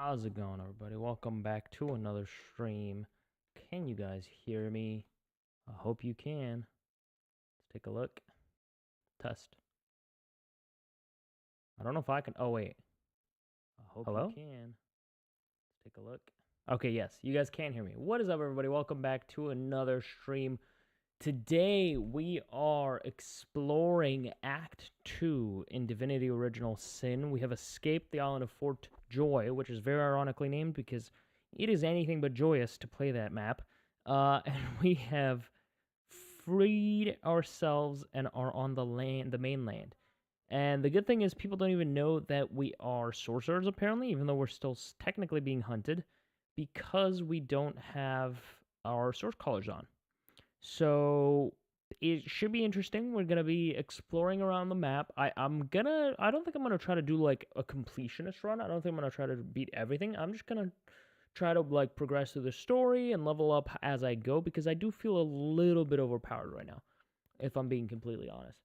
How's it going, everybody? Welcome back to another stream. Can you guys hear me? I hope you can. Let's take a look. Test. I don't know if I can. Oh, wait. I hope you can. Let's take a look. Okay, yes, you guys can hear me. What is up, everybody? Welcome back to another stream. Today, we are exploring Act 2 in Divinity Original Sin. We have escaped the island of Fort Joy, which is very ironically named because it is anything but joyous to play that map. And we have freed ourselves and are on the mainland. And the good thing is people don't even know that we are sorcerers, apparently, even though we're still technically being hunted, because we don't have our source collars on. So it should be interesting. We're gonna be exploring around the map. I don't think I'm gonna try to do like a completionist run. I don't think I'm gonna try to beat everything. I'm just gonna try to like progress through the story and level up as I go because I do feel a little bit overpowered right now, if I'm being completely honest.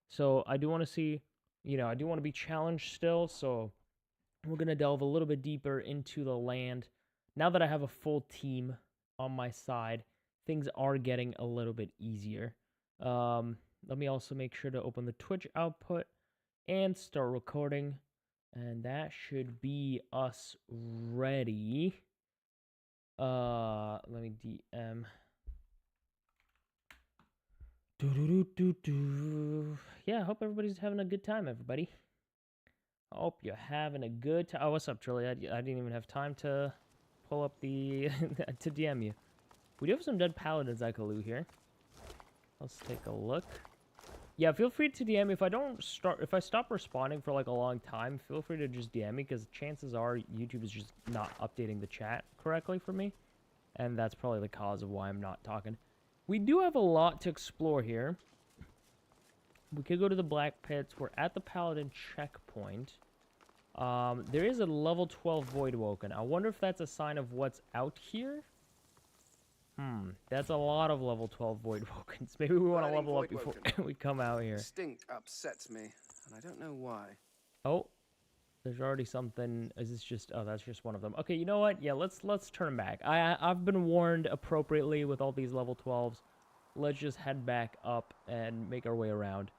So I do want to see, I do want to be challenged still. So we're gonna delve a little bit deeper into the land. Now that I have a full team on my side, things are getting a little bit easier. Let me also make sure to open the Twitch output and start recording. And that should be us ready. Let me DM. Yeah, I hope everybody's having a good time, everybody. I hope you're having a good time. Oh, what's up, Trilly? I didn't even have time to pull up the to DM you. We do have some dead paladins I could loot here. Let's take a look. Yeah, feel free to DM me. If I stop responding for like a long time, feel free to just DM me because chances are YouTube is just not updating the chat correctly for me. And that's probably the cause of why I'm not talking. We do have a lot to explore here. We could go to the Black Pits. We're at the Paladin checkpoint. There is a level 12 Void Woken. I wonder if that's a sign of what's out here. That's a lot of level 12 Void Wokens. Maybe we want to level up before we come out here. Instinct upsets me, and I don't know why. Oh, there's already something. Is this just? Oh, that's just one of them. Okay, you know what? Yeah, let's turn back. I've been warned appropriately with all these level 12s. Let's just head back up and make our way around.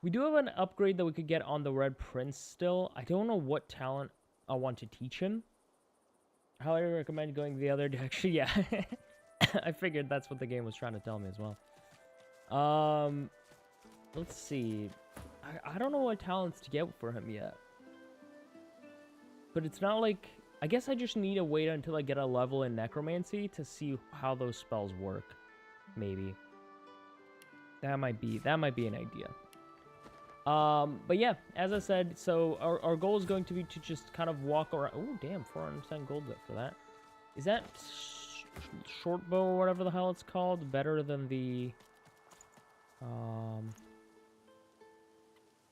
We do have an upgrade that we could get on the Red Prince still. I don't know what talent I want to teach him. How I recommend going the other direction. Yeah. I figured that's what the game was trying to tell me as well. Let's see. I don't know what talents to get for him yet. But it's not like... I guess I just need to wait until I get a level in Necromancy to see how those spells work. Maybe. That might be an idea. But yeah, as I said, so our goal is going to be to just kind of walk around. Oh, damn, 400% gold for that. Is that short bow or whatever the hell it's called better than the...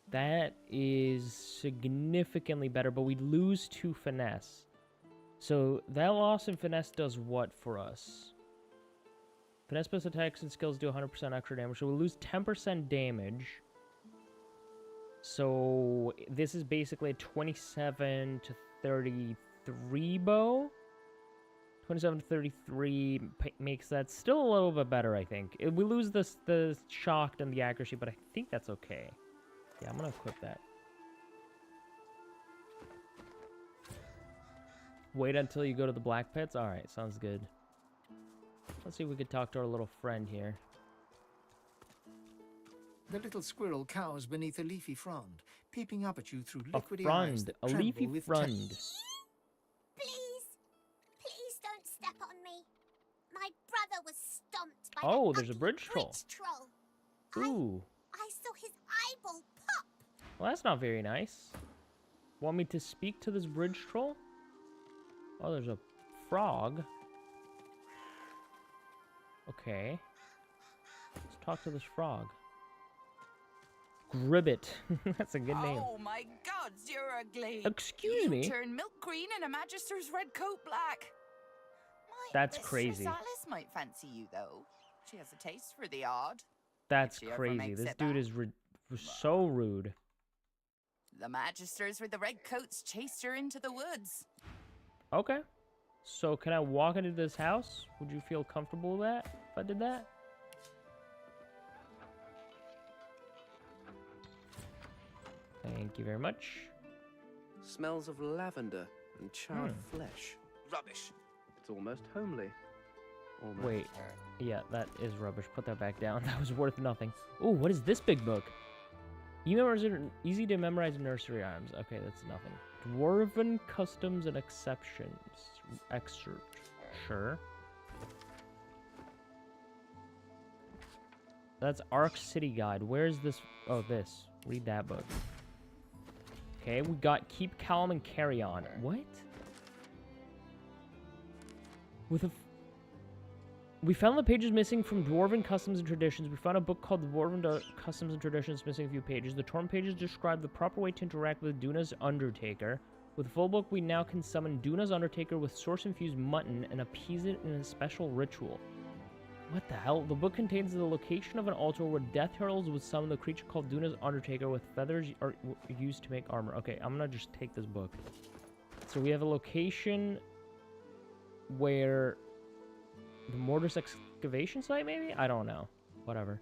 That is significantly better, but we lose 2 finesse. So that loss in finesse does what for us? Finesse plus attacks and skills do 100% extra damage, so we lose 10% damage. So this is basically a 27 to 33 bow. 27 to 33 makes that still a little bit better, I think. We lose the shocked and the accuracy, but I think that's okay. Yeah, I'm gonna equip that. Wait until you go to the Black Pits? Alright, sounds good. Let's see if we could talk to our little friend here. The little squirrel cowers beneath a leafy frond, peeping up at you through liquidy A eyes frond, that a tremble leafy with frond. Please, please don't step on me. My brother was stomped by Oh, that there's a bridge troll. Ooh. I saw his eyeball pop. Well, that's not very nice. Want me to speak to this bridge troll? Oh, there's a frog. Okay. Let's talk to this frog. Gribbit. That's a good name. Oh my God, you're ugly. Excuse me? You turn milk green and a magister's red coat black. My That's Mistress crazy. Alice might fancy you though. She has a taste for the odd. That's If she ever crazy. makes This it dude back. is so rude. The magisters with the red coats chased her into the woods. Okay. So can I walk into this house? Would you feel comfortable with that if I did that? Thank you very much. Smells of lavender and charred flesh. Rubbish. It's almost homely. Almost. Wait. Yeah, that is rubbish. Put that back down. That was worth nothing. Ooh, what is this big book? Easy to memorize nursery rhymes. Okay, that's nothing. Dwarven customs and exceptions. Excerpt. Sure. That's Ark City Guide. Where's this? Oh, this. Read that book. Okay, we got Keep Calm and Carry On. What? We found the pages missing from Dwarven Customs and Traditions. We found a book called Dwarven Customs and Traditions missing a few pages. The torn pages describe the proper way to interact with Duna's Undertaker. With the full book, we now can summon Duna's Undertaker with source-infused mutton and appease it in a special ritual. What the hell? The book contains the location of an altar where death heralds would summon the creature called Duna's Undertaker with feathers are used to make armor. Okay, I'm gonna just take this book. So we have a location where... the Mortis excavation site, maybe? I don't know. Whatever.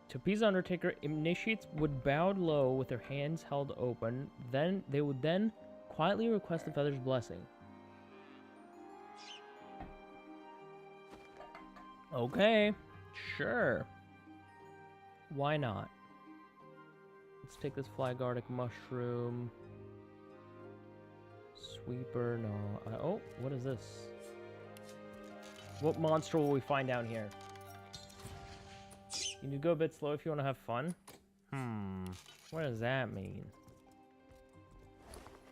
To appease Undertaker, initiates would bow low with their hands held open. Then they would quietly request the feather's blessing. Okay, sure. Why not? Let's take this Flygardic mushroom. Sweeper, no. Oh, what is this? What monster will we find down here? You need to go a bit slow if you want to have fun. What does that mean?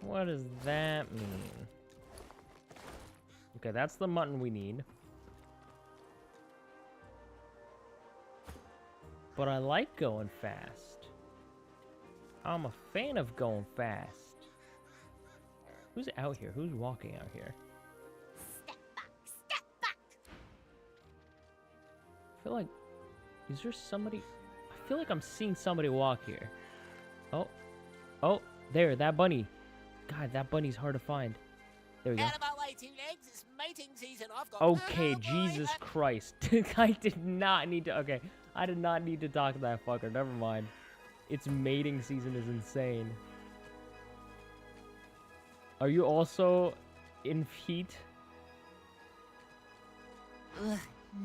What does that mean? Okay, that's the mutton we need. But I like going fast. I'm a fan of going fast. Who's out here? Who's walking out here? Step back, step back. I feel like... is there somebody... I feel like I'm seeing somebody walk here. Oh. Oh, there, that bunny. God, that bunny's hard to find. There we go. Out of my way, two legs. It's mating season. I've got... Okay, Jesus Christ. I did not need to... Okay, I did not need to talk to that fucker. Never mind. Its mating season is insane. Are you also in feet? Ugh,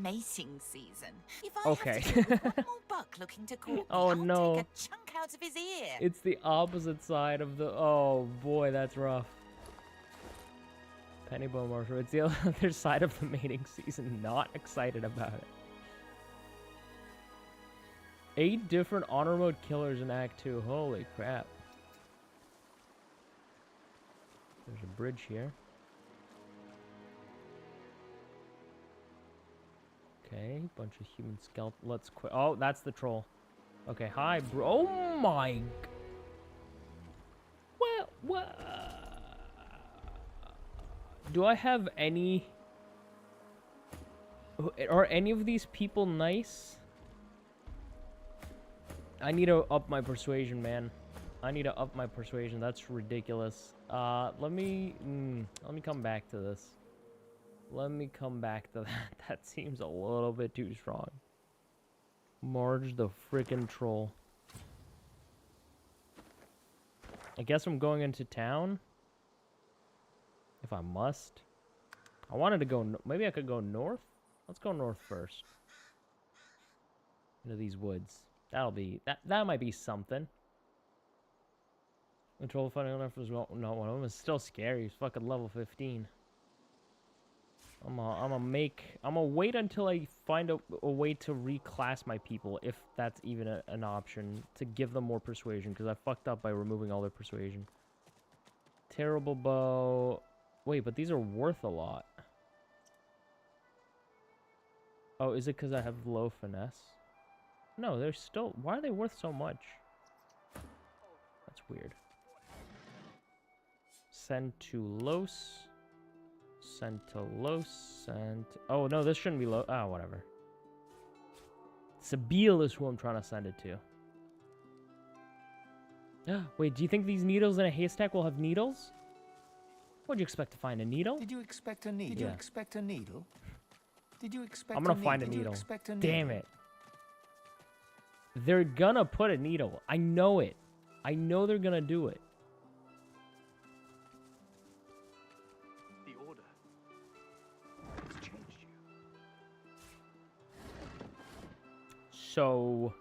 mating season. If I Okay. have to deal with one more buck looking to court me, Oh, I'll no. take a chunk out of his ear. It's the opposite side of the... Oh, boy, that's rough. Pennybone Marshall. It's the other side of the mating season. Not excited about it. 8 different honor mode killers in Act 2. Holy crap. There's a bridge here. Okay, bunch of human skeleton. Let's quit. Oh, that's the troll. Okay, hi, bro. Oh my. What? Do I have any... Are any of these people nice? I need to up my persuasion, man. I need to up my persuasion. That's ridiculous. Let me come back to this. Let me come back to that. That seems a little bit too strong. Marge the frickin' troll. I guess I'm going into town. If I must. I wanted to go... Maybe I could go north? Let's go north first. Into these woods. That'll be... That might be something. Control fighting enough as well. No, one of them is still scary. He's fucking level 15. I'm gonna wait until I find a way to reclass my people, if that's even an option, to give them more persuasion, because I fucked up by removing all their persuasion. Terrible bow. Wait, but these are worth a lot. Oh, is it because I have low finesse? No, they're still... Why are they worth so much? That's weird. Centulos. Centulos. Oh, no, this shouldn't be low. Oh, whatever. Sabile is who I'm trying to send it to. Wait, do you think these needles in a haystack will have needles? What'd you expect to find, a needle? Did you expect a needle? Did you expect a needle? Did you expect I'm gonna find a needle. Damn it. They're gonna put a needle. I know it. I know they're gonna do it. The order has changed you. So,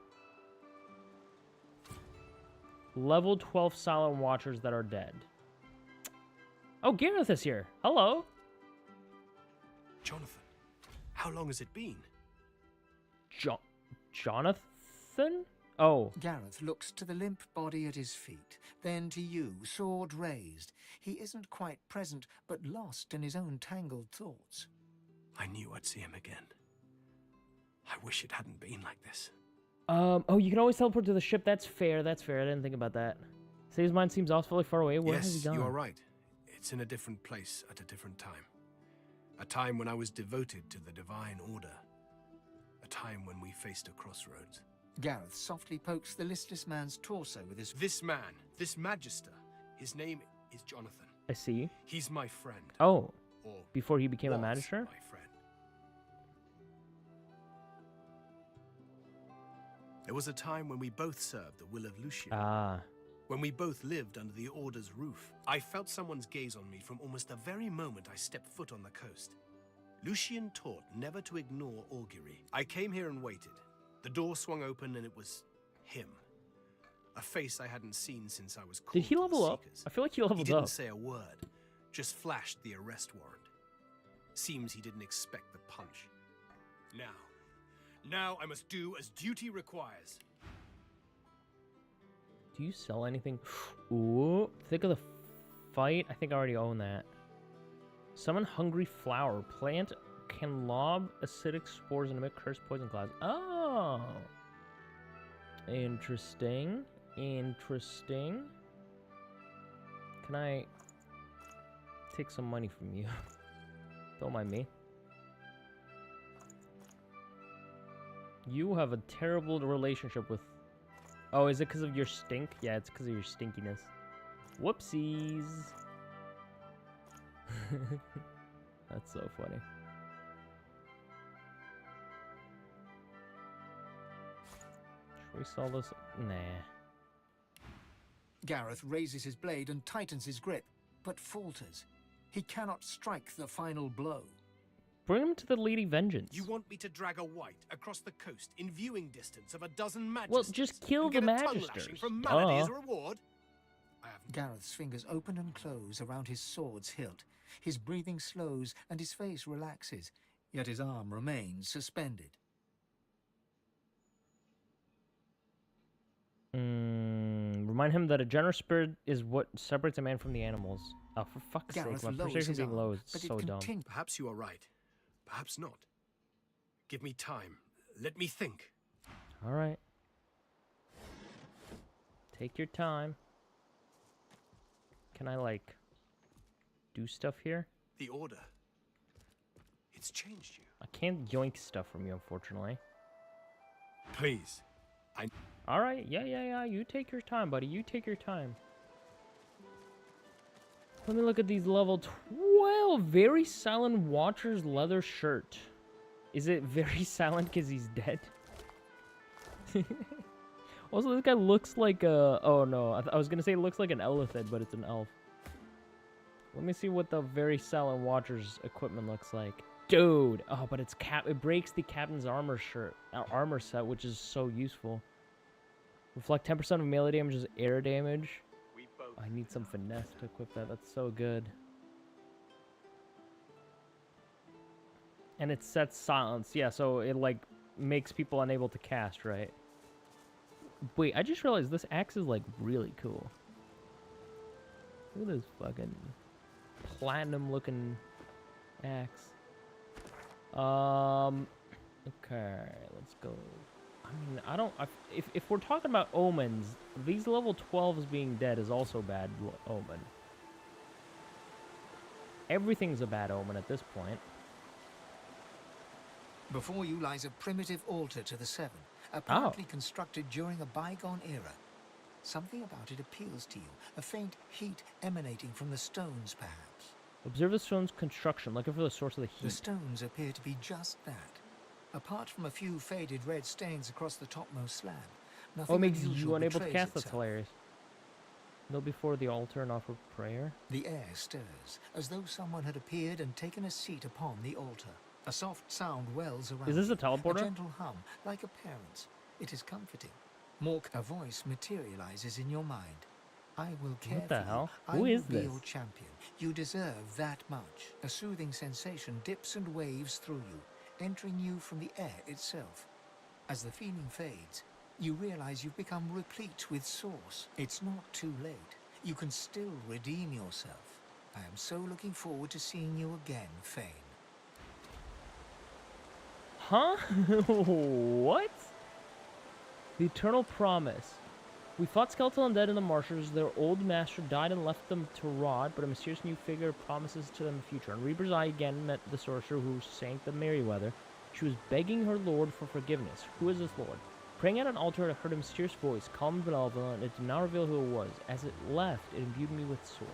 level 12 silent watchers that are dead. Oh, Gareth is here. Hello. Jonathan, how long has it been? Jonathan? Oh. Gareth looks to the limp body at his feet, then to you, sword raised. He isn't quite present, but lost in his own tangled thoughts. I knew I'd see him again. I wish it hadn't been like this. Oh, you can always teleport to the ship. That's fair. That's fair. I didn't think about that. Saves mine seems awfully far away. Where has he Yes, gone? you are right. It's in a different place at a different time. A time when I was devoted to the Divine Order. A time when we faced a crossroads. Gareth softly pokes the listless man's torso with his... This man, this Magister, his name is Jonathan. I see. He's my friend. Oh, Or before he became a was magister? my friend. There was a time when we both served the will of Lucian. Ah. When we both lived under the Order's roof. I felt someone's gaze on me from almost the very moment I stepped foot on the coast. Lucian taught never to ignore augury. I came here and waited. The door swung open and it was him. A face I hadn't seen since I was called Did he to the level up? Seekers. I feel like he leveled He didn't up. say a word, just flashed the arrest warrant. Seems he didn't expect the punch. Now I must do as duty requires. Do you sell anything? Ooh, think of the fight. I think I already own that. Summon hungry flower. Plant can lob acidic spores and emit cursed poison clouds. Oh. Interesting. Interesting. Can I take some money from you? Don't mind me. You have a terrible relationship with... Oh, is it because of your stink? Yeah, it's because of your stinkiness. Whoopsies. That's so funny. Should we sell this? Nah. Gareth raises his blade and tightens his grip, but falters. He cannot strike the final blow. Bring him to the Lady Vengeance. You want me to drag a white across the coast in viewing distance of a dozen magisters? Well, just kill the and get a tongue magisters. lashing from Malady Duh. as a reward? I haven't. Gareth's fingers open and close around his sword's hilt. His breathing slows and his face relaxes, yet his arm remains suspended. Remind him that a generous spirit is what separates a man from the animals. Oh, for fuck's Gareth sake, my lowers persuasion his being arm, low is but so it dumb. continues. Perhaps you are right. Perhaps not. Give me time. Let me think. Alright. Take your time. Can I, like, do stuff here? The Order. It's changed you. I can't yoink stuff from you, unfortunately. Please. Alright, yeah. You take your time, buddy. You take your time. Let me look at these level 12. Very silent Watcher's leather shirt. Is it very silent because he's dead? Also, this guy looks like a... Oh, no. I was going to say it looks like an elephant, but it's an elf. Let me see what the very silent Watcher's equipment looks like. Dude! Oh, but it's it breaks the captain's armor set, which is so useful. Reflect 10% of melee damage as air damage. I need some finesse to equip that. That's so good. And it sets silence. Yeah, so it, like, makes people unable to cast, right? Wait, I just realized this axe is, like, really cool. Look at this fucking platinum-looking axe. Okay, let's go. I mean, if we're talking about omens, these level 12s being dead is also bad omen. Everything's a bad omen at this point. Before you lies a primitive altar to the Seven, apparently constructed during a bygone era. Something about it appeals to you, a faint heat emanating from the stones, perhaps. Observe the stone's construction, looking for the source of the The heat. stones appear to be just that. Apart from a few faded red stains across the topmost slab, nothing Oh, it makes unusual you unable to betrays cast. That's itself. hilarious. Kneel before the altar and offer prayer. The air stirs, as though someone had appeared and taken a seat upon the altar. A soft sound wells around. Is this a you, teleporter? A gentle hum, like a parent's. It is comforting. A voice materializes in your mind. I will care What the for hell? you. I Who will is be this? your champion. You deserve that much. A soothing sensation dips and waves through you, entering you from the air itself. As the feeling fades, you realize you've become replete with source. It's not too late. You can still redeem yourself. I am so looking forward to seeing you again, Fane. Huh? What? The Eternal Promise. We fought skeletal undead in the marshes. Their old master died and left them to rot, but a mysterious new figure promises to them a future. And Reaper's Eye again met the sorcerer who sank the Merryweather. She was begging her lord for forgiveness. Who is this lord? Praying at an altar, I heard a mysterious voice, calm and malevolent, and it did not reveal who it was. As it left, it imbued me with source.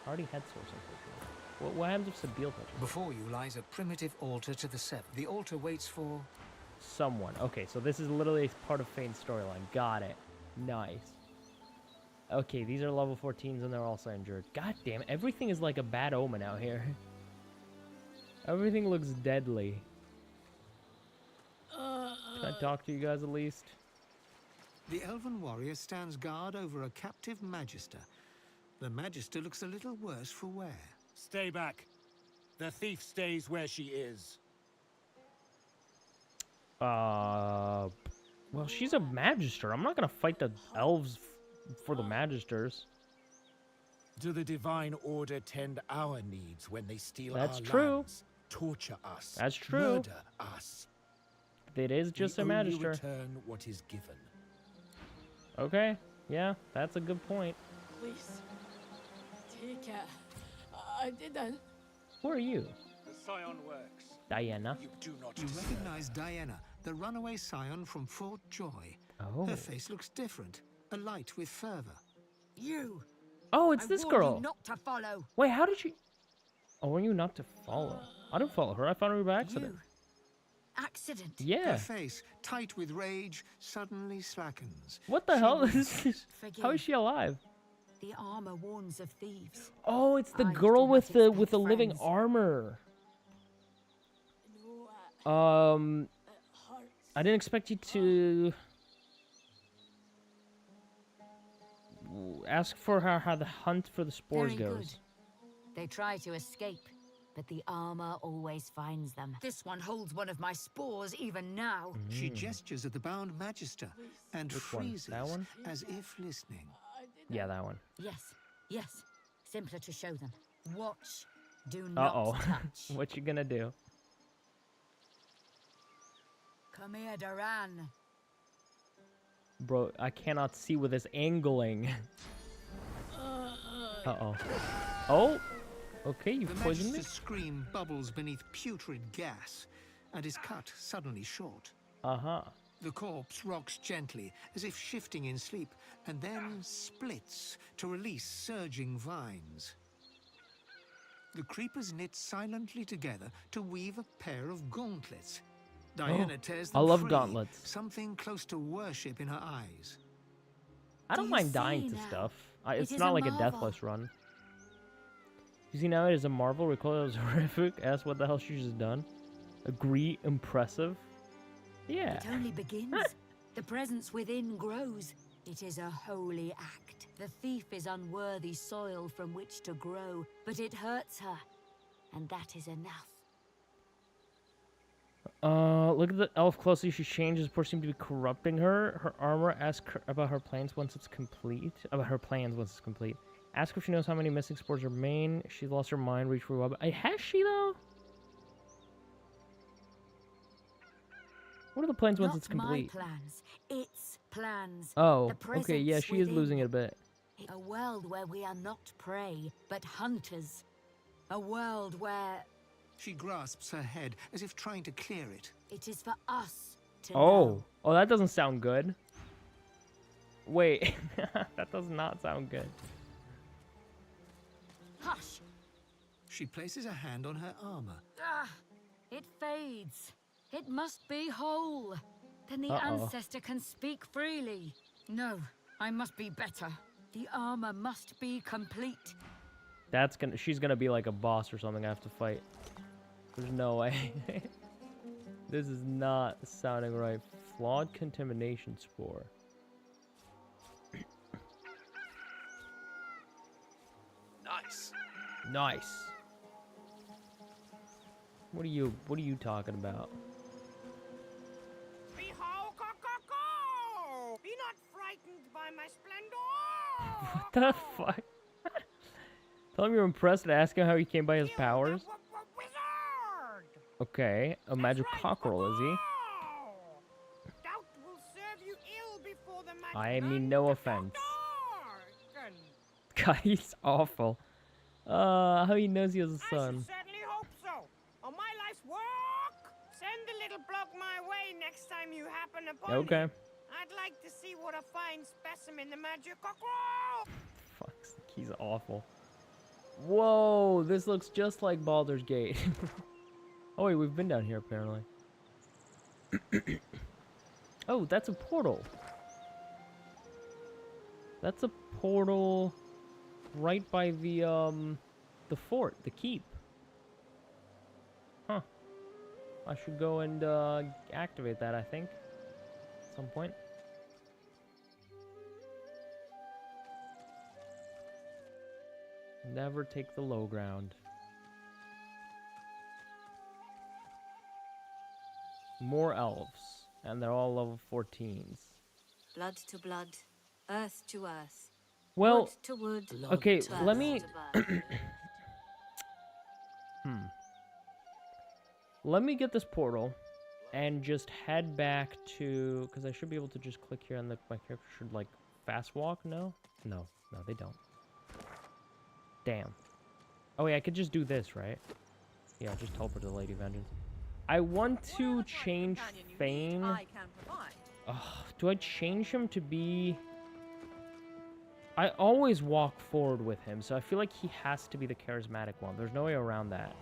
I already had source, unfortunately. What happens if Sabine touches? Before you lies a primitive altar to the Seven. The altar waits for... Someone. Okay, so this is literally part of Fane's storyline. Got it. Nice. Okay, these are level 14s and they're also injured. God damn, everything is like a bad omen out here. Everything looks deadly. Can I talk to you guys at least? The elven warrior stands guard over a captive magister. The magister looks a little worse for wear. Stay back. The thief stays where she is. Well, she's a magister. I'm not gonna fight the elves for the magisters. Do the divine order tend our needs when they steal That's our true. lands, torture us, That's true. murder us? It is just We a only magister. return what is given. Okay, yeah, that's a good point. Please, take care. I didn't. Who are you? The scion works. Diana. You do not You deserve. recognize Diana, the runaway scion from Fort Joy. Oh. Her face looks different, alight with fervor. You. Oh, it's I this warned you girl. not to follow. Wait, how did she... Oh, were you not to follow? I didn't follow her. I found her by accident. You. Accident. Yeah. Her face, tight with rage, suddenly slackens. What the She hell? winces. How is she alive? The armor warns of thieves. Oh, it's the I girl did with not the expect living friends. armor. No, Um, hearts. I didn't expect you to ask for how the hunt for the spores Very goes. good. They try to escape, but the armor always finds them. This one holds one of my spores even now. She gestures at the bound magister and Which one? freezes That one? as if listening. Yeah, that one. Yes, yes. Simpler to show them. Watch. Do not Uh-oh. touch. What you gonna do? Come here, Duran. Bro, I cannot see with this angling. Uh-oh. Oh! Okay, you The poisoned me? magister's scream bubbles beneath putrid gas and is cut suddenly short. Uh-huh. The corpse rocks gently, as if shifting in sleep, and then splits to release surging vines. The creepers knit silently together to weave a pair of gauntlets. Diana tears them I love free, gauntlets. something close to worship in her eyes. I Do don't you mind see dying to now? stuff. It It's is not a like a marvel. deathless run. You see now it is a marvel. Recoil is horrific. Ask what the hell she's just done. Agree, impressive. Yeah. It only begins. The presence within grows. It is a holy act. The thief is unworthy soil from which to grow, but it hurts her, and that is enough. Look at the elf closely. She changes. The poor seem to be corrupting her. Her armor. Ask her about her plans once it's complete. Ask her if she knows how many missing spores remain. She lost her mind. Reach for a web. Has she though? What are the plans once Not it's complete? my plans. Its plans. Oh, The okay. Yeah, presence she is within. losing it a bit. A world where we are not prey, but hunters. A world where She grasps her head as if trying to clear it. It is for us to Oh. know. Oh, that doesn't sound good. Wait. That does not sound good. Hush! She places a hand on her armor. Ah, it fades. It must be whole. Then the Uh-oh. ancestor can speak freely. No, I must be better. The armor must be complete. She's gonna be like a boss or something I have to fight. There's no way. This is not sounding right. Flawed contamination spore. Nice. Nice. What are you talking about? Behold, co-co-co! Be not frightened by my splendor! What the fuck? Tell him you're impressed and ask him how he came by his powers. Wizard! Okay, a magic cockerel, is he? Doubt will serve you ill before the magic I mean, no offense. darken. God, he's awful. How he knows he has a I son. should certainly hope so. On my life's work, send the little bloke my way next time you happen upon Okay. him. I'd like to see what a fine specimen the magic cockerel. Fuck, he's awful. Whoa, this looks just like Baldur's Gate. Oh wait, we've been down here apparently. Oh, that's a portal. That's a portal right by the fort, the keep. Huh. I should go and activate that, I think, at some point. Never take the low ground. More elves, and they're all level 14s. Blood to blood, earth to earth. Well, wood to wood. okay, turf let me... to birth. Let me get this portal and just head back to... Because I should be able to just click here and my character should, like, fast walk? No? No, they don't. Damn. Oh, wait, I could just do this, right? Yeah, just teleport to the Lady Vengeance. I want to change Fane. Do I change him to be... I always walk forward with him, so I feel like he has to be the charismatic one. There's no way around that.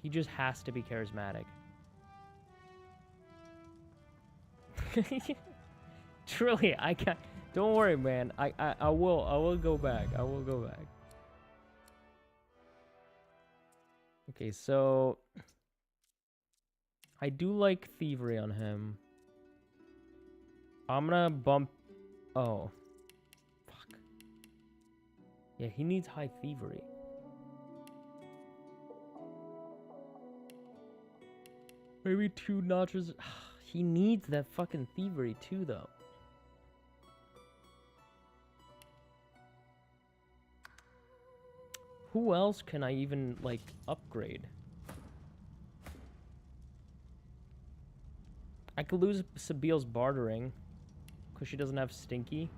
He just has to be charismatic. Truly, I can't... Don't worry, man. I will go back. I will go back. Okay, so... I do like thievery on him. I'm gonna bump... Oh. Fuck. Yeah, he needs high thievery. Maybe 2 notches. He needs that fucking thievery too, though. Who else can I even, like, upgrade? I could lose Sabiel's bartering, because she doesn't have Stinky.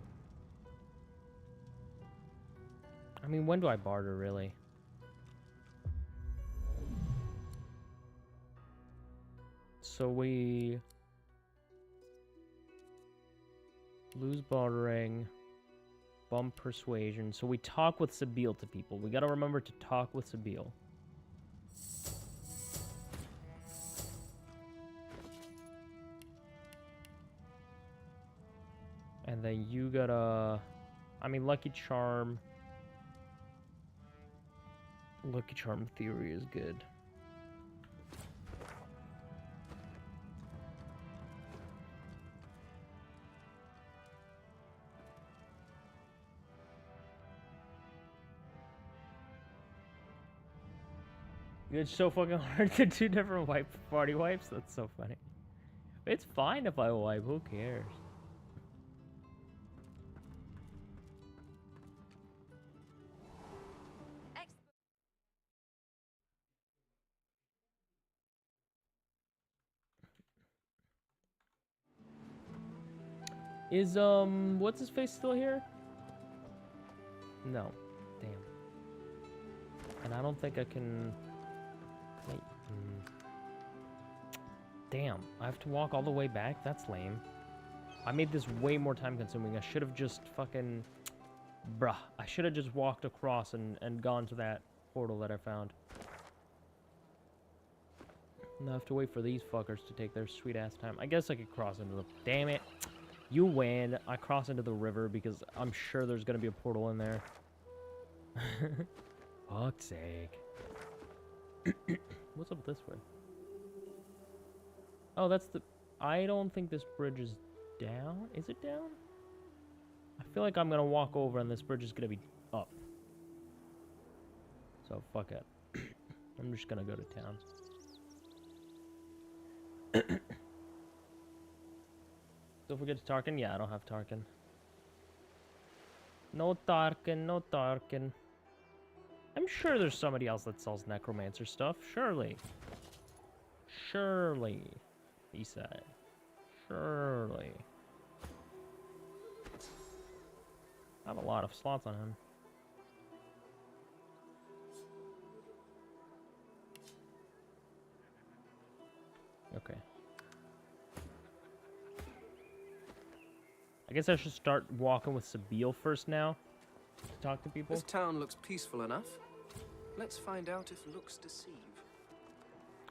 I mean, when do I barter, really? So we... lose bartering, bump persuasion. So we talk with Sabiel to people. We gotta remember to talk with Sabiel. And then you gotta... I mean, Lucky Charm... Lucky Charm theory is good. It's so fucking hard to do different party wipes. That's so funny. It's fine if I wipe. Who cares? Is, what's his face still here? No. Damn. And I don't think I can... Wait. Damn, I have to walk all the way back? That's lame. I made this way more time consuming. I should have just fucking... Bruh. I should have just walked across and gone to that portal that I found. And I have to wait for these fuckers to take their sweet ass time. I guess I could cross into the... Damn it. You win. I cross into the river because I'm sure there's going to be a portal in there. Fuck's sake. What's up this way? Oh, that's the... I don't think this bridge is down. Is it down? I feel like I'm going to walk over and this bridge is going to be up. So, fuck it. I'm just going to go to town. Don't forget to Tarkin. Yeah, I don't have Tarkin. No Tarkin, no Tarkin. I'm sure there's somebody else that sells necromancer stuff. Surely. Surely. He said. Surely. I have a lot of slots on him. Okay. I guess I should start walking with Sabine first now to talk to people. This town looks peaceful enough. Let's find out if looks deceive.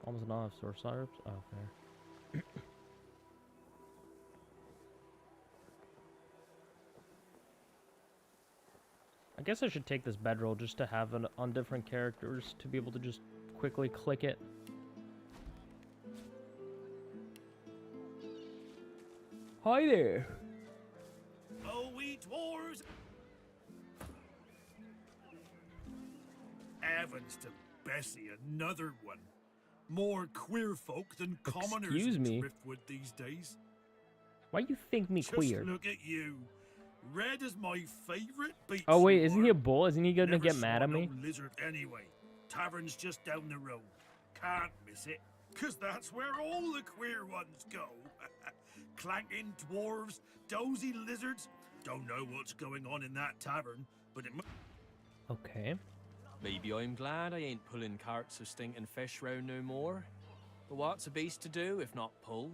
Almost not have sorcerers. Oh, fair. I guess I should take this bedroll just to have it on different characters to be able to just quickly click it. Hi there. Oh, we dwarves! Heavens to Bessie, another one. More queer folk than commoners Excuse me. in Driftwood these days. Why you think me queer? Just look at you. Red is my favorite beach. Oh wait, isn't he a bull? Isn't he gonna Never get saw mad at me? no lizard anyway. Tavern's just down the road. Can't miss it, 'cause that's where all the queer ones go. Clanking dwarves, dozy lizards. Don't know what's going on in that tavern, but it must... Okay. Maybe I'm glad I ain't pulling carts of stinking fish round no more. But what's a beast to do if not pull?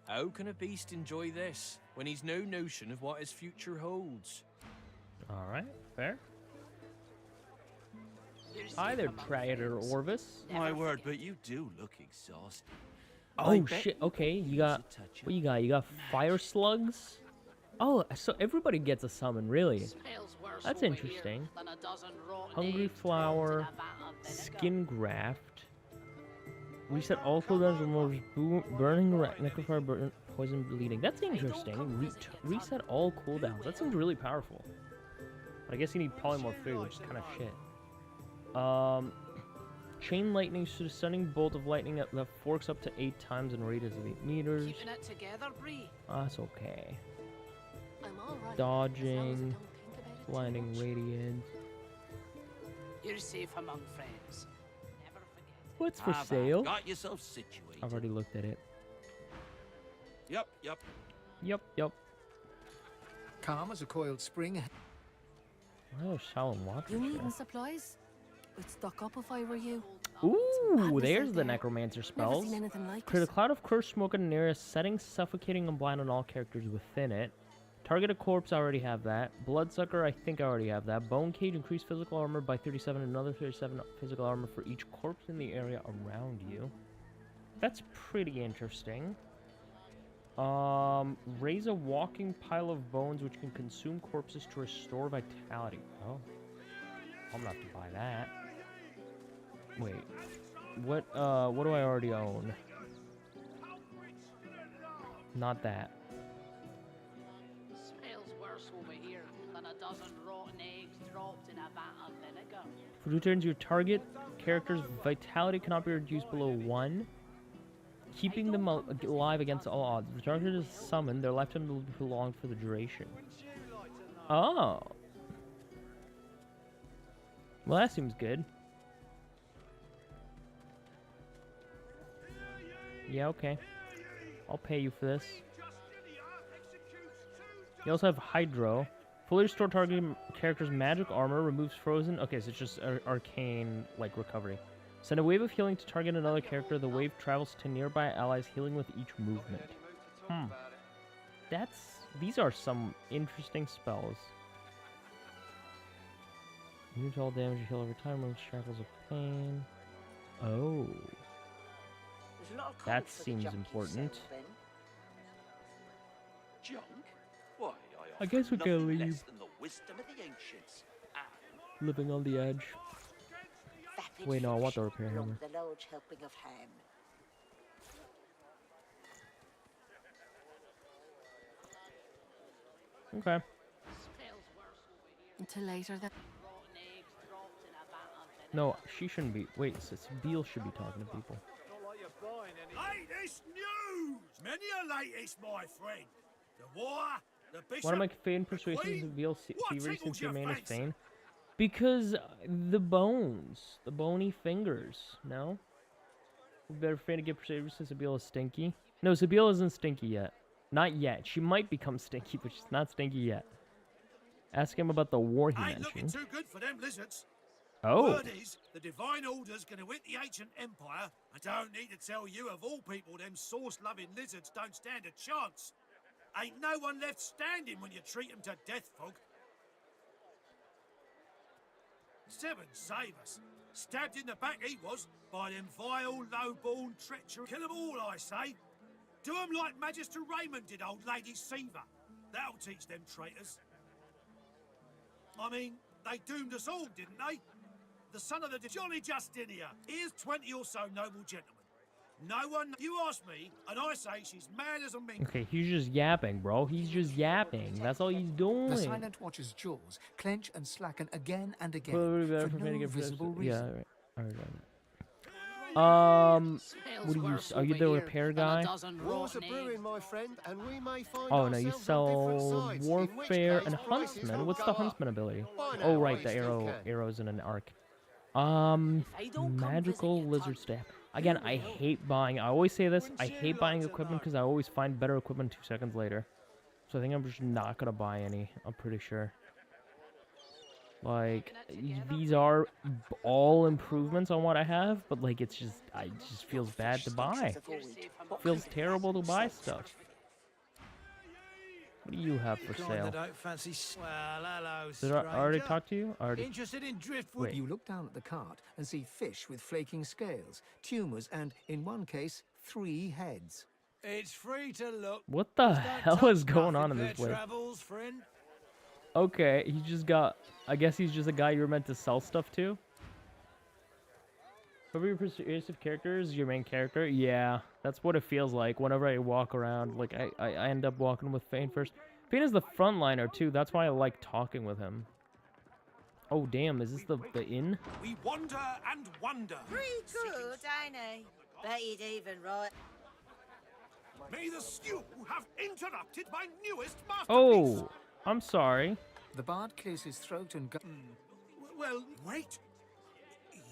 How can a beast enjoy this when he's no notion of what his future holds? Alright, fair. Hi there, Trader Orvis. My word, but you do look exhausted. Oh shit, okay, you got... What you got? You got fire slugs? Oh, so everybody gets a summon, really? That's interesting. Hungry flower, skin graft. Reset all cooldowns, removes burning, necrofire, burn, poison, bleeding. That's interesting. Reset all cooldowns. That seems really powerful. But I guess you need polymorph 3, which is kind of shit. Chain lightning, so a stunning bolt of lightning that forks up to 8 times in radius of 8 meters. Keeping it together, Bree. That's okay. I'm all right. Dodging, blinding radiance. You're safe among friends. Never forget. What's for sale? Got yourself situated. I've already looked at it. Yep. Yep. Calm as a coiled spring. Oh, Shaolin Watch. You needing supplies? I'd stock up if I were you. Ooh, there's the necromancer Never spells. seen anything like Create a it. cloud of cursed smoke in an area, setting, suffocating, and blind on all characters within it. Target a corpse, I already have that. Bloodsucker, I think I already have that. Bone cage, increase physical armor by 37, and another 37 physical armor for each corpse in the area around you. That's pretty interesting. Raise a walking pile of bones which can consume corpses to restore vitality. Oh. I'm gonna have to buy that. Wait. What do I already own? Not that. Smells worse over here than a dozen rotten eggs dropped in a vat of vinegar. For 2 turns, your target character's vitality cannot be reduced below 1. Keeping them alive against all odds. If the target is summoned, their lifetime will be prolonged for the duration. Oh. Well, that seems good. Yeah, okay. I'll pay you for this. You also have Hydro. Fully restore target character's magic armor, removes frozen. Okay, so it's just arcane, like, recovery. Send a wave of healing to target another character. The wave travels to nearby allies, healing with each movement. These are some interesting spells. Immune to all damage you heal over time, removes shackles of pain. Oh. That seems important. Junk? Why, I guess we can leave. less than the wisdom of the ancients. Living on the edge. Wait, no, I want the repair hammer. The large helping of ham. Okay. Until later then. No, she shouldn't be. Wait, Beale should be talking to people. Latest news! Many a latest, my friend. The war, the bishop... One of my Fane persuasions of Beale thievery since your main is Fane. Because the bones. The bony fingers, no? We better Fane to get persuasion since Beale is stinky. No, Sabile isn't stinky yet. Not yet. She might become stinky, but she's not stinky yet. Ask him about the war he Ain't mentioned. looking too good for them lizards. Oh. Word is, the Divine Order's gonna hit the ancient empire. I don't need to tell you, of all people, them sauce-loving lizards don't stand a chance. Ain't no one left standing when you treat them to death, Fog. Seven save us. Stabbed in the back he was, by them vile, low-born treacherous. Kill them all, I say. Do them like Magister Raymond did old Lady Seaver. That'll teach them traitors. I mean, they doomed us all, didn't they? The son of the Johnny Justinia. Here's 20 or so noble gentlemen. No one... You ask me, and I say she's mad as a mink. Okay, he's just yapping, bro. He's just yapping. That's all he's doing. The Silent Watcher's jaws clench and slacken again and again for no visible reason. Yeah, right. What do you... Are you the repair guy? War's a brewing, my friend, and we may find Oh, no, you sell warfare and huntsman. What's the huntsman ability? Oh, right, the arrows in an arc. Magical lizard staff. Again, I hate buying. I always say this. I hate buying equipment because I always find better equipment 2 seconds later. So I think I'm just not gonna buy any. I'm pretty sure. Like, these are all improvements on what I have, but like it just feels bad to buy. It feels terrible to buy stuff. What do you have for sale? Did I already talk to you? Interested in driftwood? You look down at the cart and see fish with flaking scales, tumors, and, in one case, 3 heads. It's free to look. What the hell is going on in this place? Okay, he just got... I guess he's just a guy you were meant to sell stuff to? Whoever your persuasive character is your main character? Yeah, that's what it feels like whenever I walk around. Like, I end up walking with Fane first. Fane is the frontliner, too. That's why I like talking with him. Oh, damn. Is this the inn? We wander and wonder. Pretty good, ain't he? Bet he'd even right. May the stew have interrupted my newest masterpiece. Oh, I'm sorry. The bard clears his throat and Well, wait.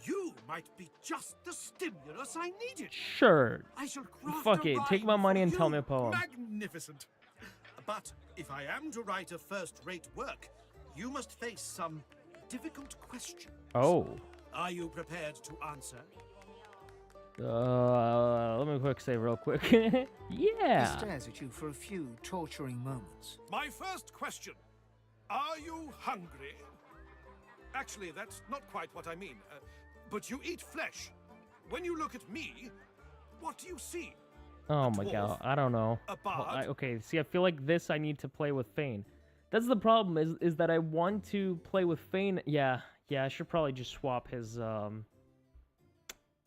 You might be just the stimulus I needed. Sure. I shall craft Fuck a it. Take rhyme my money for and tell you. me a poem. Magnificent. But if I am to write a first-rate work, you must face some difficult questions. Oh. Are you prepared to answer? Let me quick save real quick. Yeah. He stares at you for a few torturing moments. My first question. Are you hungry? Actually, that's not quite what I mean. But you eat flesh. When you look at me, what do you see? Oh my god, I don't know. Okay, see, I feel like this I need to play with Fane. That's the problem, is that I want to play with Fane. Yeah, I should probably just swap his, You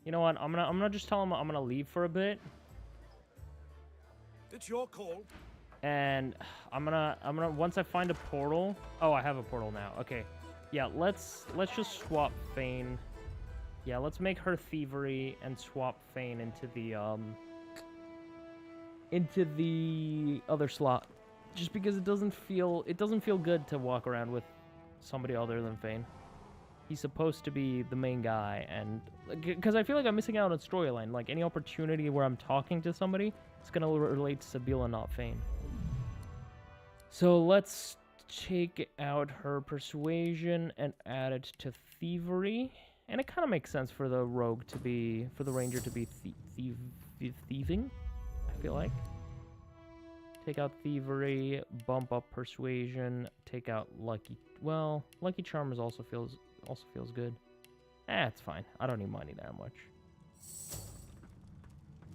know what, I'm gonna just tell him I'm gonna leave for a bit. It's your call. And I'm gonna, once I find a portal... Oh, I have a portal now. Okay. Yeah, let's just swap Fane. Yeah, let's make her thievery and swap Fane into the other slot. Just because it doesn't feel good to walk around with somebody other than Fane. He's supposed to be the main guy, and because I feel like I'm missing out on storyline. Like any opportunity where I'm talking to somebody, it's gonna relate to Sabila, not Fane. So let's take out her persuasion and add it to thievery. And it kind of makes sense for the rogue to be, for the ranger to be thieving, I feel like. Take out thievery, bump up persuasion, take out lucky. Well, lucky charm also feels good. It's fine. I don't need money that much.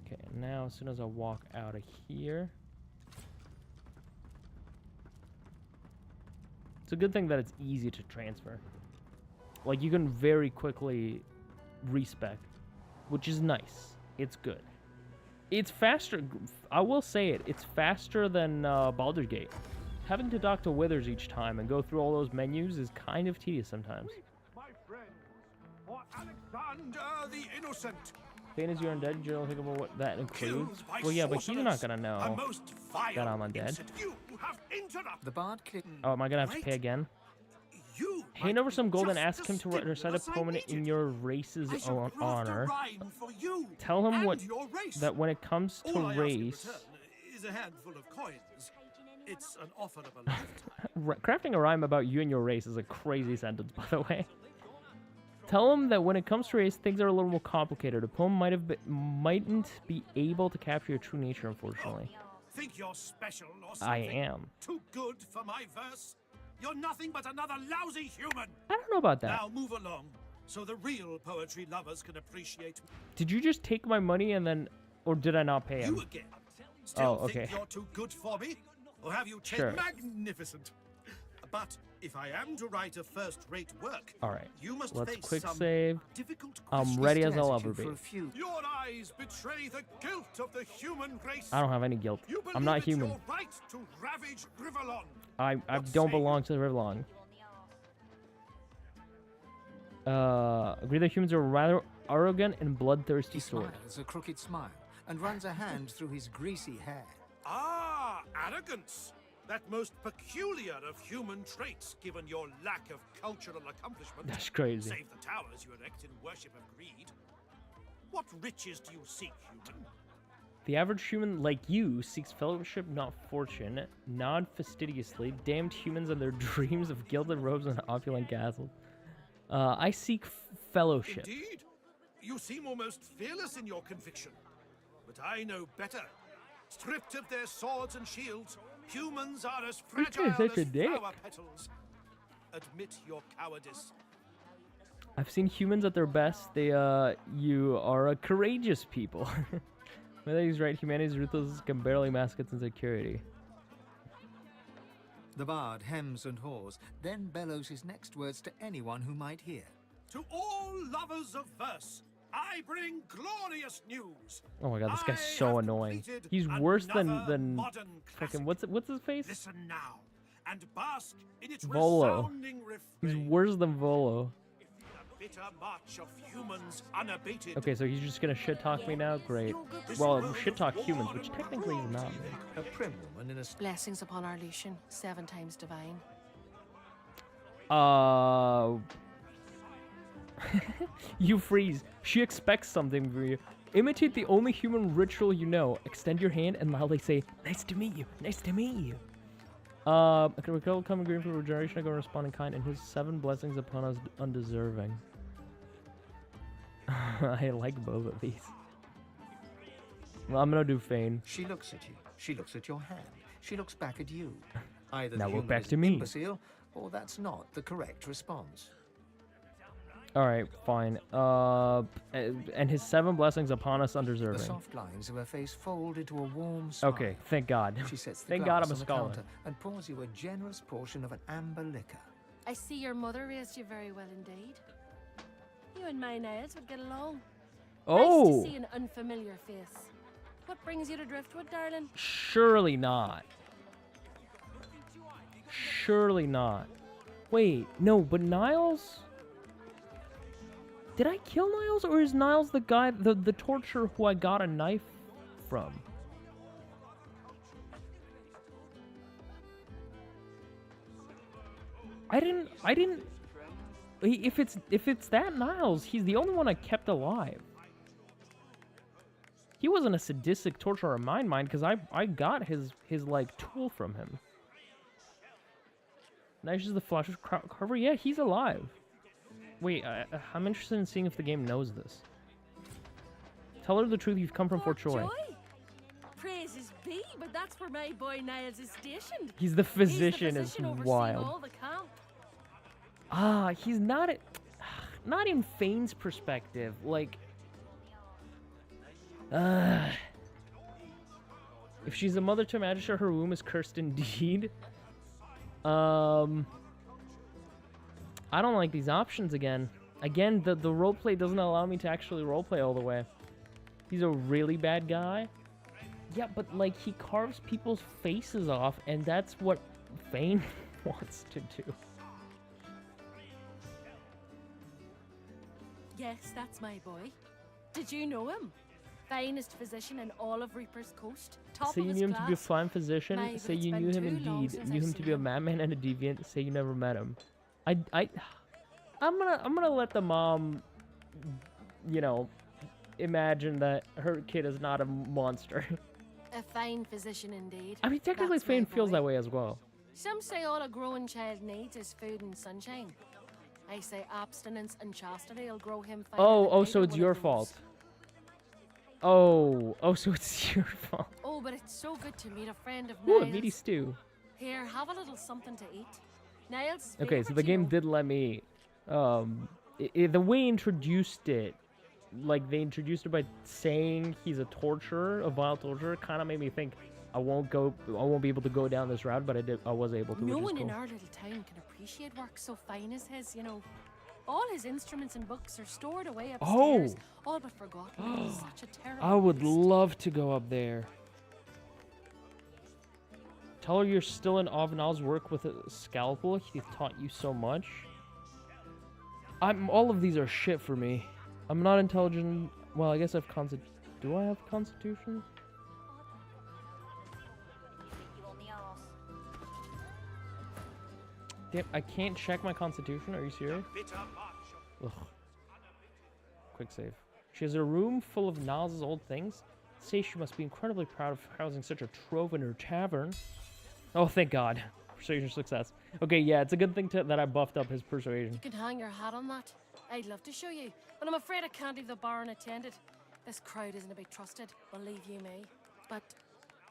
Okay, now as soon as I walk out of here, it's a good thing that it's easy to transfer. Like, you can very quickly respec, which is nice. It's good. It's faster. I will say it. It's faster than Baldur's Gate. Having to talk to withers each time and go through all those menus is kind of tedious sometimes. My friends, for Alexander the Innocent. Pain is you're undead. You'll think about what that includes. Well, yeah, but he's not gonna know that I'm undead. The bard Oh, am I gonna have to pay again? Hand over some gold and ask him to recite a poem in your race's honor. Tell him that when it comes to race, is a handful of coins. It's an offer of a lifetime. Crafting a rhyme about you and your race is a crazy sentence, by the way. Tell him that when it comes to race, things are a little more complicated. A poem mightn't be able to capture your true nature, unfortunately. Think you're special or something? I am. Too good for my verse? You're nothing but another lousy human. I don't know about that. Now move along, so the real poetry lovers can appreciate. Did you just take my money and then, or did I not pay him? You again? Still okay. Think you're too good for me? Or have you changed? Sure. Magnificent. But if I am to write a first-rate work, all right. You must Let's face quick some save. Difficult I'm ready as I'll ever be. Your eyes betray the guilt of the human race. I don't have any guilt. I'm not human. Your right to ravage Rivellon. I don't belong to the Rivellon. Agree that humans are rather arrogant and bloodthirsty sort. He smiles a crooked smile and runs a hand through his greasy hair. Ah, arrogance. That most peculiar of human traits, given your lack of cultural accomplishment. That's crazy. Save the towers you erect in worship of greed. What riches do you seek, human? The average human like you seeks fellowship, not fortune. Nod fastidiously. Damned humans and their dreams of gilded robes and opulent castles. I seek fellowship. Indeed. You seem almost fearless in your conviction. But I know better. Stripped of their swords and shields, humans are as fragile as flower petals. Admit your cowardice. I've seen humans at their best. You are a courageous people. Whether he's right, humanity's ruthless can barely mask its insecurity. The bard hems and haws, then bellows his next words to anyone who might hear. To all lovers of verse, I bring glorious news. Oh my god, this guy's so annoying. He's worse than fucking what's his face? Listen now and bask in its Volo. resounding refrain. He's worse than Volo. The bitter march of humans unabated. Okay, so he's just gonna shit talk me now? Great. Well, shit talk humans, which technically is not me. A prim woman in a blessings upon our Lucian, 7 times divine. You freeze. She expects something from you. Imitate the only human ritual you know. Extend your hand and loudly say, "Nice to meet you. Nice to meet you." I can recall common green for regeneration. I go respond in kind, and his 7 blessings upon us undeserving. I like both of these. Well, I'm gonna do feign. She looks at you. She looks at your hand. She looks back at you. Either now the we're human back is to me. Imbecile, or that's not the correct response. All right, fine. And his 7 blessings upon us undeserving. The soft lines of her face fold into a warm smile. Okay, thank God. She sets the thank God glass I'm a on the scholar. counter and pours you a generous portion of an amber liquor. I see your mother raised you very well indeed. You and my Niles would get along. Oh! Nice to see an unfamiliar face. What brings you to Driftwood, darling? Surely not. Surely not. Wait, no, but Niles? Did I kill Niles, or is Niles the guy, the torturer who I got a knife from? I didn't. If it's that Niles, he's the only one I kept alive. He wasn't a sadistic torturer of mine, because I got his like tool from him. Nice is the Flash's Carver. Yeah, he's alive. Wait, I'm interested in seeing if the game knows this. Tell her the truth. You've come from Fort Joy. Praises be, but that's where my boy Niles is stationed. He's the physician. He's the physician Is wild. all the camp. Ah, he's not in Fane's perspective. Like, if she's a mother to a magistrate, her womb is cursed indeed. I don't like these options again. Again, the roleplay doesn't allow me to actually roleplay all the way. He's a really bad guy. Yeah, but like he carves people's faces off, and that's what Fane wants to do. Yes, that's my boy. Did you know him? Finest physician in all of Reaper's Coast. Top Say of you his knew him class. to be a fine physician. Nay, Say but you it's knew been him too long indeed. since Knew I've him to seen be a him. madman and a deviant. Say you never met him. I'm gonna let the mom, you know, imagine that her kid is not a monster. A fine physician indeed. I mean, technically, That's my Fane feels boy. that way as well. Some say all a growing child needs is food and sunshine. I say abstinence and chastity will grow him fine. Oh, so it's your fault. Oh, so it's your fault. Oh, but it's so good to meet a friend of Ooh, a Niles. meaty stew. Here, have a little something to eat. Niles. Okay, so the game did let me, the way he introduced it, like they introduced it by saying he's a torturer, a vile torturer, kind of made me think I won't be able to go down this route, but I was able to. No which one is in cool. our little town can appreciate work so fine as his, you know. All his instruments and books are stored away upstairs, all but forgotten. He's such a terrible I would beast. love to go up there. Tell her you're still in Avenal's work with a scalpel. He taught you so much. All of these are shit for me. I'm not intelligent. Well, I guess I have Do I have Constitution? Damn, I can't check my Constitution. Are you serious? Ugh. Quick save. She has a room full of Niles' old things. Say she must be incredibly proud of housing such a trove in her tavern. Oh, thank God. Persuasion success. Okay, yeah, it's a good thing that I buffed up his persuasion. You can hang your hat on that. I'd love to show you, but I'm afraid I can't leave the bar unattended. This crowd isn't to be trusted, believe you me. But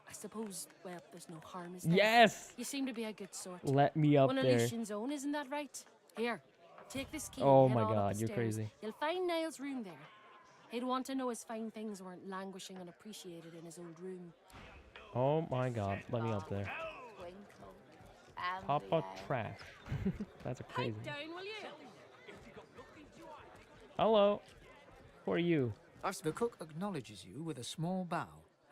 I suppose, well, there's no harm, is there? Yes! You seem to be a good sort. Let me up One there. of Lucian's own, isn't that right? Here, take this key. Oh and head my on up God, the you're stairs. crazy. You'll find Niles' room there. He'd want to know his fine things weren't languishing unappreciated in his old room. Oh my God, let me up there. Papa trash. That's a crazy. Down, will you? Hello. Who are you? The cook acknowledges you with a small bow,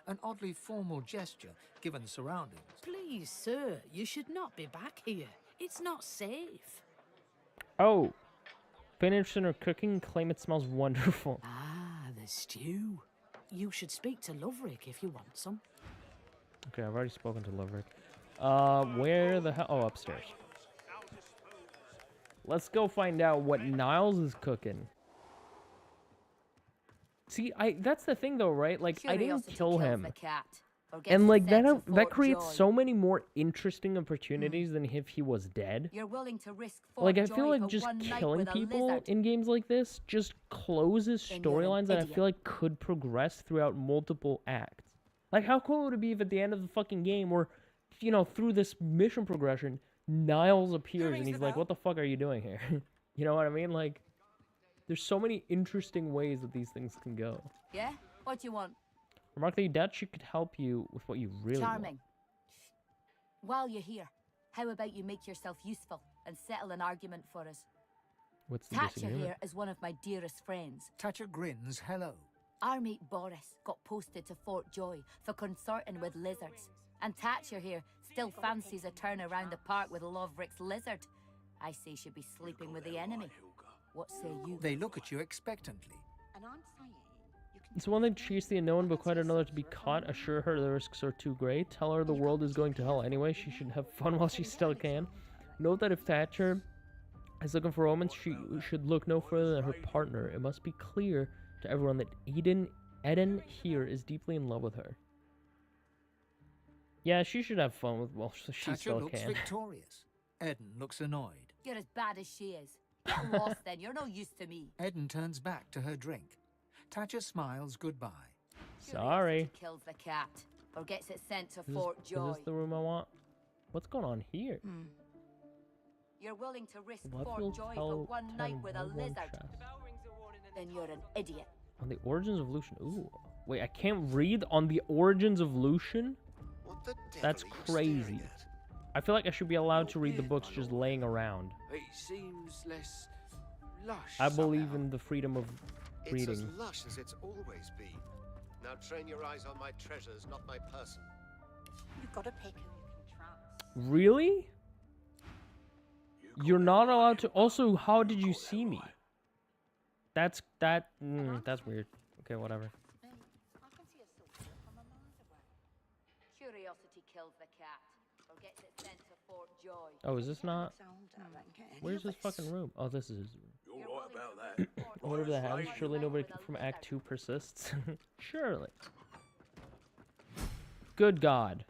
an oddly formal gesture given the surroundings. Please, sir, you should not be back here. It's not safe. Oh. Been interested in her cooking. Claim it smells wonderful. Ah, the stew. You should speak to Loverick if you want some. Okay, I've already spoken to Loverick. Where the hell? Oh, upstairs. Let's go find out what Niles is cooking. See, that's the thing though, right? Like, I didn't kill him. And like that creates so many more interesting opportunities than if he was dead. You're willing to risk Fort Like, I Joy feel like for just one night killing with a people lizard. in games like this just closes Then you're an storylines that I idiot. feel like could progress throughout multiple acts. Like, how cool would it be if at the end of the fucking game, or, you know, through this mission progression, Niles appears and he's like, what the fuck are you doing here? You know what I mean? Like, there's so many interesting ways that these things can go. Yeah? What do you want? Remark that you doubt she could help you with what you really Charming. While you're here, how about you make yourself useful and settle an argument for us? What's the Thatcher disagreement? here is one of my dearest friends. Thatcher grins hello. Our mate Boris got posted to Fort Joy for consorting with lizards. And Thatcher here still fancies a turn around the park with Loverick's lizard. I say she'd be sleeping with the enemy. What say you? They look at you expectantly. It's one thing to chase the unknown, but quite another to be caught. Assure her the risks are too great. Tell her the world is going to hell anyway. She should have fun while she still can. Note that if Thatcher is looking for romance, she should look no further than her partner. It must be clear to everyone that Eden here is deeply in love with her. Yeah, she should have fun with, well, she Thatcher still looks can. victorious. Eden looks annoyed. You're as bad as she is. Get lost then, you're no use to me. Eden turns back to her drink. Tatcha smiles goodbye. Sorry. Kills the cat, or gets it sent to Is Fort Joy. this the room I want? What's going on here? You're willing to risk What will Fort Joy for one tell night with a one lizard. chest? Then you're an idiot. On the origins of Lucian. Ooh. Wait, I can't read on the origins of Lucian? That's crazy. I feel like I should be allowed to read the books just laying around. It seems less lush. I believe in the freedom of reading. It's as lush as it's always been. Now train your eyes on my treasures, not my person. You've got to pick who you can trust. Really? You're not allowed to. Also, how did you see me? That's weird. Okay, whatever. Curiosity kills the cat, or gets it sent to Fort Joy. Oh, is this not? Where's this fucking room? Oh, this is his room. You're right about that. Whatever that happens, surely nobody from Act 2 persists. Surely. Good God.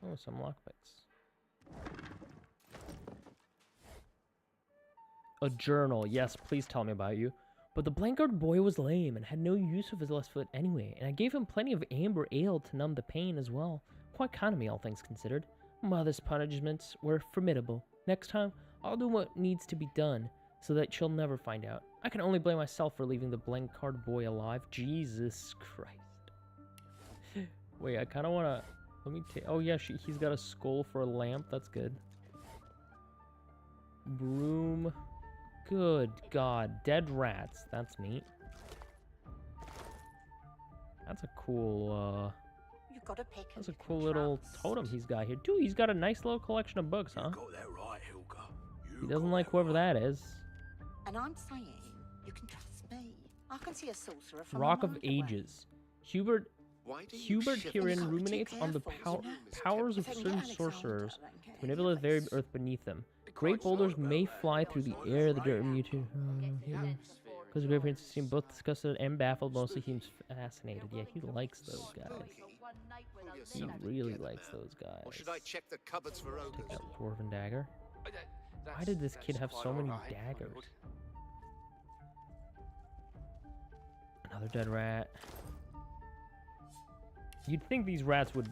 Oh, some lockpicks. A journal. Yes, please tell me about you. But the blankguard boy was lame and had no use of his left foot anyway, and I gave him plenty of amber ale to numb the pain as well. Quite kind of me, all things considered. Mother's punishments were formidable. Next time, I'll do what needs to be done, so that she'll never find out. I can only blame myself for leaving the blankguard boy alive. Jesus Christ. Wait, I kind of want to... Let me take... Oh, yeah, he's got a skull for a lamp. That's good. Broom. Good God. Dead rats. That's neat. That's a cool, You've got to pick That's a cool little totem he's got here. Dude, he's got a nice little collection of books, huh? You got that right, Hilka. He doesn't like whoever that is. And I'm saying, you can trust me. I can see a sorcerer from Rock a of mile away. Ages. Hubert herein ruminates on the powers of certain sorcerers to manipulate the very earth beneath them. Great boulders may fly through the air, the dirt mutant. Because the great prince seemed both disgusted and baffled, mostly seems fascinated. Yeah, he likes those guys. He really likes those guys. Or should I check the cupboards for ogres? Take out dwarven dagger. Why did this kid have so many daggers? Another dead rat. You'd think these rats would,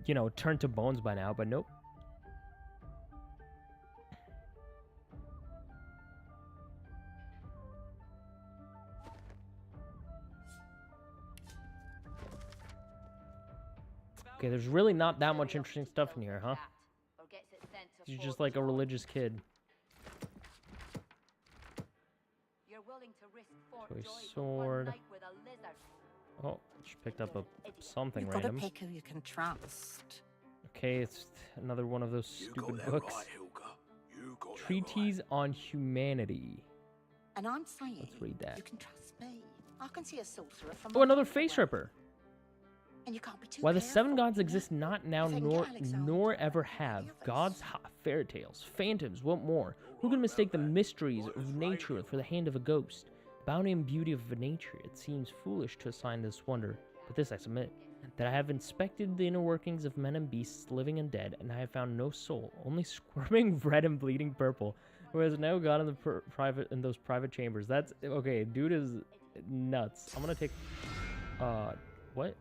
you know, turn to bones by now, but nope. Okay, there's really not that much interesting stuff in here, huh? He's just like a religious kid. Toy sword. Oh, she picked up something You've random. got to pick who you can trust. Okay, it's another one of those stupid books. Right, Treatise on Humanity. And I'm saying, Let's read that. you can trust me. I can see a sorcerer from Oh, a another mile face away. ripper. And you can't be too Why the careful, seven gods you know? exist not now, Think nor Alexander, ever have. Gods, fairy tales, phantoms, what more? Who can mistake the mysteries of nature for the hand of a ghost? The bounty and beauty of nature, it seems foolish to assign this wonder. But this I submit, that I have inspected the inner workings of men and beasts, living and dead, and I have found no soul, only squirming red and bleeding purple, who has now gone in those private chambers. That's okay. Dude is nuts. I'm gonna take. What?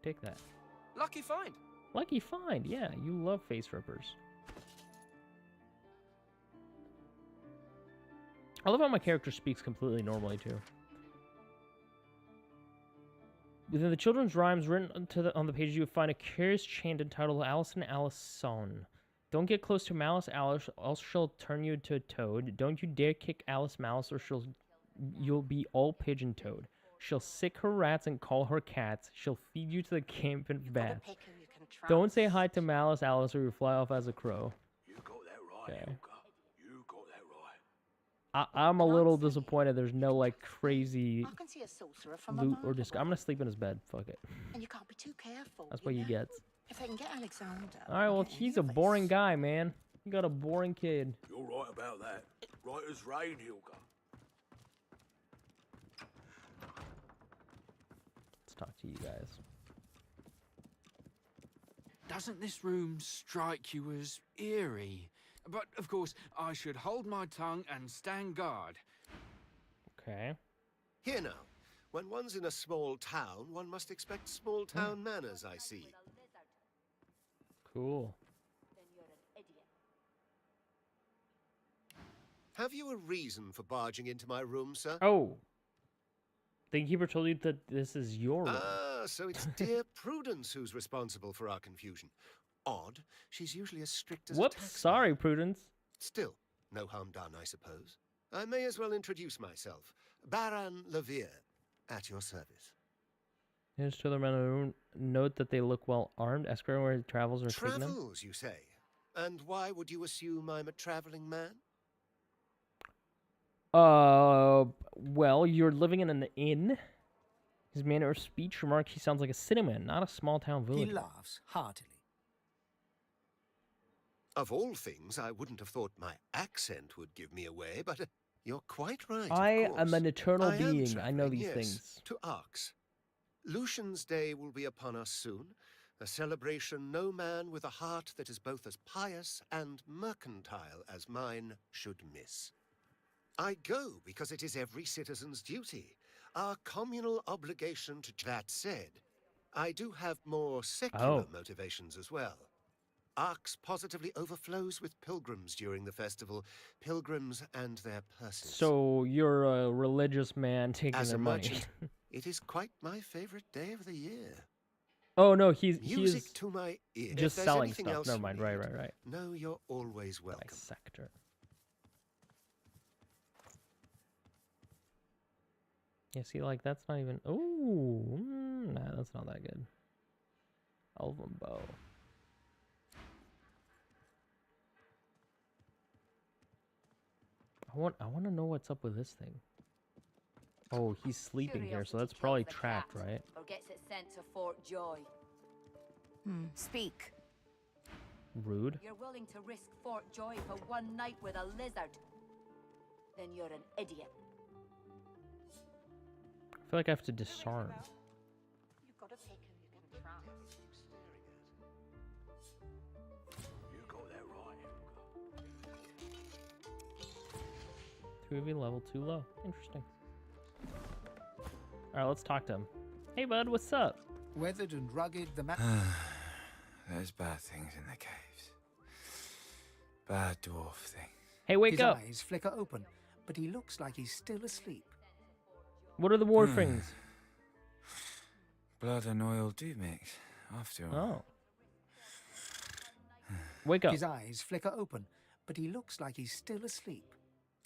Take that. Lucky find. Lucky find. Yeah, you love face rippers. I love how my character speaks completely normally too. Within the children's rhymes written on the page, you will find a curious chant entitled Alice and Alison. Don't get close to Malice Alice, else she'll turn you to a toad. Don't you dare kick Alice Malice, or you'll be all pigeon-toed. She'll sick her rats and call her cats. She'll feed you to the camp and bats. Don't say hi to Malice Alice, or you fly off as a crow. You got that right, Okay. Hilka. You got that right. I'm a little disappointed there's no, like, crazy I can see a sorcerer from a loot mile or disc. away. I'm gonna sleep in his bed. Fuck it. And you can't be too careful. That's what you know? get. If I can get Alexander. Alright, well, he's a boring guy, man. You got a boring kid. You're right about that. Right as rain, Hilka. Let's talk to you guys. Doesn't this room strike you as eerie? But, of course, I should hold my tongue and stand guard. Okay. Here now. When one's in a small town, one must expect small town manners, I see. Cool. Have you a reason for barging into my room, sir? Oh. The keeper told you that this is your room. Ah, so it's dear Prudence who's responsible for our confusion. Odd. She's usually as strict as Whoops. Sorry, Prudence. Still, no harm done, I suppose. I may as well introduce myself. Baron Levere, at your service. Here's to the men in the room. Note that they look well armed. Ask everyone where he travels or taking them. Travels, you say? And why would you assume I'm a traveling man? Well, you're living in an inn. His manner of speech remark he sounds like a cinnamon, not a small town villager. He laughs heartily. Of all things, I wouldn't have thought my accent would give me away, but you're quite right. I am an eternal being. I know traveling, these yes, things. To Arx. Lucian's Day will be upon us soon. A celebration no man with a heart that is both as pious and mercantile as mine should miss. I go because it is every citizen's duty, our communal obligation to... That said, I do have more secular motivations as well. Arx positively overflows with pilgrims during the festival, pilgrims and their purses. So you're a religious man taking As their a money. merchant, it is quite my favorite day of the year. Oh no, he's Music to my ear. just If there's selling anything stuff. else Never you mind. need, Right. No, you're always welcome. Like sector. Yeah, see, like that's not even. Oh, nah, that's not that good. Elven bow. I want to know what's up with this thing. Oh, he's sleeping here, so that's probably trapped, right? Or gets it sent to Fort Joy. Speak. Rude. You're willing to risk Fort Joy for one night with a lizard? Then you're an idiot. I feel like I have to disarm. You've got to pick who you can trust. You got that right, 2v level 2 low. Interesting. Alright, let's talk to him. Hey bud, what's up? Weathered and rugged, the man... There's bad things in the caves. Bad dwarf things. Hey, wake up! His eyes flicker open, but he looks like he's still asleep. What are the warfrings? Blood and oil do mix, after all. Oh. Wake up. His eyes flicker open, but he looks like he's still asleep.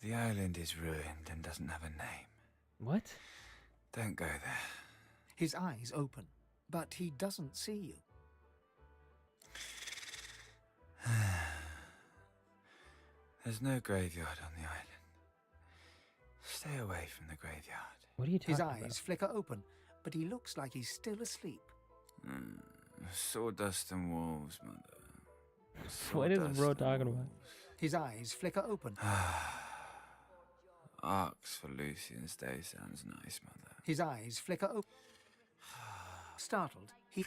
The island is ruined and doesn't have a name. What? Don't go there. His eyes open, but he doesn't see you. There's no graveyard on the island. Stay away from the graveyard. What are you talking about? His eyes flicker open, but he looks like he's still asleep. Sawdust and wolves, mother. What is bro talking about? His eyes flicker open. Arx for Lucian's Day sounds nice, mother. His eyes flicker open. Startled, he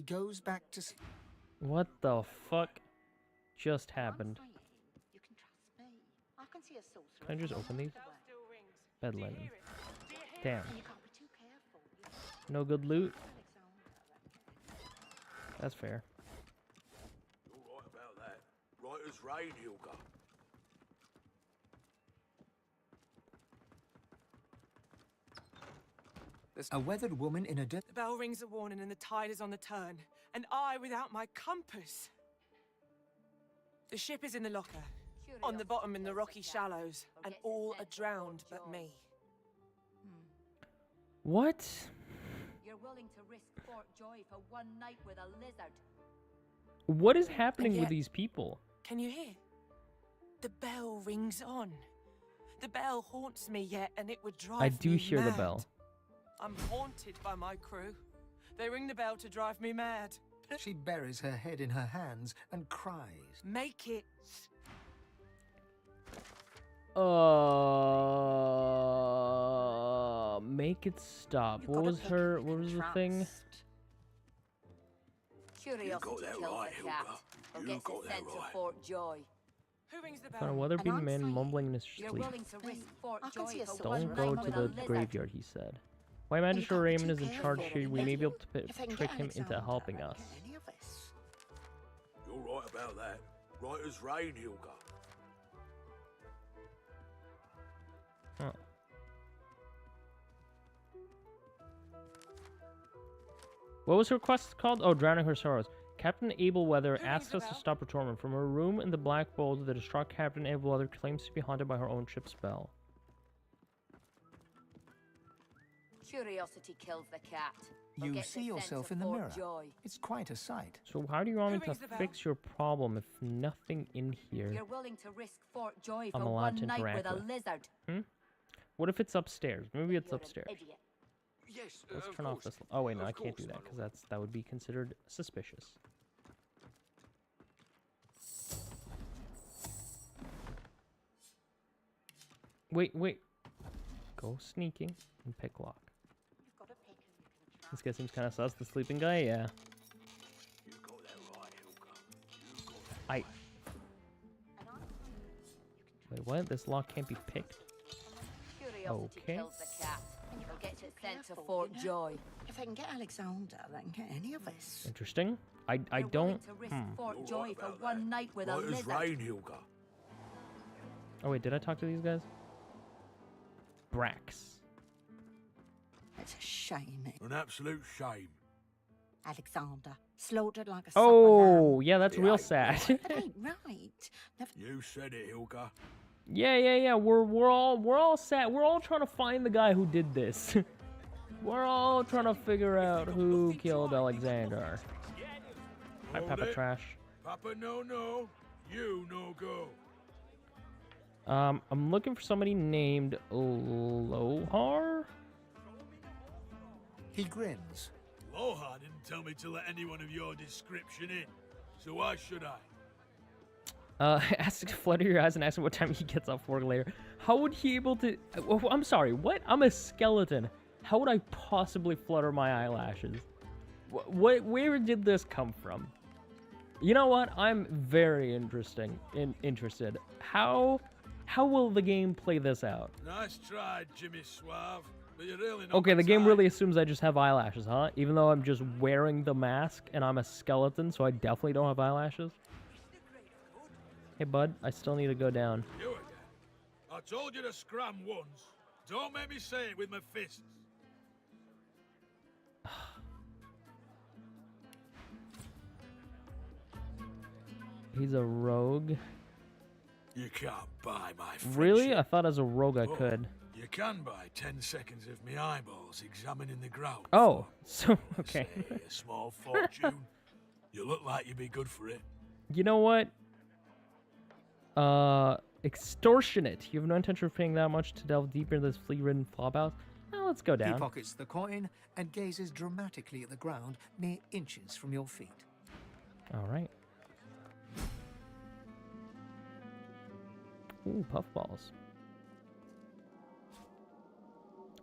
goes back to sleep. What the fuck just happened? You can trust me. I can see a sorcerer. Can I just open these? Bed linen. Damn. You can't be too careful. No good loot? That's fair. You're right about that. Right as rain, Hilga. A weathered woman in a... The bell rings a warning and the tide is on the turn. And I without my compass. The ship is in the locker. On the bottom in the rocky shallows. And all are drowned but me. What? You're willing to risk Fort Joy for one night with a lizard? What is happening with these people? Can you hear? The bell rings on. The bell haunts me yet and it would drive me I do hear the mad. bell. I'm haunted by my crew. They ring the bell to drive me mad. She buries her head in her hands and cries. Make it. Make it stop. What was the thing? Curiosity kills the cat. Or gets it sent to Fort Joy. Who rings the Found a bell? weather-beaten man mumbling in his You're sleep. willing to risk Fort Joy for Don't one go night to with a the lizard. graveyard, he said. While Magister Raymond is in charge here, we may be able to trick him into helping us. You're right about that. Right as rain, Hilga. Huh. What was her quest called? Oh, Drowning Her Sorrows. Captain Abelweather asks us to stop her torment. From her room in the Black Bowl, the distraught Captain Abelweather claims to be haunted by her own ship's bell. Curiosity kills the cat. Or You gets see it sent yourself to in the Fort mirror. Joy. It's quite a sight. So how do you want me to fix your problem if nothing in here You're willing to risk Fort Joy I'm for allowed one to night interact with a with? lizard. Hmm? What if it's upstairs? Maybe it's You're an upstairs. idiot. Yes, Let's of turn off course. this. Oh wait, no, Of I can't course, do that my because that would be considered suspicious. Wait. Go sneaking and pick lock. This guy seems kind of sus. The sleeping guy, yeah. Wait, what? This lock can't be picked. Curiosity Okay. kills the cat. Or gets it sent to Fort Joy. If I can get Alexander, they can get any of us. Interesting. I You're don't. willing to risk Fort Joy for one night with a Right as lizard. rain, Hilga. Oh wait, did I talk to these guys? Brax. It's a shame. An absolute shame. Alexander, slaughtered like a Oh, yeah, that's real sad. It ain't right. Never... You said it, Hilga. Yeah. We're all sad. We're all trying to find the guy who did this. We're all trying to figure out who killed Alexander. Hi, Hold Papa it. Trash. Papa, no. You no go. I'm looking for somebody named Lohar. He grins. Loha didn't tell me to let anyone of your description in, so why should I? Ask flutter your eyes and ask him what time he gets off work later. How would he able to? Oh, I'm sorry. What? I'm a skeleton. How would I possibly flutter my eyelashes? Where did this come from? You know what? I'm very interested. How will the game play this out? Nice try, Jimmy Suave, but you're really not. Okay, the my game type. really assumes I just have eyelashes, huh? Even though I'm just wearing the mask and I'm a skeleton, so I definitely don't have eyelashes. Hey, bud, I still need to go down. You again. I told you to scram once. Don't make me say it with my fists. He's a rogue. You can't buy my friendship. Really? I thought as a rogue I Oh, could. You can buy 10 seconds of me eyeballs examining the ground. Oh, so, okay. Say a small fortune. You look like you'd be good for it. You know what? Extortionate. You have no intention of paying that much to delve deeper into this flea-ridden flophouse? Now let's go He down. pockets the coin and gazes dramatically at the ground mere inches from your feet. All right. Ooh, puffballs.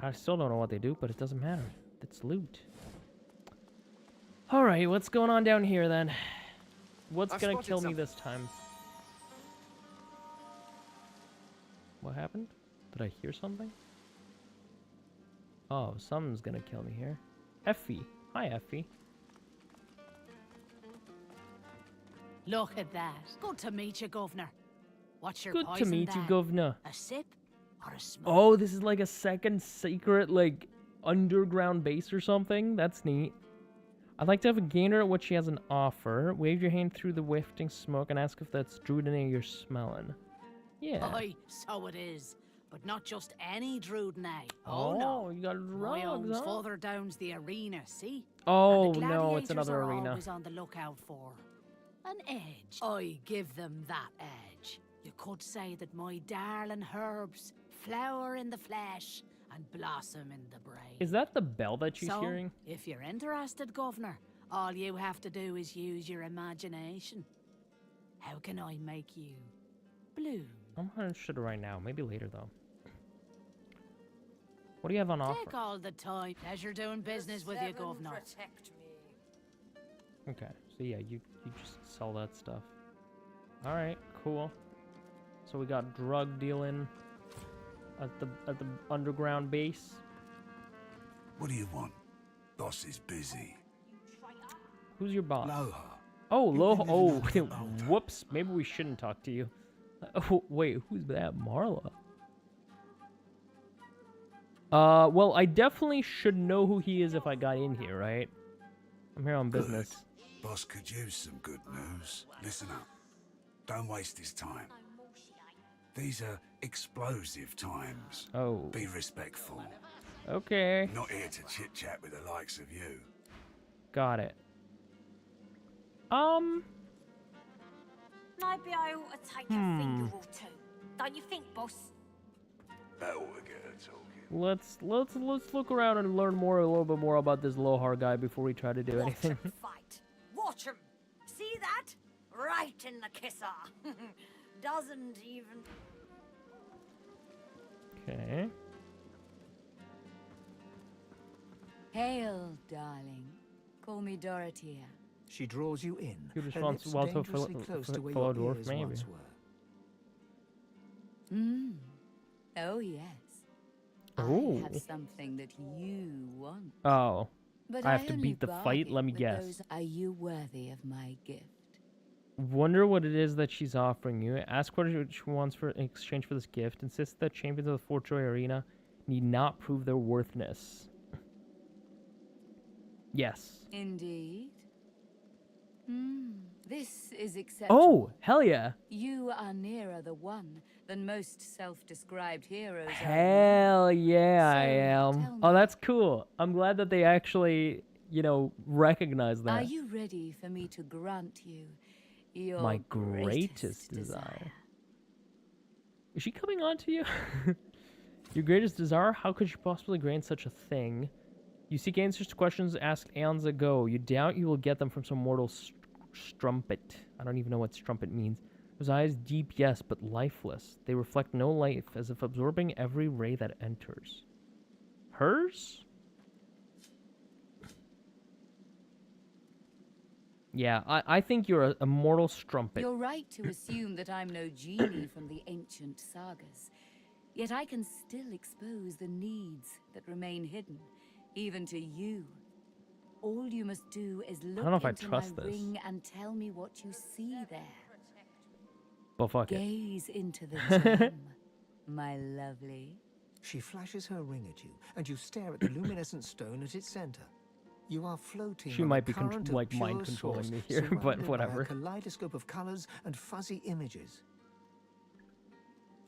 I still don't know what they do, but it doesn't matter. It's loot. All right, what's going on down here then? What's gonna kill me this time? What happened? Did I hear something? Oh, something's gonna kill me here. Effie. Hi, Effie. Look at that. Good to meet you, Governor. What's your Good poison to meet you, then? Governor. A sip or a smoke? Oh, this is like a second secret, like, underground base or something? That's neat. I'd like to have a gainer at what she has an offer. Wave your hand through the wafting smoke and ask if that's Druidany you're smelling. Yeah. Aye, so it is. But not just any Druidany. Oh, no. you got My drugs, home's huh? further down's the arena, see? Oh, And the no, it's gladiators another are arena. always on the lookout for an edge. I give them that edge. You could say that my darling herbs flower in the flesh and blossom in the brain. Is that the bell that she's So, hearing? if you're interested, Governor, all you have to do is use your imagination. How can I make you bloom? I'm not interested right now. Maybe later, though. What do you have on offer? Take all the time. Pleasure doing business with you, Governor. Okay, So yeah, you just sell that stuff. All right, cool. So we got drug dealing at the underground base. What do you want? Boss is busy. Who's your boss? Loha. Oh, Loha. Oh, whoops. Maybe we shouldn't talk to you. Oh, wait, who's that? Marla. Well, I definitely should know who he is if I got in here, right? I'm here on business. Boss could use some good news. Listen up. Don't waste his time. These are explosive times. Oh. Be respectful. Okay. Not here to chit-chat with the likes of you. Got it. Maybe I ought to take a finger or two. Don't you think, boss? Better to get her talking. Let's look around and learn a little bit more about this Lohar guy before we try to do anything. Fight. Watch him. See that? Right in the kisser. Doesn't even... Okay. Hail, darling. Call me Dorothea. She draws you in. Good her response. lips Well, to dangerously close to where fellow your dwarf, ears maybe. once were. Oh, yes. Oh. I have something that you want. Oh. But I have to only beat the fight? Let me bargain with guess. those- Are you worthy of my gift? Wonder what it is that she's offering you. Ask what she wants in exchange for this gift. Insist that champions of the Fort Joy Arena need not prove their worthiness. Yes. Indeed. This is acceptable. Oh, hell yeah. You are nearer the one than most self-described heroes. Hell yeah, I am. Oh, that's cool. I'm glad that they actually, recognize that. Are you ready for me to grant you your My greatest desire. Is she coming on to you? Your greatest desire? How could you possibly grant such a thing? You seek answers to questions asked aeons ago. You doubt you will get them from some mortal strumpet. I don't even know what strumpet means. Those eyes deep, yes, but lifeless. They reflect no life, as if absorbing every ray that enters. Hers? Yeah, I think you're a mortal strumpet. You're right to assume that I'm no genie from the ancient sagas. Yet I can still expose the needs that remain hidden, even to you. All you must do is look into my ring and tell me what you see there. Well, fuck it. Gaze into the gem, my lovely. She flashes her ring at you, and you stare at the luminescent stone at its center. You are floating. She on might a be current of mind pure controlling source, me here, but surrounded by whatever. a kaleidoscope of colors and fuzzy images.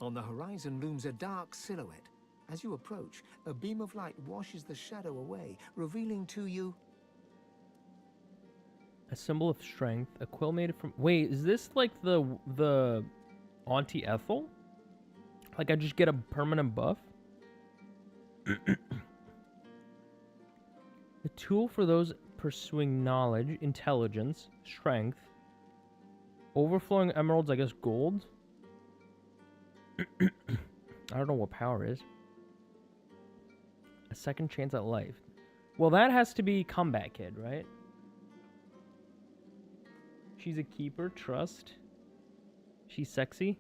On the horizon looms a dark silhouette. As you approach, a beam of light washes the shadow away, revealing to you a symbol of strength. A quill made from. Wait, is this like the Auntie Ethel? Like I just get a permanent buff? A tool for those pursuing knowledge, intelligence, strength. Overflowing emeralds, I guess gold? I don't know what power is. A second chance at life. Well, that has to be Combat Kid, right? She's a keeper, trust. She's sexy.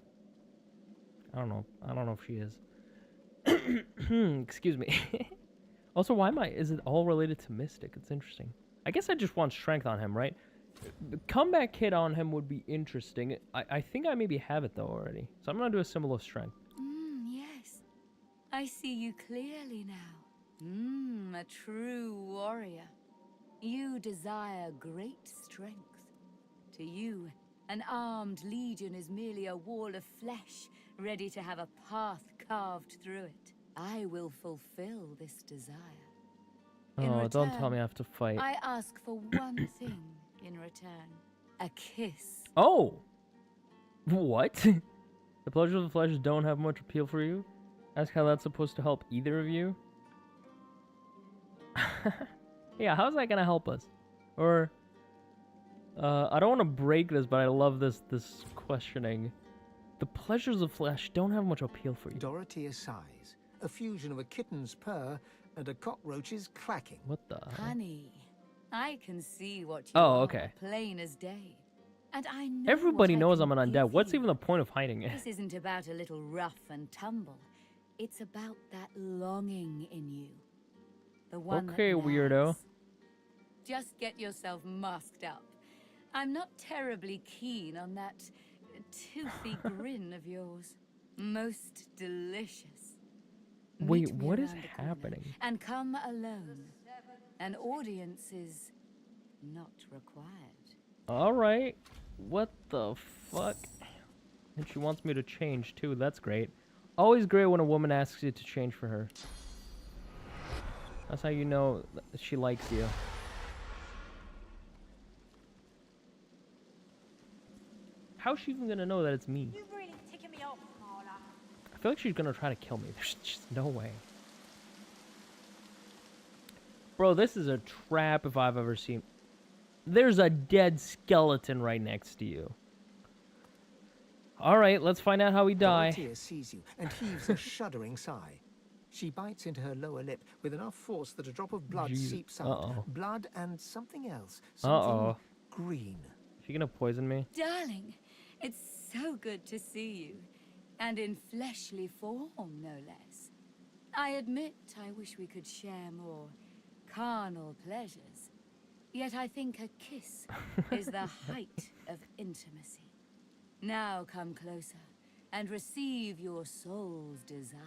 I don't know. I don't know if she is. Excuse me. Also, is it all related to Mystic? It's interesting. I guess I just want strength on him, right? The Combat Kit on him would be interesting. I think I maybe have it, though, already. So I'm going to do a symbol of strength. Yes. I see you clearly now. A true warrior. You desire great strength. To you, an armed legion is merely a wall of flesh, ready to have a path carved through it. I will fulfill this desire. Oh, don't tell me I have to fight. I ask for one thing in return. A kiss. Oh! What? The pleasures of the flesh don't have much appeal for you? Ask how that's supposed to help either of you? Yeah, how's that gonna help us? Or... I don't want to break this, but I love this questioning. The pleasures of flesh don't have much appeal for you. Dorothea sighs, a fusion of a kitten's purr and a cockroach's clacking. What the? Honey, I can see what you Oh, are, okay. plain as day. And I know Everybody what I knows can I'm an give undead. What's you. even the point of hiding it? This isn't about a little rough and tumble. It's about that longing in you. The one Okay, that weirdo. nags. Just get yourself masked up. I'm not terribly keen on that toothy grin of yours. Most delicious. Wait, Meet me what is around the corner, happening? and come alone. An audience is not required. Alright. What the fuck? And she wants me to change too. That's great. Always great when a woman asks you to change for her. That's how you know that she likes you. How's she even gonna know that it's me? You really ticking me off, Marla. I feel like she's gonna try to kill me. There's just no way. Bro, this is a trap if I've ever seen. There's a dead skeleton right next to you. Alright, let's find out how we die. Dorothea sees you and heaves a shuddering sigh. She bites into her lower lip with enough force that a drop of blood Jesus. seeps out. Uh-oh. Blood and something else. Something green. Is she gonna poison me? Darling, it's so good to see you. And in fleshly form, no less. I admit I wish we could share more carnal pleasures. Yet I think a kiss is the height of intimacy. Now come closer and receive your soul's desire.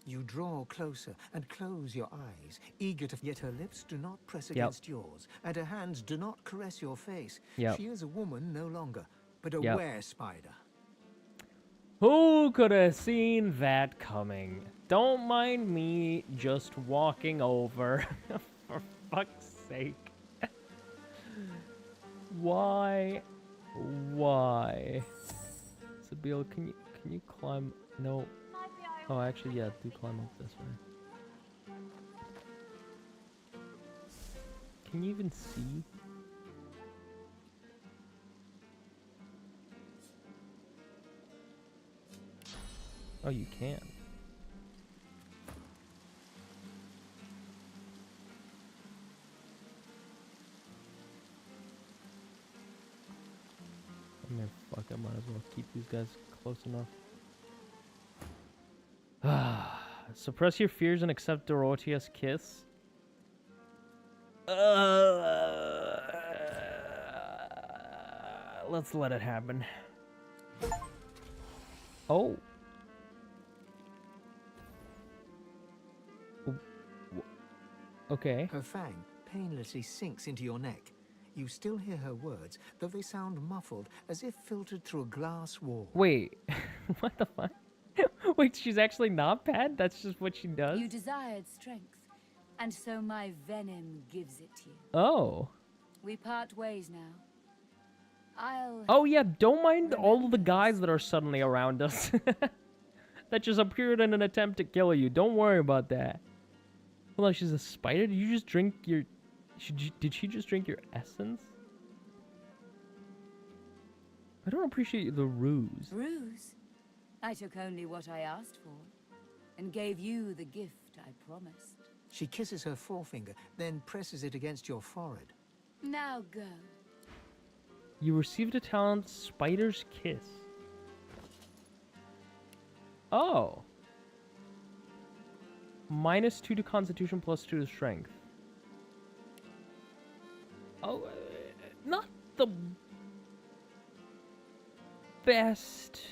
You draw closer and close your eyes, eager to... Yet her lips do not press against yours, and her hands do not caress your face. She is a woman no longer, but a were-spider. Who could have seen that coming? Don't mind me just walking over. For fuck's sake. Why? Why? Sabine, can you climb? No. Oh, actually, yeah, do climb up this way. Can you even see? Oh, you can. I mean, fuck, I might as well keep these guys close enough. Suppress your fears and accept Dorothea's kiss. Let's let it happen. Oh. Okay. Her fang painlessly sinks into your neck. You still hear her words, though they sound muffled, as if filtered through a glass wall. Wait, what the fuck? Wait, she's actually not bad? That's just what she does? You desired strength, and so my venom gives it to you. Oh. We part ways now. Oh yeah, don't mind all of the guys that are suddenly around us. That just appeared in an attempt to kill you. Don't worry about that. Hold on, she's a spider? Did you just drink your... Did she just drink your essence? I don't appreciate the ruse. Ruse? I took only what I asked for, and gave you the gift I promised. She kisses her forefinger, then presses it against your forehead. Now go. You received a talent, Spider's Kiss. Oh. -2 to Constitution, +2 to Strength. Oh, not the best.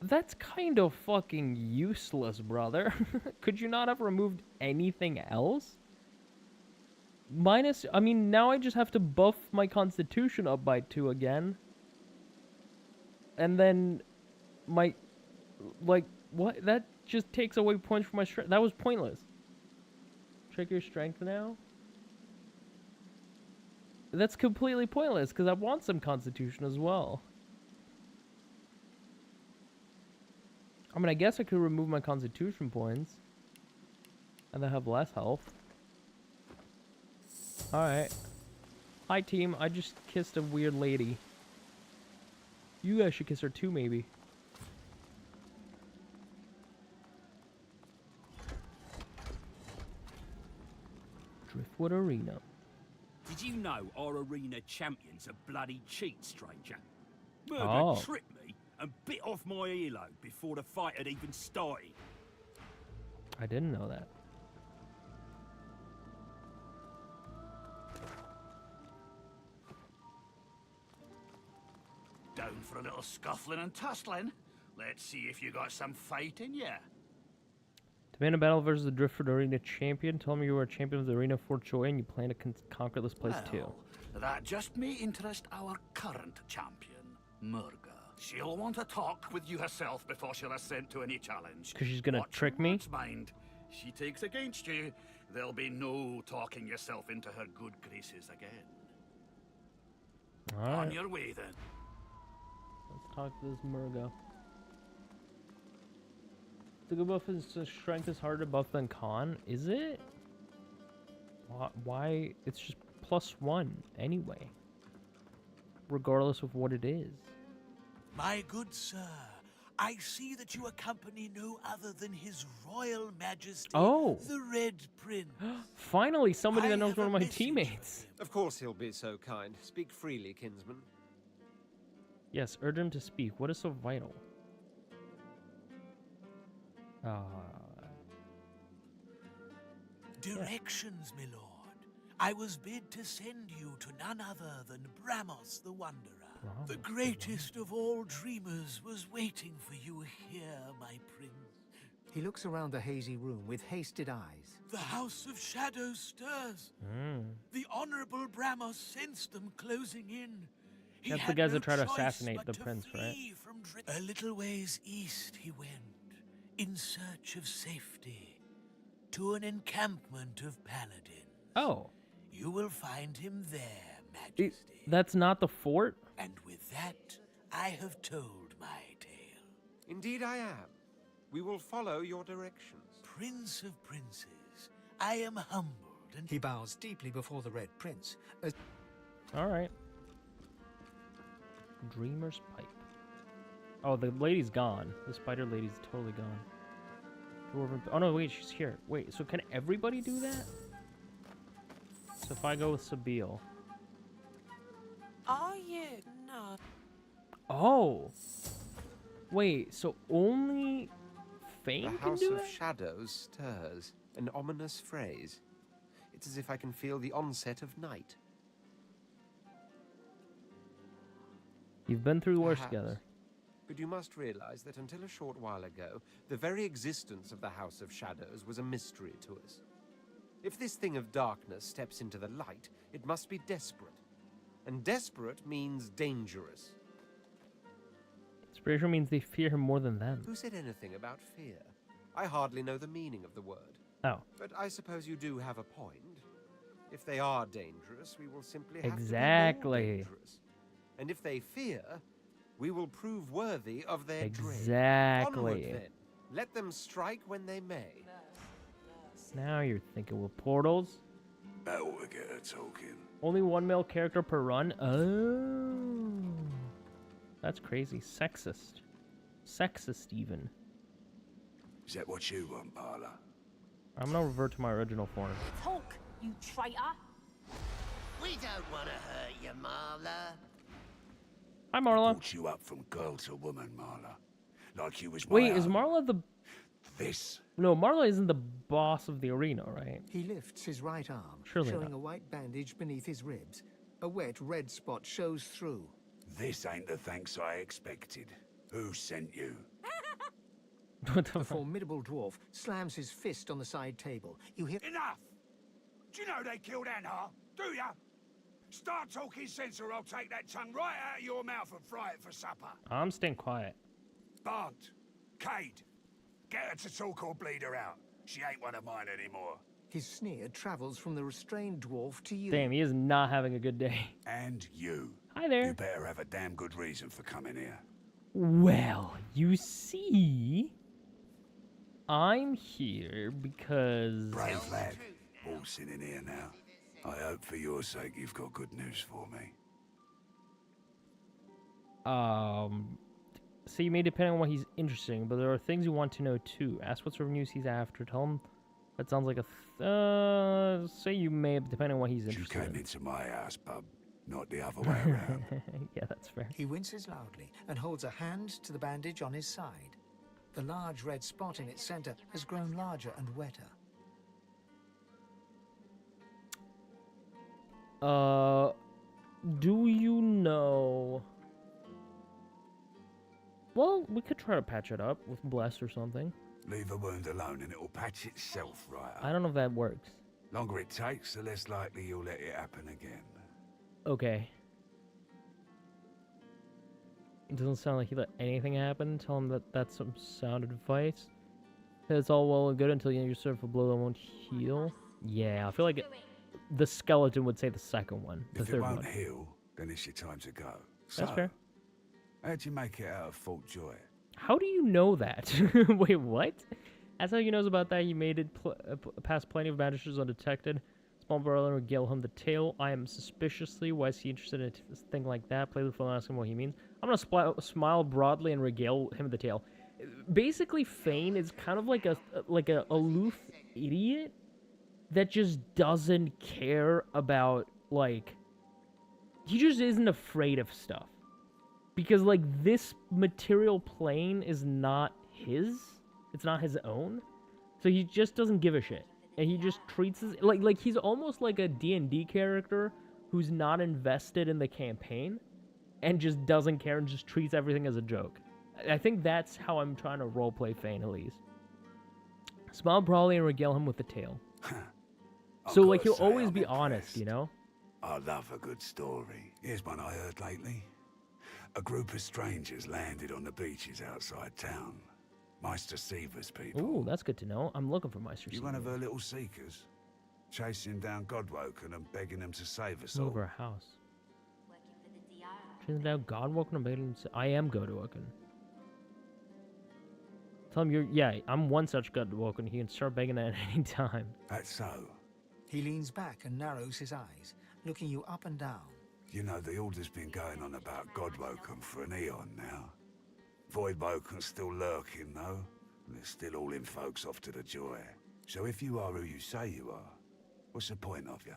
That's kind of fucking useless, brother. Could you not have removed anything else? I mean, now I just have to buff my Constitution up by 2 again. And then my, like, what? That just takes away points from my strength. That was pointless. Check your strength now. That's completely pointless, because I want some Constitution as well. I mean, I guess I could remove my Constitution points. And then have less health. Alright. Hi, team. I just kissed a weird lady. You guys should kiss her too, maybe. Driftwood Arena. Did you know our arena champion's a bloody cheat, stranger? Murder Oh. tripped me and bit off my earlobe before the fight had even started. I didn't know that. Down for a little scuffling and tussling. Let's see if you got some fight in ya. Demand a battle versus the Driftwood Arena champion. Tell me you are a champion of the Arena Fort Joy and you plan to conquer this place too. That just may interest our current champion, Murga. She'll want to talk with you herself before she'll assent to any challenge. Because she's gonna Watch trick your me? words, mind. She takes against you. There'll be no talking yourself into her good graces again. On Alright. your way then. Let's talk to this Murga. The good buff is strength is harder to buff than con. Is it? Why? It's just +1 anyway. Regardless of what it is. My good sir, I see that you accompany no other than His Royal Majesty, Oh. the Red Prince. Finally, somebody that knows one of my teammates. Of course he'll be so kind. Speak freely, kinsman. Yes, urge him to speak. What is so vital? Directions, my lord. I was bid to send you to none other than Bramos the Wanderer. The greatest of all dreamers was waiting for you here, my prince. He looks around the hazy room with hasted eyes. The House of Shadows stirs. The Honorable Bramos sensed them closing in. He That's the had guys no that try to choice assassinate but the to prince, right? flee from a little ways east he went, in search of safety, to an encampment of paladins. Oh. You will find him there, Majesty. That's not the fort? And with that, I have told my tale. Indeed I am. We will follow your directions. Prince of Princes, I am humbled and... He bows deeply before the Red Prince. Alright. Dreamer's Pipe. Oh, the lady's gone. The spider lady's totally gone. Dwarven... Oh no, wait, she's here. Wait, so can everybody do that? So if I go with Sabile. Are you not? Oh! Wait, so only Fame The can House do of that? Shadows stirs. An ominous phrase. It's as if I can feel the onset of night. You've been through worse Perhaps. together. But you must realize that until a short while ago, the very existence of the House of Shadows was a mystery to us. If this thing of darkness steps into the light, it must be desperate. And desperate means dangerous. Spiritual means they fear him more than them. Who said anything about fear? I hardly know the meaning of the word. Oh. But I suppose you do have a point. If they are dangerous, we will simply have Exactly. to be more dangerous. And if they fear, we will prove worthy of their Exactly. dread. Onward, then. Let them strike when they may. Now you're thinking with portals. Better get her talking. Only one male character per run? Oh. That's crazy. Sexist. Sexist, even. Is that what you want, Marla? I'm gonna revert to my original form. Talk, you traitor. We don't want to hurt you, Marla. Hi, Marla. Brought you up from girl to woman, Marla. Like you was my Wait, is own. Marla the... This? No, Marla isn't the boss of the arena, right? He lifts his right arm, Surely showing not. a white bandage beneath his ribs. A wet red spot shows through. This ain't the thanks I expected. Who sent you? The formidable dwarf slams his fist on the side table. You hear... Enough! Do you know they killed Anhar? Do ya? Start talking sense or I'll take that tongue right out of your mouth and fry it for supper. I'm staying quiet. Bart, Cade, get her to talk or bleed her out. She ain't one of mine anymore. His sneer travels from the restrained dwarf to you. Damn, he is not having a good day. And you. Hi there. You better have a damn good reason for coming here. Well, you see... I'm here because... Brave lad. All sitting here now. I hope for your sake you've got good news for me. So you may depend on what he's interested in, but there are things you want to know too. Ask what sort of news he's after. Tell him that sounds like a Say you may, depending on what he's interested in. You came into my house, bub, not the other way around. Yeah, that's fair. He winces loudly and holds a hand to the bandage on his side. The large red spot in its center has grown larger and wetter. Do you know... Well, we could try to patch it up with Bless or something. Leave a wound alone and it'll patch itself right up. I don't know if that works. Longer it takes, the less likely you'll let it happen again. Okay. It doesn't sound like he let anything happen. Tell him that that's some sound advice. It's all well and good until you serve a blow that won't heal. Yeah, I feel like the skeleton would say the second one. The If third it won't one. heal, then it's your time to go. That's fair. How'd you make it out of Fort Joy? How do you know that? Wait, what? That's how you knows about that. You made it past plenty of bandages undetected. Small brother regale him the tale. I am suspiciously. Why is he interested in a thing like that? Play the phone and ask him what he means. I'm gonna smile broadly and regale him the tale. Basically, Fane is kind of like a aloof idiot that just doesn't care about, like, he just isn't afraid of stuff. Because, like, this material plane is not his. It's not his own. So he just doesn't give a shit. And he just treats it like he's almost like a D&D character who's not invested in the campaign and just doesn't care and just treats everything as a joke. I think that's how I'm trying to roleplay Fane, at least. Smile broadly and regale him with the tale. So, like, he'll always be honest, you know? I love a good story. Here's one I heard lately. A group of strangers landed on the beaches outside town. Meister Seaver's people. Ooh, that's good to know. I'm looking for Meister Seaver. You one of her little seekers? Chasing down Godwoken and begging them to save us all. Over a house. Chasing down Godwoken and begging him to... I am Godwoken. Tell him you're... Yeah, I'm one such Godwoken. He can start begging at any time. That's so. He leans back and narrows his eyes, looking you up and down. You know, the order's been going on about Godwoken for an eon now. Voidwoken's still lurking, though, and they're still hauling folks off to the Joy. So if you are who you say you are, what's the point of you?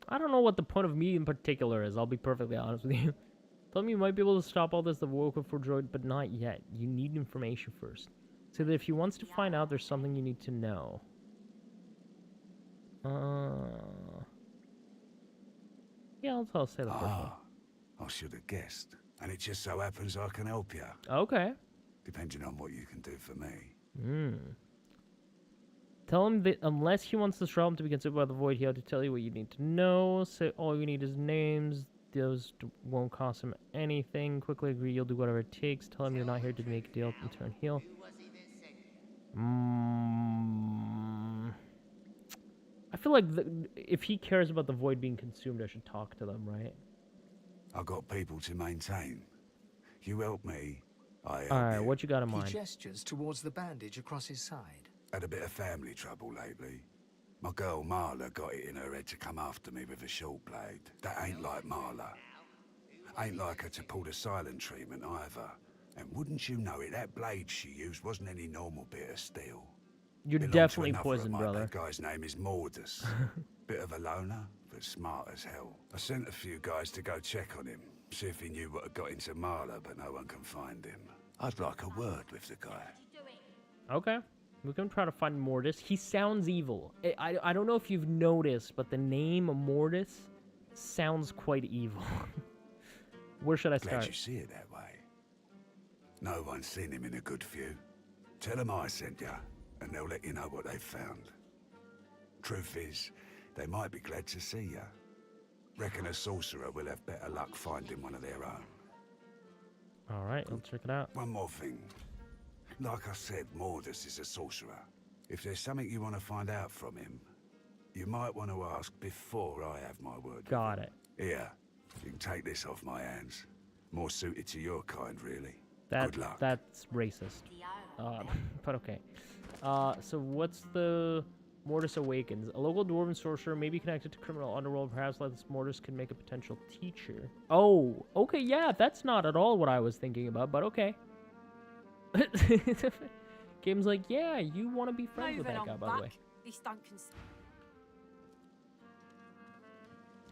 I don't know what the point of me in particular is, I'll be perfectly honest with you. Tell me you might be able to stop all this the Woken for Droid, but not yet. You need information first. So that if he wants to find out, there's something you need to know. Yeah, I'll say the first one. I should have guessed. And it just so happens I can help you. Okay. Depending on what you can do for me. Tell him that unless he wants this realm to be considered by the Void, he'll have to tell you what you need to know. Say all you need is names. Those won't cost him anything. Quickly agree you'll do whatever it takes. Tell him you're not here to make a deal and turn heel. I feel like if he cares about the Void being consumed, I should talk to them, right? I got people to maintain. You help me, I help Alright, you. what you got in He mind? gestures towards the bandage across his side. Had a bit of family trouble lately. My girl Marla got it in her head to come after me with a short blade. That ain't like Marla. Ain't like her to pull the silent treatment either. And wouldn't you know it, that blade she used wasn't any normal bit of steel. You're Belonged definitely to another poisoned, of my brother. bad guy's name is Mordus. Bit of a loner, but smart as hell. I sent a few guys to go check on him, see if he knew what had got into Marla, but no one can find him. I'd like a word with the guy. Okay. We can try to find Mortis. He sounds evil. I don't know if you've noticed, but the name Mortis sounds quite evil. Where should I start? Glad you see it that way. No one's seen him in a good few. Tell them I sent ya, and they'll let you know what they've found. Truth is, they might be glad to see ya. Reckon a sorcerer will have better luck finding one of their own. Alright, I'll check it out. One more thing. Like I said, Mordus is a sorcerer. If there's something you want to find out from him, you might want to ask before I have my word. Got it. Here, you can take this off my hands. More suited to your kind, really. Good luck. That's racist. But okay. So what's the Mortis Awakens? A local dwarven sorcerer may be connected to criminal underworld. Perhaps like this Mortis can make a potential teacher. Oh, okay, yeah, that's not at all what I was thinking about, but okay. Game's like, yeah, you want to be friends with that guy, by the way. This don't concern.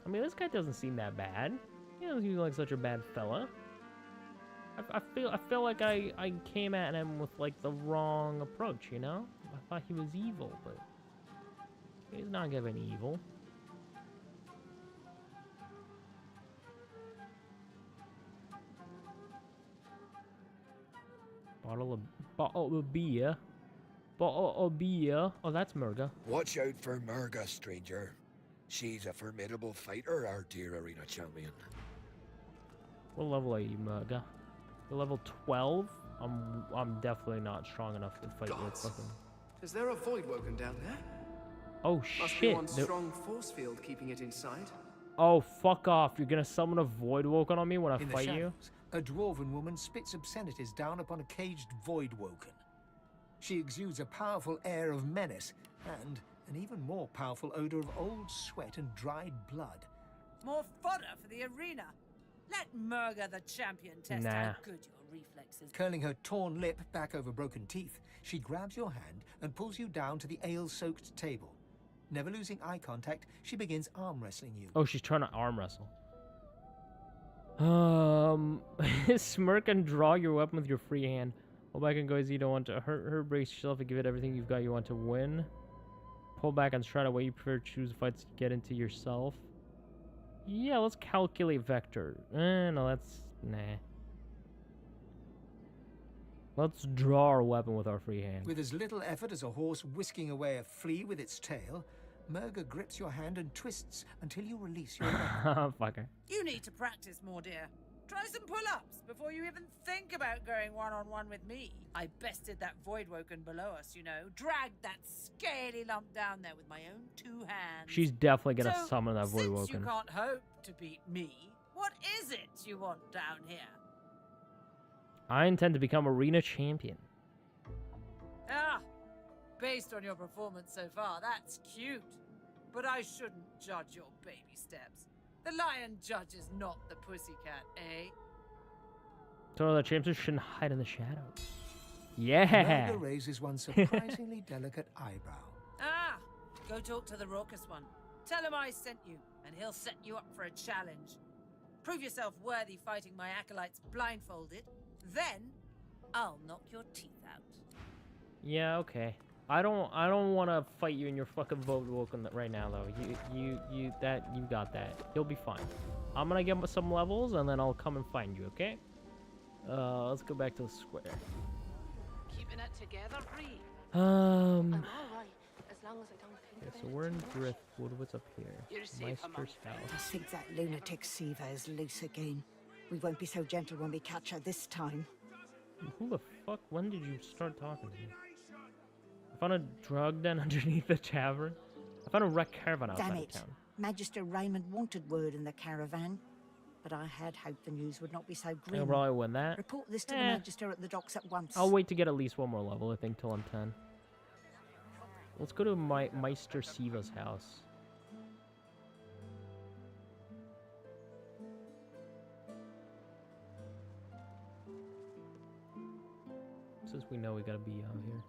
I mean, this guy doesn't seem that bad. He doesn't seem like such a bad fella. I feel like I came at him with like the wrong approach, you know? I thought he was evil, but he's not giving evil. Bottle of beer. Bottle of beer. Oh, that's Murga. Watch out for Murga, stranger. She's a formidable fighter, our dear arena champion. What level are you, Murga? You're level 12? I'm definitely not strong enough to fight your fucking... Is there a void woken down there? Oh Must be shit. one strong force field keeping it inside. Oh, fuck off. You're gonna summon a void woken on me when I In the fight you? shadows, a dwarven woman spits obscenities down upon a caged void woken. She exudes a powerful air of menace and an even more powerful odor of old sweat and dried blood. More fodder for the arena. Let Murga the champion test how good your reflexes. Curling her torn lip back over broken teeth, she grabs your hand and pulls you down to the ale-soaked table. Never losing eye contact, she begins arm wrestling you. Oh, she's trying to arm wrestle. Smirk and draw your weapon with your free hand. Pull back and go as you don't want to hurt her. Brace yourself and give it everything you've got. You want to win. Pull back and stride away. You prefer to choose fights to get into yourself. Yeah, let's calculate vector. No, that's... nah. Let's draw our weapon with our free hand. With as little effort as a horse whisking away a flea with its tail, Murga grips your hand and twists until you release your weapon. Fucker. You need to practice more, dear. Try some pull-ups before you even think about going one-on-one with me. I bested that void woken below us, you know. Dragged that scaly lump down there with my own 2 hands. She's definitely gonna summon that void since woken. you can't hope to beat me, what is it you want down here? I intend to become arena champion. Ah, based on your performance so far, that's cute. But I shouldn't judge your baby steps. The lion judges not the pussycat, eh? So the champions shouldn't hide in the shadows. Yeah. Murga raises one surprisingly delicate eyebrow. Ah, go talk to the raucous one. Tell him I sent you, and he'll set you up for a challenge. Prove yourself worthy fighting my acolytes blindfolded. Then, I'll knock your teeth out. Yeah, okay. I don't want to fight you in your fucking void woken right now though. You got that. You'll be fine. I'm gonna get some levels and then I'll come and find you, okay? Let's go back to the square. Keeping it together, Bree. I'm all right, as long as I don't think okay, so we're in Driftwood. What's up here? Meister's I house. think that lunatic Siva is loose again. We won't be so gentle when we catch her this time. Who the fuck? When did you start talking to me? I found a drug den underneath the tavern. I found a wrecked caravan outside Damn of it. town. Magister Raymond wanted word in the caravan, but I had hoped the news would not be so grim. I'll probably win that. Report this to the Magister at the docks at once. I'll wait to get at least one more level, I think, till I'm 10. Let's go to Meister Siva's house. Since we know we gotta be out here.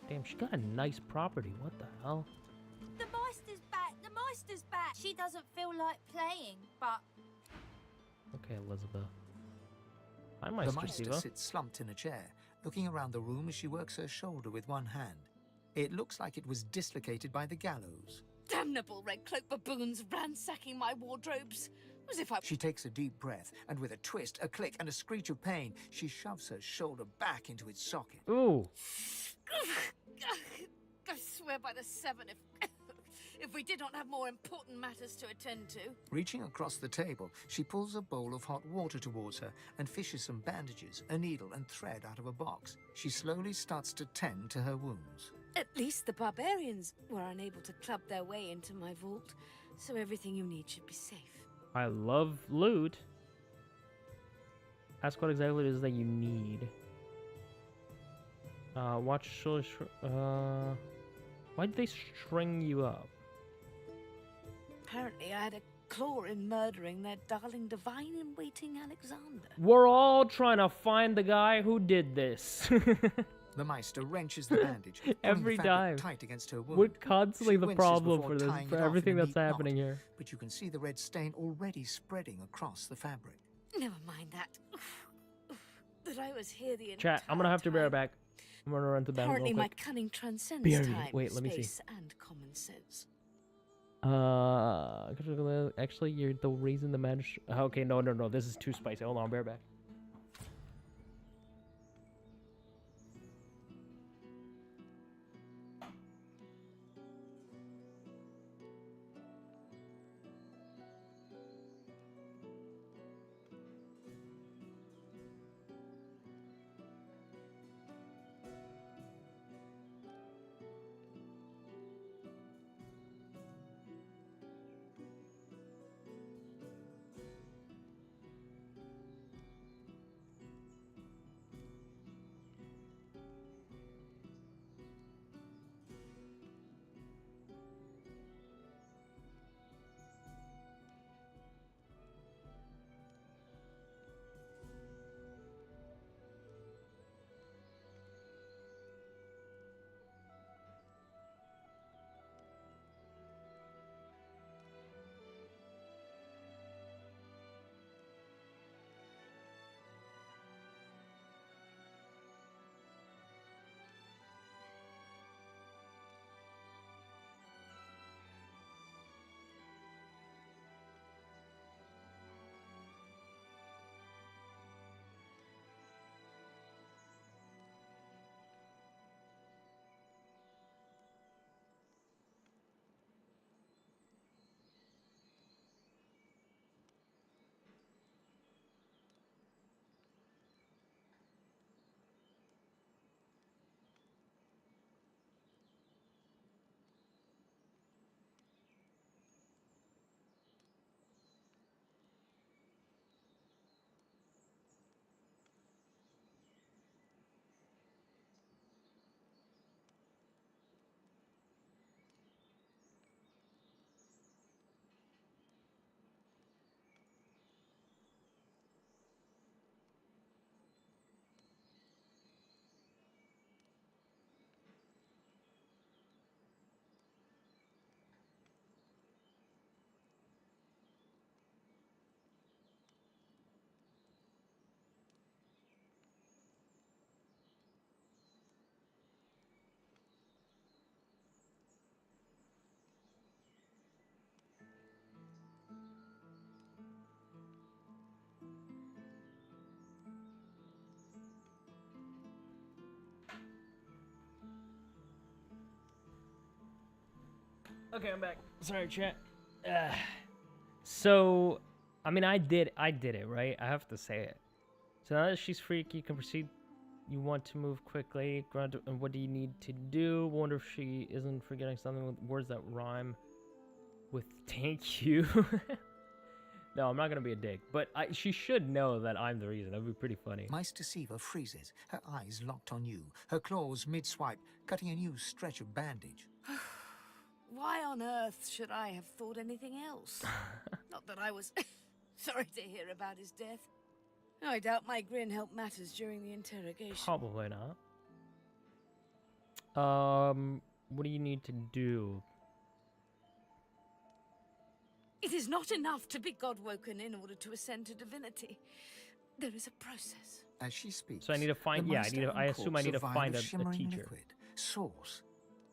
Damn, she got a nice property. What the hell? The Meister's back! The Meister's back! She doesn't feel like playing, but... Okay, Elizabeth. Hi, The Meister Meister Siva. sits slumped in a chair, looking around the room as she works her shoulder with one hand. It looks like it was dislocated by the gallows. Damnable red cloak baboons ransacking my wardrobes. As if I... She takes a deep breath, and with a twist, a click, and a screech of pain, she shoves her shoulder back into its socket. Ooh. I swear by the seven, if we did not have more important matters to attend to. Reaching across the table, she pulls a bowl of hot water towards her and fishes some bandages, a needle, and thread out of a box. She slowly starts to tend to her wounds. At least the barbarians were unable to club their way into my vault, so everything you need should be safe. I love loot. Ask what exactly it is that you need. Watch. Why did they string you up? Apparently, I had a claw in murdering their darling divine-in-waiting Alexander. We're all trying to find the guy who did this. The Meister wrenches the bandage, every the time. tight against her wound. We're constantly She the winces problem before for this, tying for it off everything in a that's neat happening knot, here. But you can see the red stain already spreading across the fabric. Never mind that. That I was here the Chat, I'm gonna have to bear it back. I'm gonna run to the bathroom Apparently real my quick. cunning transcends BRB. time, Wait, let me see. space, and common sense. Actually, you're the reason the magic. Okay, no, this is too spicy. Hold on, bear back. Okay, I'm back. Sorry, chat. So, I mean, I did it, right? I have to say it. So now that she's free, you can proceed. You want to move quickly. And what do you need to do? Wonder if she isn't forgetting something with words that rhyme with thank you. No, I'm not gonna be a dick, but she should know that I'm the reason. That'd be pretty funny. Meister Siva freezes, her eyes locked on you, her claws mid-swipe, cutting a new stretch of bandage. Why on earth should I have thought anything else? Not that I was sorry to hear about his death. I doubt my grin helped matters during the interrogation. Probably not. What do you need to do? It is not enough to be God-woken in order to ascend to divinity. There is a process. As she speaks, So I need to find. Yeah, I assume I need to find a teacher. Liquid, source.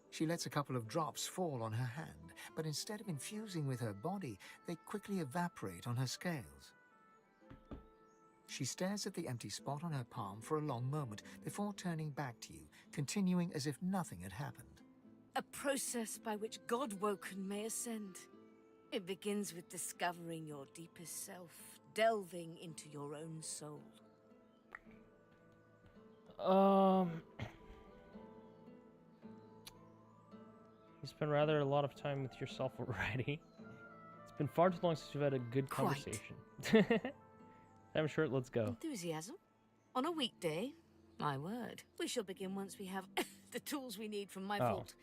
She lets a couple of drops fall on her hand, but instead of infusing with her body, they quickly evaporate on her scales. She stares at the empty spot on her palm for a long moment before turning back to you, continuing as if nothing had happened. A process by which God-woken may ascend. It begins with discovering your deepest self, delving into your own soul. You spend rather a lot of time with yourself already. It's been far too long since we've had a good conversation. I'm sure. Let's go. Enthusiasm? On a weekday? My word. We shall begin once we have the tools we need from my vault.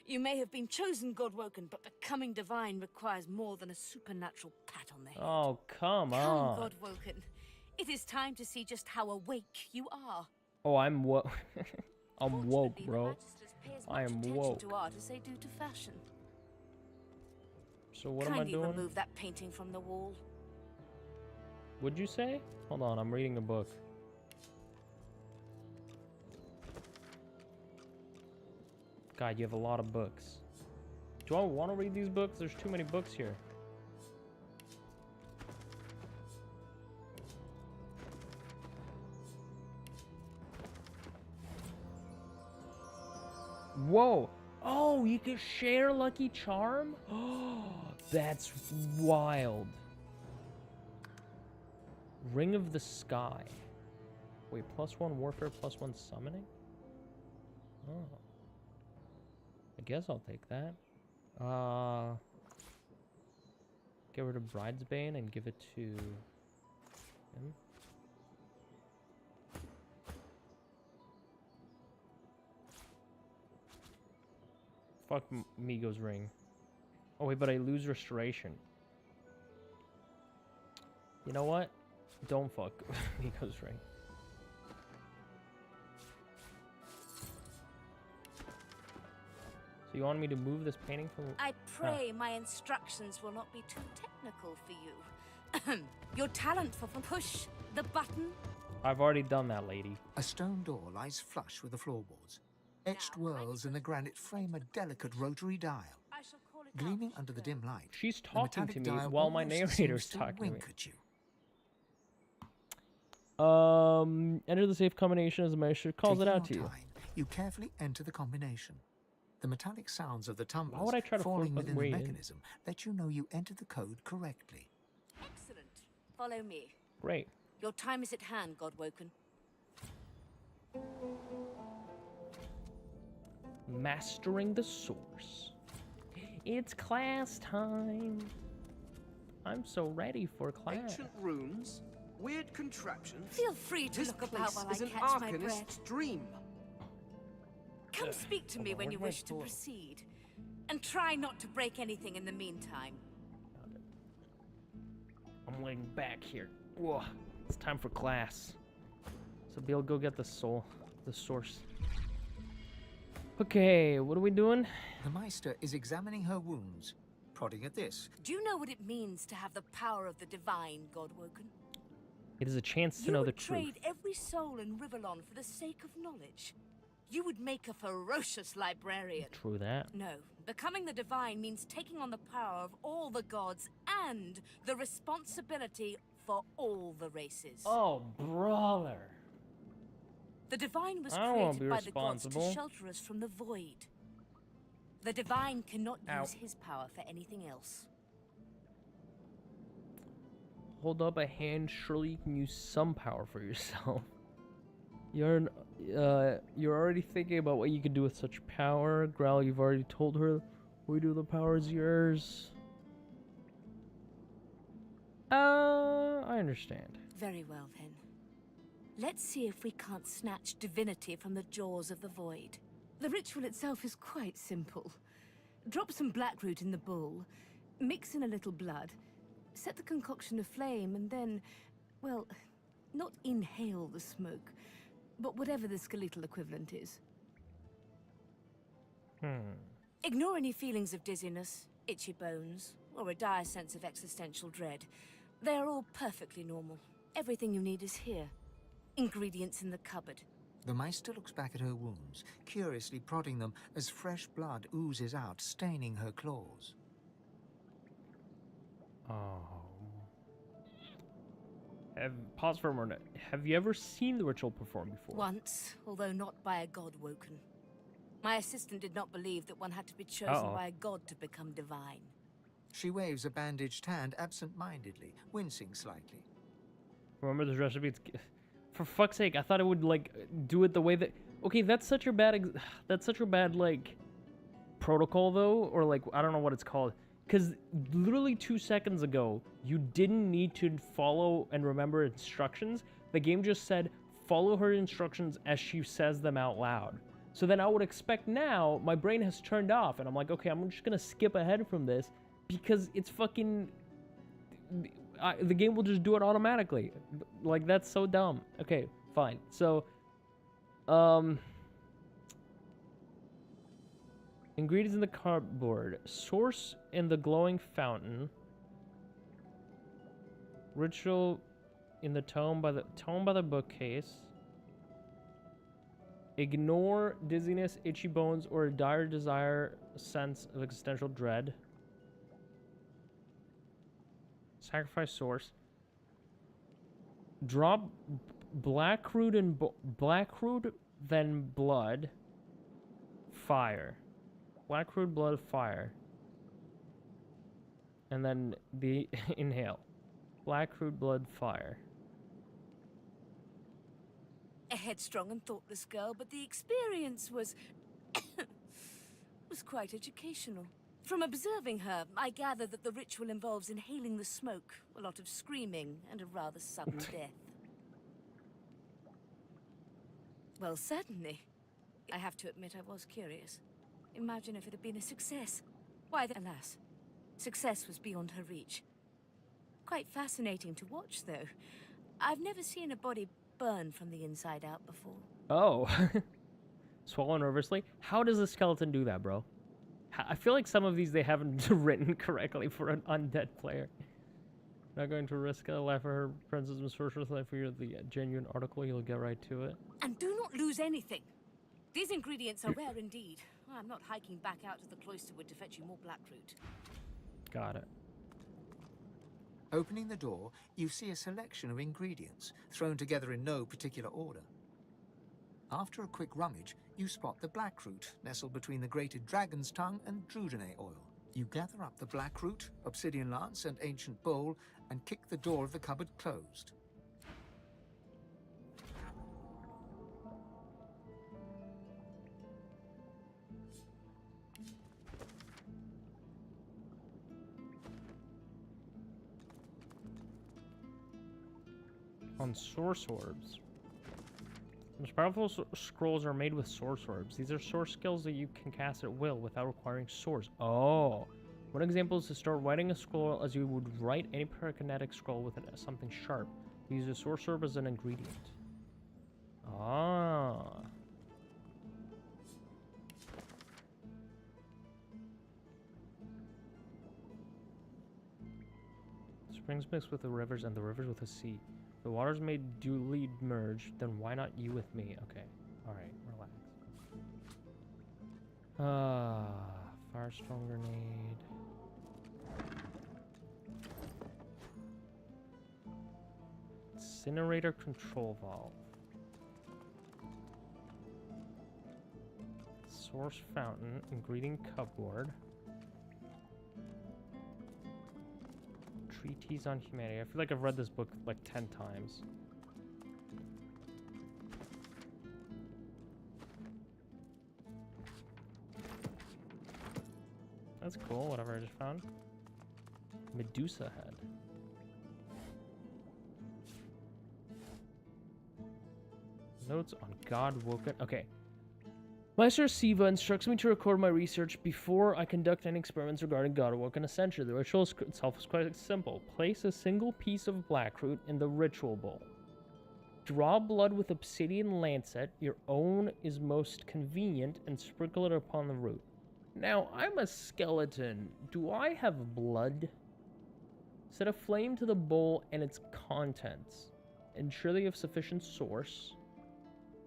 You may have been chosen God-woken, but becoming divine requires more than a supernatural pat on the head. Oh, come on. Come, God-woken. It is time to see just how awake you are. Oh, I'm what? I'm woke, bro. I am woke. To art as they do to fashion. So what am I doing? Remove that painting from the wall. Would you say? Hold on, I'm reading a book. God, you have a lot of books. Do I want to read these books? There's too many books here. Whoa! Oh, you can share Lucky Charm? Oh, that's wild. Ring of the Sky. Wait, +1 warfare, +1 summoning? Oh. I guess I'll take that. Get rid of Bridesbane and give it to him. Fuck Migo's ring. Oh wait, but I lose restoration. You know what? Don't fuck Migo's ring. So you want me to move this painting from... I pray my instructions will not be too technical for you. Your talent for push the button. I've already done that, lady. A stone door lies flush with the floorboards. Etched whorls in the granite frame a delicate rotary dial. Gleaming under the dim light, she's talking to me while my narrator's talking to me. At you. Enter the safe combination as the master calls it out to you. You carefully enter the combination. The metallic sounds of the tumblers Why would I try to falling within the wait mechanism let you know you entered the code correctly. Excellent. Follow me. Great. Your time is at hand, Godwoken. Mastering the source. It's class time. I'm so ready for class. Ancient runes, weird contraptions. Feel free to look about while I catch my breath. Dream. Come speak to me when you wish to proceed. And try not to break anything in the meantime. I'm laying back here. Whoa. It's time for class. So Bill, go get the source. Okay, what are we doing? The Meister is examining her wounds, prodding at this. Do you know what it means to have the power of the divine, Godwoken? It is a chance to know the truth. You would trade every soul in Rivellon for the sake of knowledge. You would make a ferocious librarian. True that. No, becoming the divine means taking on the power of all the gods and the responsibility for all the races. Oh, brother. The divine was I don't wanna created be by the gods to responsible. shelter us from the void. The divine cannot Ow. use his power for anything else. Hold up a hand. Surely you can use some power for yourself. You're already thinking about what you could do with such power. Growl, you've already told her. We do the power is yours. I understand. Very well, then. Let's see if we can't snatch divinity from the jaws of the void. The ritual itself is quite simple. Drop some blackroot in the bowl, mix in a little blood, set the concoction aflame, and then, well, not inhale the smoke, but whatever the skeletal equivalent is. Ignore any feelings of dizziness, itchy bones, or a dire sense of existential dread. They are all perfectly normal. Everything you need is here. Ingredients in the cupboard. The Meister looks back at her wounds, curiously prodding them as fresh blood oozes out, staining her claws. Oh. Pause for a minute. Have you ever seen the ritual performed before? Once, although not by a god woken. My assistant did not believe that one had to be chosen by a god to become divine. She waves a bandaged hand absent-mindedly, wincing slightly. Remember this recipe? For fuck's sake, I thought it would, like, do it the way that... Okay, that's such a bad, like, protocol, though, or, like, I don't know what it's called. Because literally 2 seconds ago, you didn't need to follow and remember instructions. The game just said, follow her instructions as she says them out loud. So then I would expect now, my brain has turned off, and I'm like, okay, I'm just gonna skip ahead from this, because it's fucking... the game will just do it automatically. Like, that's so dumb. Okay, fine. So, Ingredients in the cardboard. Source in the glowing fountain. Ritual in the tome by the bookcase. Ignore dizziness, itchy bones, or a dire desire, sense of existential dread. Sacrifice source. Drop black root and then blood. Fire. Black root, blood, fire. And then the inhale. Black root, blood, fire. A headstrong and thoughtless girl, but the experience was was quite educational. From observing her, I gather that the ritual involves inhaling the smoke, a lot of screaming, and a rather sudden death. Well, certainly. I have to admit I was curious. Imagine if it had been a success. Why, alas, success was beyond her reach. Quite fascinating to watch, though. I've never seen a body burn from the inside out before. Oh. Swallow nervously? How does a skeleton do that, bro? I feel like some of these they haven't written correctly for an undead player. Not going to risk a life for her princess and sorceress life for the genuine article. You'll get right to it. And do not lose anything. These ingredients are rare indeed. I'm not hiking back out to the cloisterwood to fetch you more blackroot. Got it. Opening the door, you see a selection of ingredients, thrown together in no particular order. After a quick rummage, you spot the blackroot, nestled between the grated dragon's tongue and drudene oil. You gather up the blackroot, obsidian lance, and ancient bowl, and kick the door of the cupboard closed. On source orbs. Most powerful scrolls are made with source orbs. These are source skills that you can cast at will without requiring source. Oh. One example is to start writing a scroll as you would write any parakinetic scroll with something sharp. Use a source orb as an ingredient. Ah. Springs mixed with the rivers and the rivers with the sea. The waters may duly merge, then why not you with me? Okay. Alright, relax. Firestorm grenade. Incinerator control valve. Source fountain, ingredient cupboard. Treatise on humanity. I feel like I've read this book like 10 times. That's cool, whatever I just found. Medusa head. Notes on God Woken. Okay. Meister Siva instructs me to record my research before I conduct any experiments regarding God Awoken Essentially. The ritual itself is quite simple. Place a single piece of blackroot in the ritual bowl. Draw blood with obsidian lancet, your own is most convenient, and sprinkle it upon the root. Now, I'm a skeleton. Do I have blood? Set a flame to the bowl and its contents. Ensure that you have sufficient source.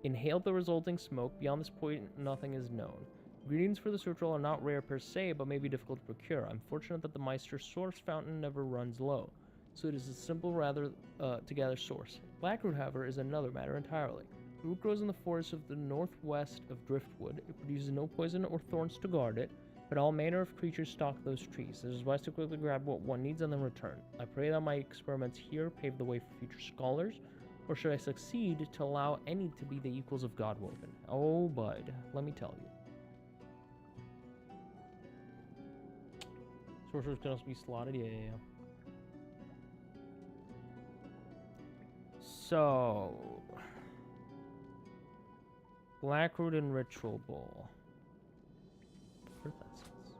Inhale the resulting smoke. Beyond this point, nothing is known. Ingredients for this ritual are not rare per se, but may be difficult to procure. I'm fortunate that the Meister's source fountain never runs low, so it is a simple rather to gather source. Blackroot, however, is another matter entirely. The root grows in the forests of the northwest of Driftwood. It produces no poison or thorns to guard it, but all manner of creatures stalk those trees. It is wise to quickly grab what one needs and then return. I pray that my experiments here pave the way for future scholars, or should I succeed, to allow any to be the equals of Godwoken. Oh, bud, let me tell you. Sorcerers can also be slotted, yeah. So, Blackroot and Ritual Bowl. Where's that sense?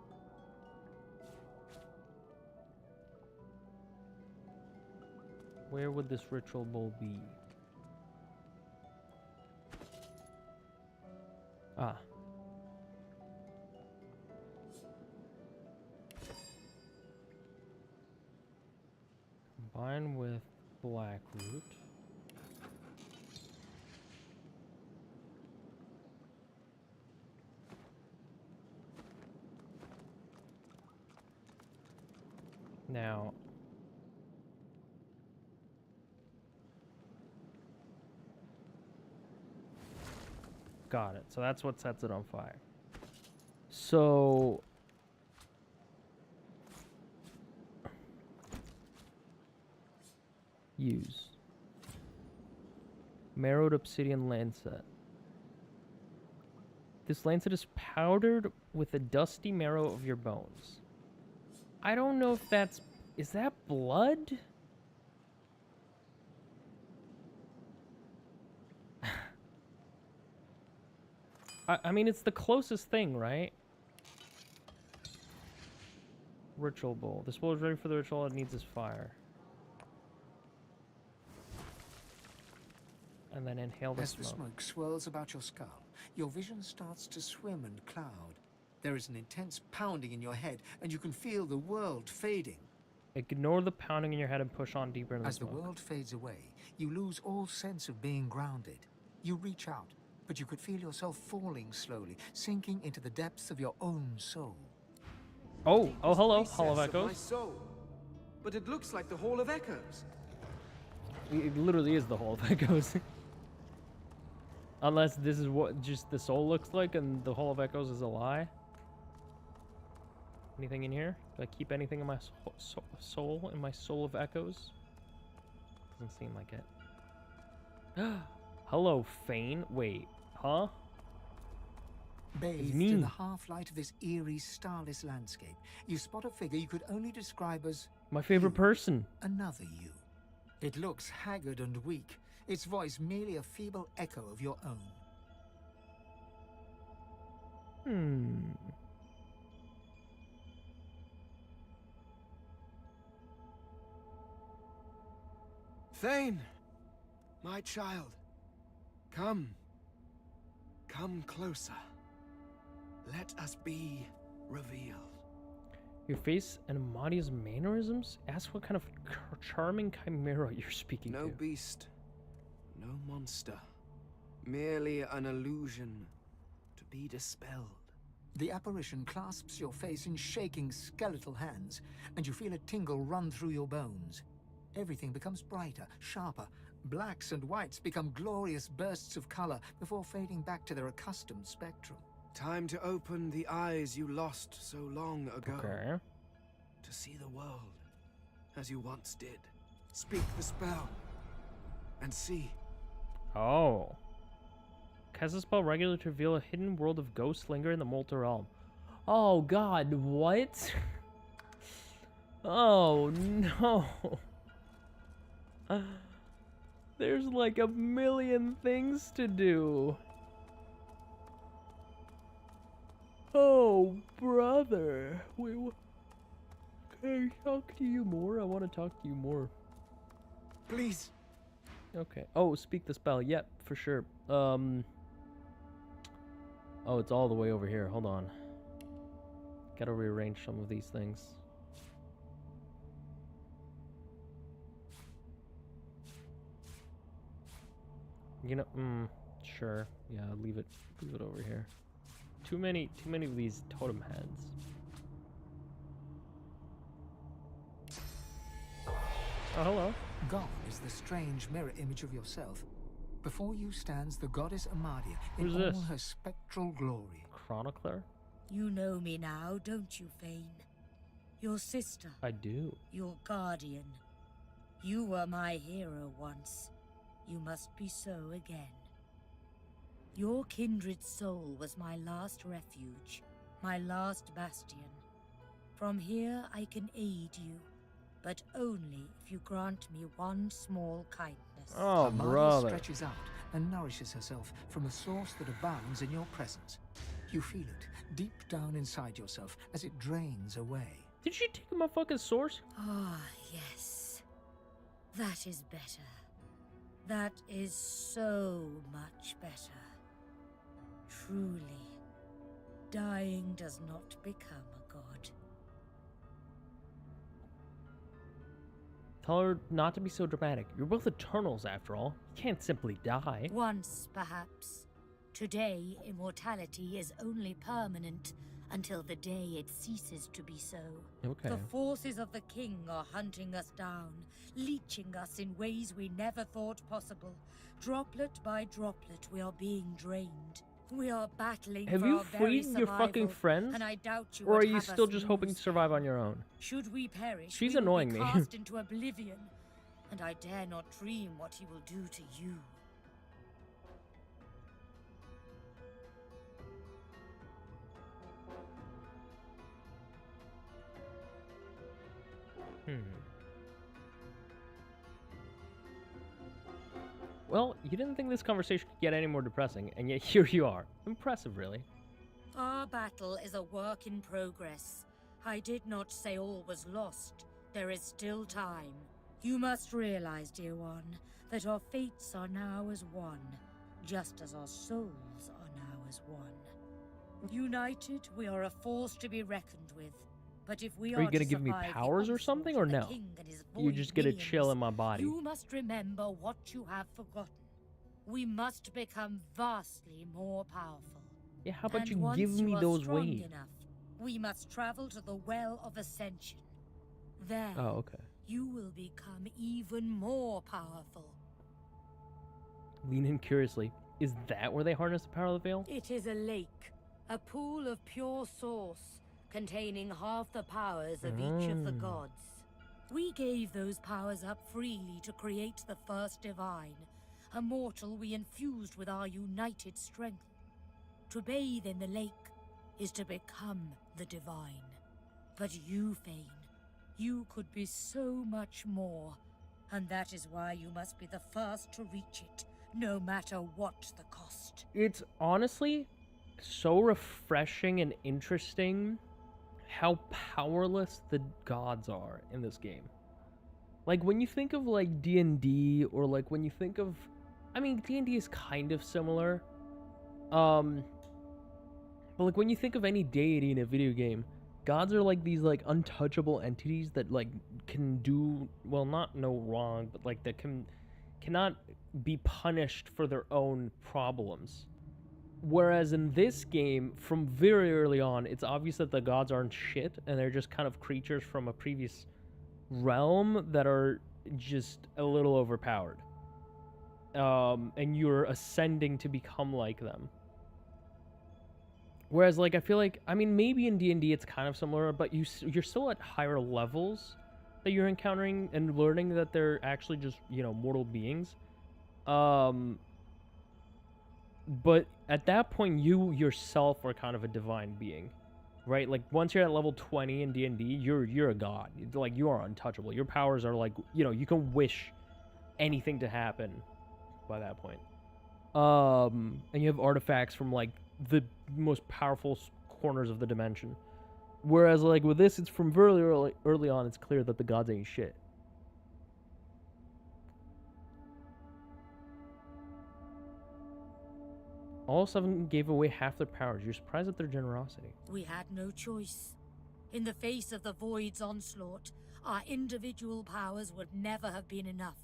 Where would this Ritual Bowl be? Ah. Combine with Blackroot. Now, got it. So that's what sets it on fire. So use marrowed obsidian lancet. This lancet is powdered with the dusty marrow of your bones. I don't know if that's... Is that blood? I mean, it's the closest thing, right? Ritual bowl. This bowl is ready for the ritual. It needs is fire. And then inhale the smoke. As the smoke swirls about your skull, your vision starts to swim and cloud. There is an intense pounding in your head, and you can feel the world fading. Ignore the pounding in your head and push on deeper into the As the smoke. world fades away, you lose all sense of being grounded. You reach out, but you could feel yourself falling slowly, sinking into the depths of your own soul. Oh, hello, Recess Hall of my Echoes. soul. But it looks like the Hall of Echoes. It literally is the Hall of Echoes. Unless this is what just the soul looks like and the Hall of Echoes is a lie. Anything in here? Do I keep anything in my soul, in my soul of echoes? Doesn't seem like it. Hello, Fane. Wait, huh? Bathed in the half-light of this eerie, starless landscape, you spot a figure you could only describe as... My favorite person. Another you. It looks haggard and weak, its voice merely a feeble echo of your own. Thane, my child, come. Come closer. Let us be revealed. Your face and Amadia's mannerisms? Ask what kind of charming chimera you're speaking to. No beast, no monster. Merely an illusion to be dispelled. The apparition clasps your face in shaking skeletal hands, and you feel a tingle run through your bones. Everything becomes brighter, sharper. Blacks and whites become glorious bursts of color before fading back to their accustomed spectrum. Time to open the eyes you lost so long ago. Okay. To see the world as you once did. Speak the spell and see. Oh. Cast the spell regularly to reveal a hidden world of ghosts linger in the Molten Realm. Oh god, what? Oh no. There's like a million things to do. Oh, brother. Wait, can I talk to you more? I want to talk to you more. Please. Okay. Oh, speak the spell. Yep, for sure. Oh, it's all the way over here. Hold on. Gotta rearrange some of these things. You know, sure. Yeah, leave it over here. Too many of these totem heads. Oh, hello. Gone is the strange mirror image of yourself. Before you stands the goddess Amadia in Who's all this? her spectral glory. Chronicler? You know me now, don't you, Fane? Your sister. I do. Your guardian. You were my hero once. You must be so again. Your kindred soul was my last refuge, my last bastion. From here I can aid you, but only if you grant me one small kindness. Oh, Amadia brother. stretches out and nourishes herself from a source that abounds in your presence. You feel it deep down inside yourself as it drains away. Did she take my fucking source? Ah, yes. That is better. That is so much better. Truly, dying does not become a god. Tell her not to be so dramatic. You're both Eternals, after all. You can't simply die. Once, perhaps. Today, immortality is only permanent until the day it ceases to be so. Okay. The forces of the king are hunting us down, leeching us in ways we never thought possible. Droplet by droplet, we are being drained. We are battling Have for you our very freed your fucking survival, friends? and I doubt you or are would you have still us just hoping to lose. survive on your own? Should we perish, She's we will annoying be me. cast into oblivion, and I dare not dream what he will do to you. Well, you didn't think this conversation could get any more depressing, and yet here you are. Impressive, really. Our battle is a work in progress. I did not say all was lost. There is still time. You must realize, dear one, that our fates are now as one, just as our souls are now as one. United, we are a force to be reckoned with. But if we Are you gonna give me powers or something, or no? You just gonna chill in my body? You must remember what you have forgotten. We must become vastly more powerful. Yeah, how about And you once give me are those strong waves? enough, we must travel to the Well of Ascension. There, Oh, okay. you will become even more powerful. Lean in curiously. Is that where they harness the power of the veil? It is a lake, a pool of pure source, containing half the powers of each of the gods. We gave those powers up freely to create the first divine, a mortal we infused with our united strength. To bathe in the lake is to become the divine. But you, Fane, you could be so much more, and that is why you must be the first to reach it, no matter what the cost. It's honestly so refreshing and interesting how powerless the gods are in this game. Like, when you think of, like, D&D, or, like, when you think of... I mean, D&D is kind of similar. But, like, when you think of any deity in a video game, gods are, like, these, like, untouchable entities that, like, can do... Well, not no wrong, but, like, that cannot be punished for their own problems. Whereas in this game, from very early on, it's obvious that the gods aren't shit, and they're just kind of creatures from a previous realm that are just a little overpowered. And you're ascending to become like them. Whereas, like, I feel like, I mean, maybe in D&D it's kind of similar, but you're still at higher levels that you're encountering and learning that they're actually just, you know, mortal beings. But at that point, you yourself are kind of a divine being, right? Like, once you're at level 20 in D&D, you're a god. Like, you are untouchable. Your powers are like, you know, you can wish anything to happen by that point. And you have artifacts from, like, the most powerful corners of the dimension. Whereas, like, with this, it's from very early on, it's clear that the gods ain't shit. All 7 gave away half their powers. You're surprised at their generosity. We had no choice. In the face of the Void's onslaught, our individual powers would never have been enough.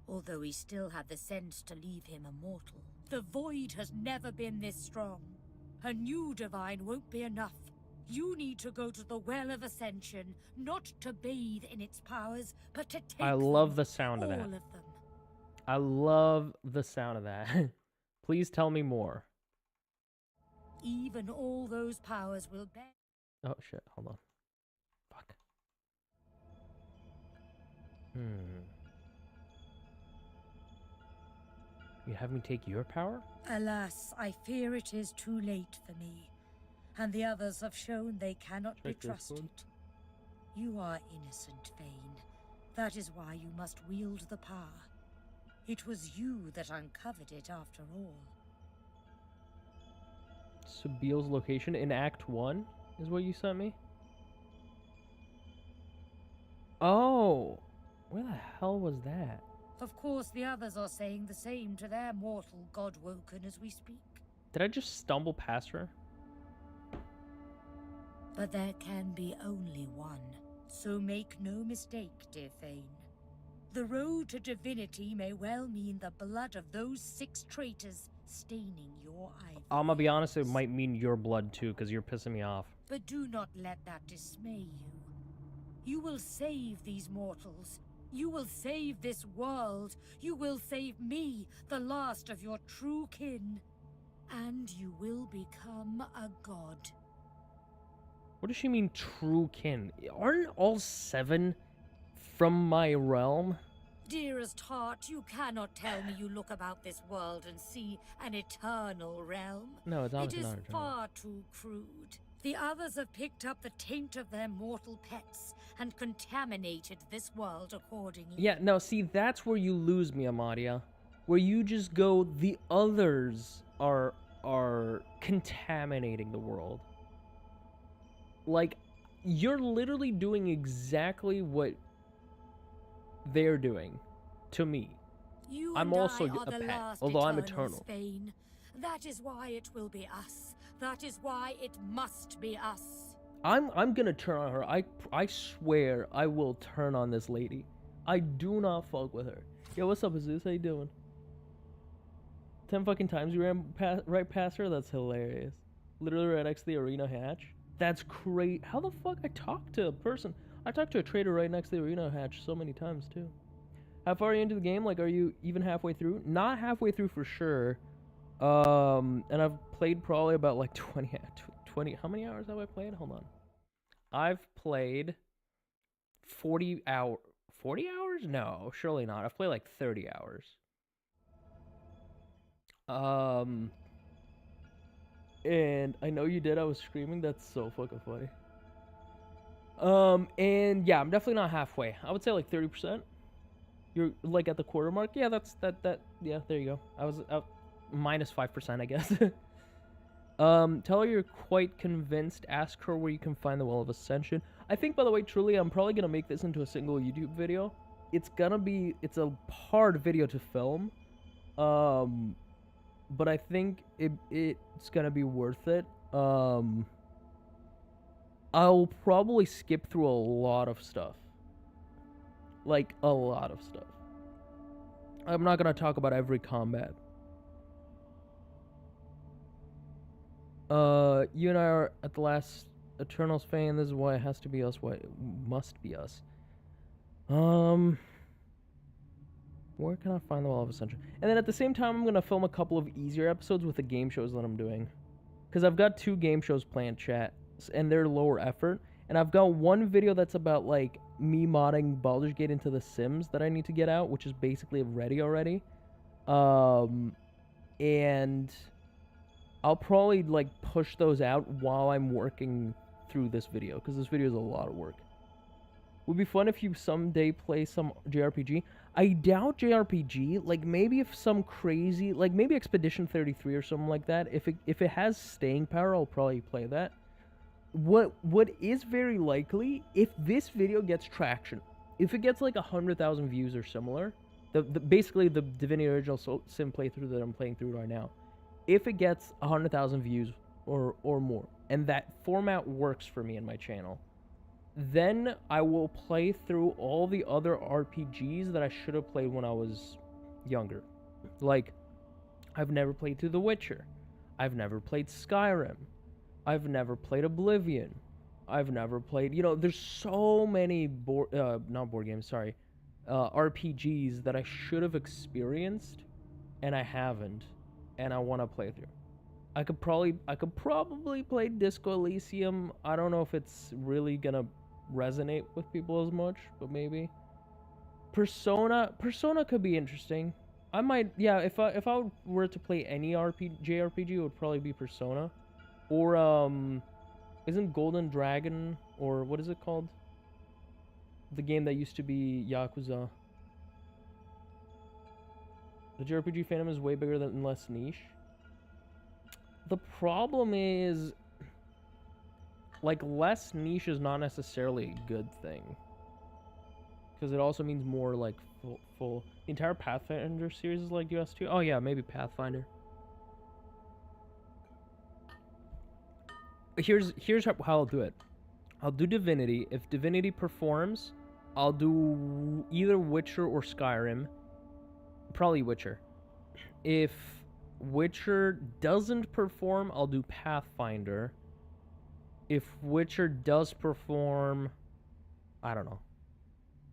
Although we still had the sense to leave him immortal. The Void has never been this strong. A new divine won't be enough. You need to go to the Well of Ascension, not to bathe in its powers, but to take I love the sound of that. all of them. I love the sound of that. Please tell me more. Even all those powers will bear. Oh shit, hold on. Fuck. You have me take your power? Alas, I fear it is too late for me, and the others have shown they cannot be Check this trusted. one. You are innocent, Fane. That is why you must wield the power. It was you that uncovered it after all. Sabiel's location in Act 1 is what you sent me? Oh! Where the hell was that? Of course, the others are saying the same to their mortal God-woken as we speak. Did I just stumble past her? But there can be only one. So make no mistake, dear Fane. The road to divinity may well mean the blood of those 6 traitors staining your eye. I'm gonna be honest, it might mean your blood too, because you're pissing me off. But do not let that dismay you. You will save these mortals. You will save this world. You will save me, the last of your true kin. And you will become a god. What does she mean, true kin? Aren't all 7 from my realm? Dearest heart, you cannot tell me you look about this world and see an eternal realm. No, it's obviously not It is eternal. far too crude. The others have picked up the taint of their mortal pets and contaminated this world accordingly. Yeah, no, see, that's where you lose me, Amadia. Where you just go, the others are contaminating the world. Like, you're literally doing exactly what they're doing to me. I'm also a pet, although I'm eternal. Spain. That is why it will be us. That is why it must be us. I'm gonna turn on her. I swear I will turn on this lady. I do not fuck with her. Yo, what's up, Azus? How you doing? 10 fucking times you ran right past her? That's hilarious. Literally right next to the arena hatch. That's great. How the fuck I talked to a person? I talked to a trader right next to the arena hatch so many times too. How far are you into the game? Like, are you even halfway through? Not halfway through for sure. And I've played probably about like 20. How many hours have I played? Hold on. I've played 40 hours. 40 hours? No, surely not. I've played like 30 hours. And I know you did. I was screaming. That's so fucking funny. And yeah, I'm definitely not halfway. I would say like 30%. You're like at the quarter mark. Yeah, that's that. Yeah, there you go. I was minus 5%, I guess. Tell her you're quite convinced. Ask her where you can find the Well of Ascension. I think, by the way, truly, I'm probably gonna make this into a single YouTube video. It's a hard video to film. But I think it's gonna be worth it. I'll probably skip through a lot of stuff. Like, a lot of stuff. I'm not gonna talk about every combat. You and I are at the last Eternals fan. This is why it has to be us. Why it must be us. Where can I find the Wall of Ascension? And then at the same time, I'm going to film a couple of easier episodes with the game shows that I'm doing. Because I've got 2 game shows planned, chat. And they're lower effort. And I've got one video that's about, like, me modding Baldur's Gate into The Sims that I need to get out, which is basically ready already. And I'll probably, like, push those out while I'm working through this video. Because this video is a lot of work. Would be fun if you someday play some JRPG. I doubt JRPG. Like, maybe if some crazy, like maybe Expedition 33 or something like that. If it has staying power, I'll probably play that. What is very likely, if this video gets traction, if it gets like 100,000 views or similar, basically the Divinity Original Sim playthrough that I'm playing through right now, if it gets 100,000 views or more, and that format works for me and my channel, then I will play through all the other RPGs that I should have played when I was younger. Like, I've never played through The Witcher. I've never played Skyrim. I've never played Oblivion. I've never played, there's so many RPGs that I should have experienced and I haven't, and I want to play through. I could probably play Disco Elysium. I don't know if it's really gonna resonate with people as much, but maybe. Persona could be interesting. I might, yeah, if I were to play any JRPG, it would probably be Persona. Or isn't Golden Dragon, or what is it called? The game that used to be Yakuza. The JRPG fandom is way bigger and less niche. The problem is, like, less niche is not necessarily a good thing. Because it also means more, like, full. The entire Pathfinder series is like DOS2. Oh, yeah, maybe Pathfinder. Here's how I'll do it. I'll do Divinity. If Divinity performs, I'll do either Witcher or Skyrim. Probably Witcher. If Witcher doesn't perform, I'll do Pathfinder. If Witcher does perform, I don't know.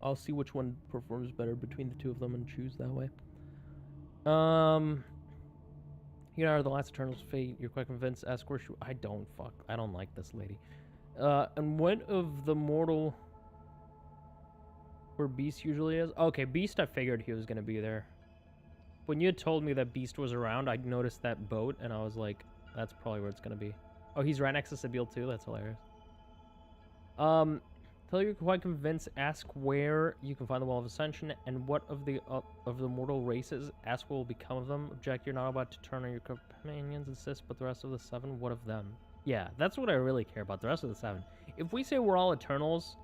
I'll see which one performs better between the two of them and choose that way. Here are the last Eternals fate. You're quite convinced. Ask where she... I don't like this lady. And what of the mortal... Where Beast usually is? Okay, Beast, I figured he was going to be there. When you had told me that Beast was around, I noticed that boat, and I was like, that's probably where it's going to be. Oh, he's right next to Sibyl, too? That's hilarious. Tell you're quite convinced, ask where you can find the Wall of Ascension, and what of the mortal races, ask what will become of them. Object, you're not about to turn on your companions, insist, but the rest of the 7, what of them? Yeah, that's what I really care about, the rest of the 7. If we say we're all Eternals,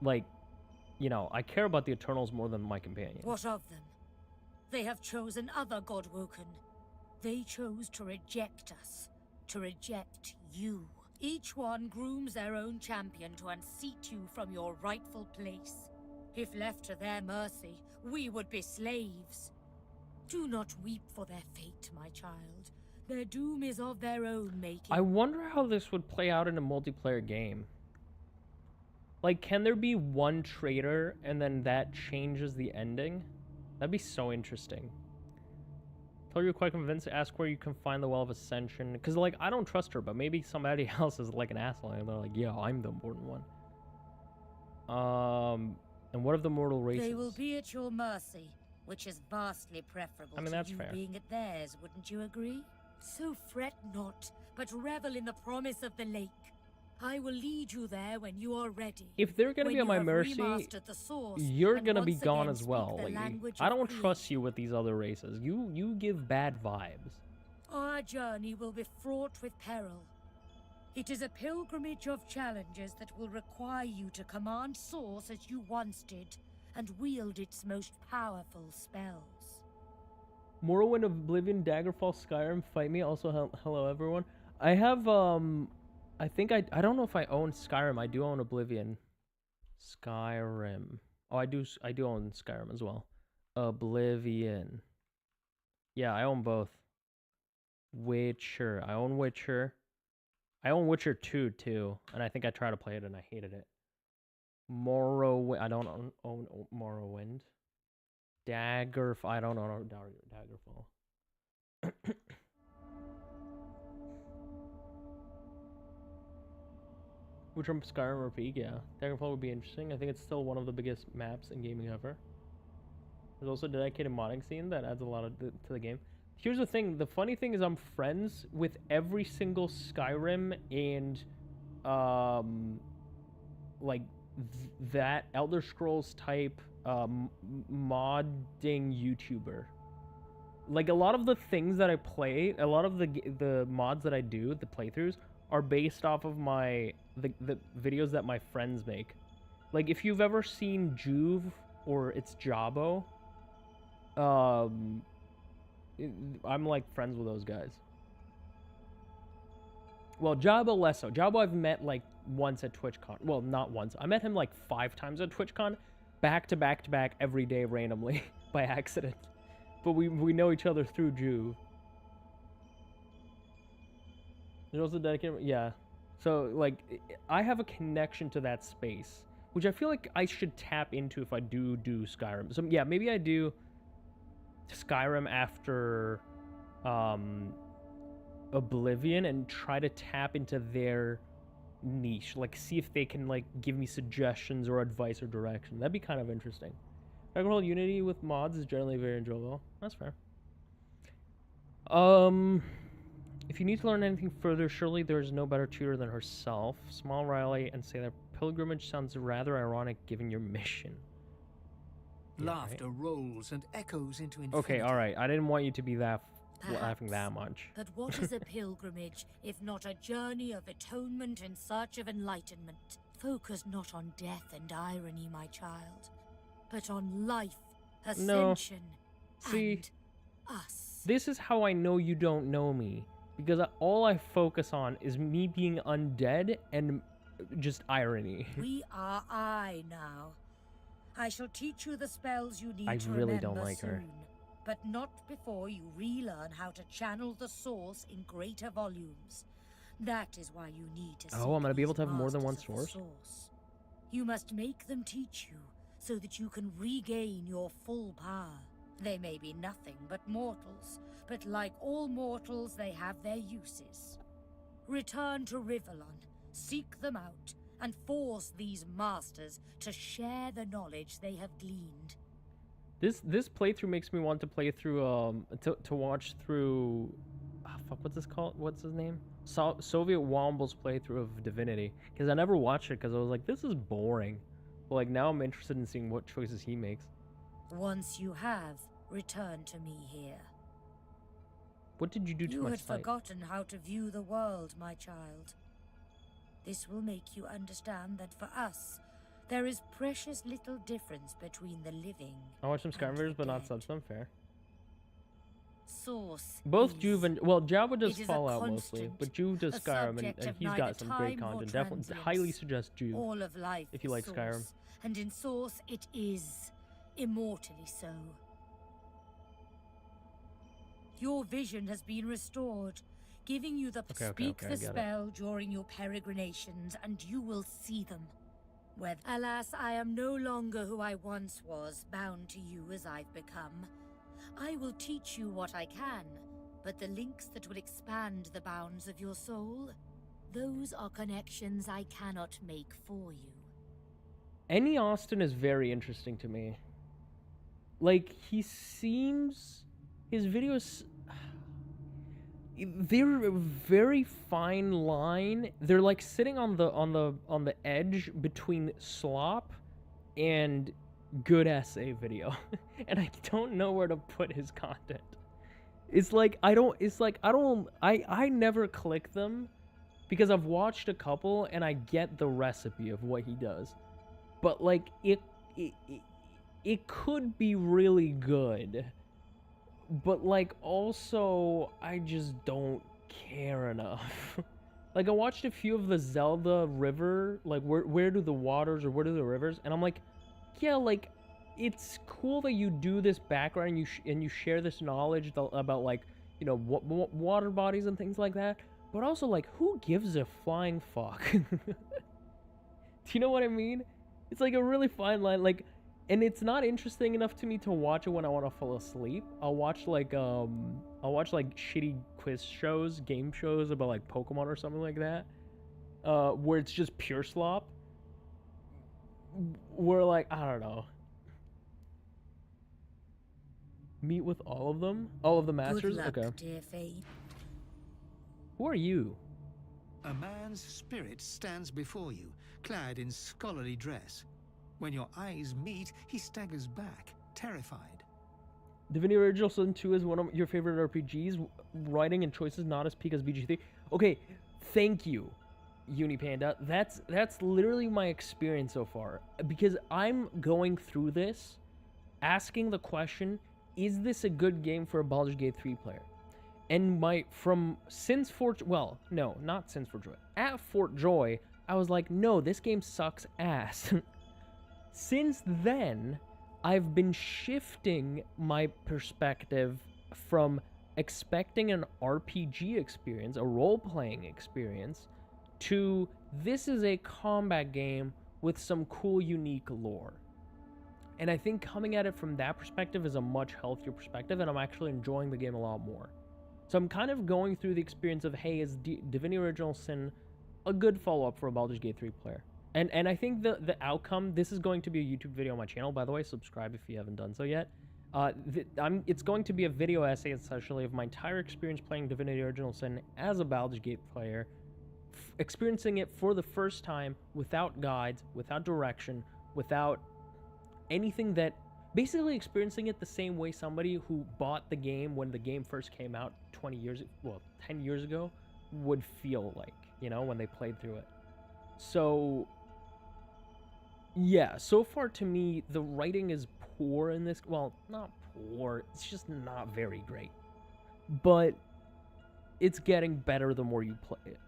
like, you know, I care about the Eternals more than my companions. What of them? They have chosen other Godwoken. They chose to reject us, to reject you. Each one grooms their own champion to unseat you from your rightful place. If left to their mercy, we would be slaves. Do not weep for their fate, my child. Their doom is of their own making. I wonder how this would play out in a multiplayer game. Like, can there be one traitor and then that changes the ending? That'd be so interesting. Tell you're quite convinced, ask where you can find the Well of Ascension. Because, like, I don't trust her, but maybe somebody else is, like, an asshole. And they're like, yeah, I'm the important one. And what of the mortal races? They will be at your mercy, which is vastly preferable to that's you fair. being at theirs, wouldn't you agree? So fret not, but revel in the promise of the lake. I will lead you there when you are ready. If they're gonna be at my mercy, you're gonna be gone as well. Like, I don't trust you with these other races. You give bad vibes. Our journey will be fraught with peril. It is a pilgrimage of challenges that will require you to command Source as you once did, and wield its most powerful spells. Morrowind, Oblivion, Daggerfall, Skyrim, Fight Me. Also, hello everyone. I have I think I don't know if I own Skyrim. I do own Oblivion. Skyrim. Oh, I do own Skyrim as well. Oblivion. Yeah, I own both. Witcher. I own Witcher. I own Witcher 2 too, and I think I tried to play it and I hated it. Morrowind. I don't own Morrowind. Daggerfall. I don't own Daggerfall. Which from Skyrim or Peak, yeah. Daggerfall would be interesting. I think it's still one of the biggest maps in gaming ever. There's also a dedicated modding scene that adds a lot to the game. Here's the thing. The funny thing is I'm friends with every single Skyrim and, like, that Elder Scrolls type modding YouTuber. Like, a lot of the things that I play, a lot of the mods that I do, the playthroughs, are based off of the videos that my friends make. Like, if you've ever seen Juve or it's Jabo, I'm like friends with those guys. Well, Jabo less so. Jabo I've met like once at TwitchCon. Well, not once. I met him like 5 times at TwitchCon, back to back to back every day randomly by accident. But we know each other through Juve. There's also dedicated, yeah. So, like, I have a connection to that space, which I feel like I should tap into if I do Skyrim. So, yeah, maybe I do Skyrim after Oblivion and try to tap into their niche. Like, see if they can, like, give me suggestions or advice or direction. That'd be kind of interesting. Dragon Unity with mods is generally very enjoyable. That's fair. If you need to learn anything further, surely there is no better tutor than herself. Small Riley and say that pilgrimage sounds rather ironic given your mission. Yeah, laughter rolls and echoes into infinity. Okay, alright. I didn't want you to be laughing that much. But what is a pilgrimage, if not a journey of atonement in search of enlightenment? Focus not on death and irony, my child, but on life, ascension, See, and us. This is how I know you don't know me. Because all I focus on is me being undead and just irony. We are I now. I shall teach you the spells you need I to really remember don't like soon, her. but not before you relearn how to channel the source in greater volumes. That is why you need to Oh, I'm gonna be able to have more than one masters of the source? You must make them teach you, so that you can regain your full power. They may be nothing but mortals, but like all mortals, they have their uses. Return to Rivalon, seek them out, and force these masters to share the knowledge they have gleaned. This playthrough makes me want to play through to watch through fuck, what's this called? What's his name? Soviet Womble's playthrough of Divinity, because I never watched it because I was like, this is boring. But like now I'm interested in seeing what choices he makes. Once you have, return to me here. What did you do to You my had site? forgotten how to view the world, my child. This will make you understand that for us, there is precious little difference between the living. I watched some Skyrim videos, but not subs. Unfair. Source. Both Juve and Java does it is a Fallout mostly, constant, but Juve does a Skyrim, subject and of he's neither got some great time nor content. Definitely, transience. highly suggest Juve All of life if you is like source, Skyrim. and in Source it is immortally so. Your vision has been restored, giving you the speak I the get it. spell during your peregrinations, and you will see them. Whether, alas, I am no longer who I once was, bound to you as I've become. I will teach you what I can, but the links that will expand the bounds of your soul, those are connections I cannot make for you. Any Austin is very interesting to me. Like, he seems... His videos... They're a very fine line. They're like sitting on the edge between slop and good essay video. And I don't know where to put his content. I never click them because I've watched a couple and I get the recipe of what he does. But like it could be really good. But like also I just don't care enough. Like I watched a few of the Zelda river, like where do the waters or where do the rivers, and I'm like, yeah, like it's cool that you do this background and you share this knowledge about like, you know, water bodies and things like that. But also like, who gives a flying fuck? Do you know what I mean? It's like a really fine line, like. And it's not interesting enough to me to watch it when I want to fall asleep. I'll watch like shitty quiz shows, game shows about like Pokemon or something like that, where it's just pure slop. Where like, I don't know. Meet with all of them? All of the masters? Good luck, okay. dear Fade. Who are you? A man's spirit stands before you, clad in scholarly dress. When your eyes meet, he staggers back, terrified. Divinity Original Sin 2 is one of your favorite RPGs. Writing and choices not as peak as BG3. Okay, thank you, Unipanda. That's literally my experience so far. Because I'm going through this, asking the question, is this a good game for a Baldur's Gate 3 player? And since Fort Joy. At Fort Joy, I was like, no, this game sucks ass. Since then, I've been shifting my perspective from expecting an RPG experience, a role-playing experience, to this is a combat game with some cool, unique lore. And I think coming at it from that perspective is a much healthier perspective, and I'm actually enjoying the game a lot more. So I'm kind of going through the experience of, hey, is Divinity Original Sin a good follow-up for a Baldur's Gate 3 player? And I think the outcome, this is going to be a YouTube video on my channel, by the way, subscribe if you haven't done so yet. It's going to be a video essay, essentially, of my entire experience playing Divinity Original Sin as a Baldur's Gate player, experiencing it for the first time, without guides, without direction, without anything that... Basically experiencing it the same way somebody who bought the game when the game first came out 10 years ago, would feel like, you know, when they played through it. So... yeah, so far to me, the writing is poor in this. Well, not poor. It's just not very great. But it's getting better the more you play it.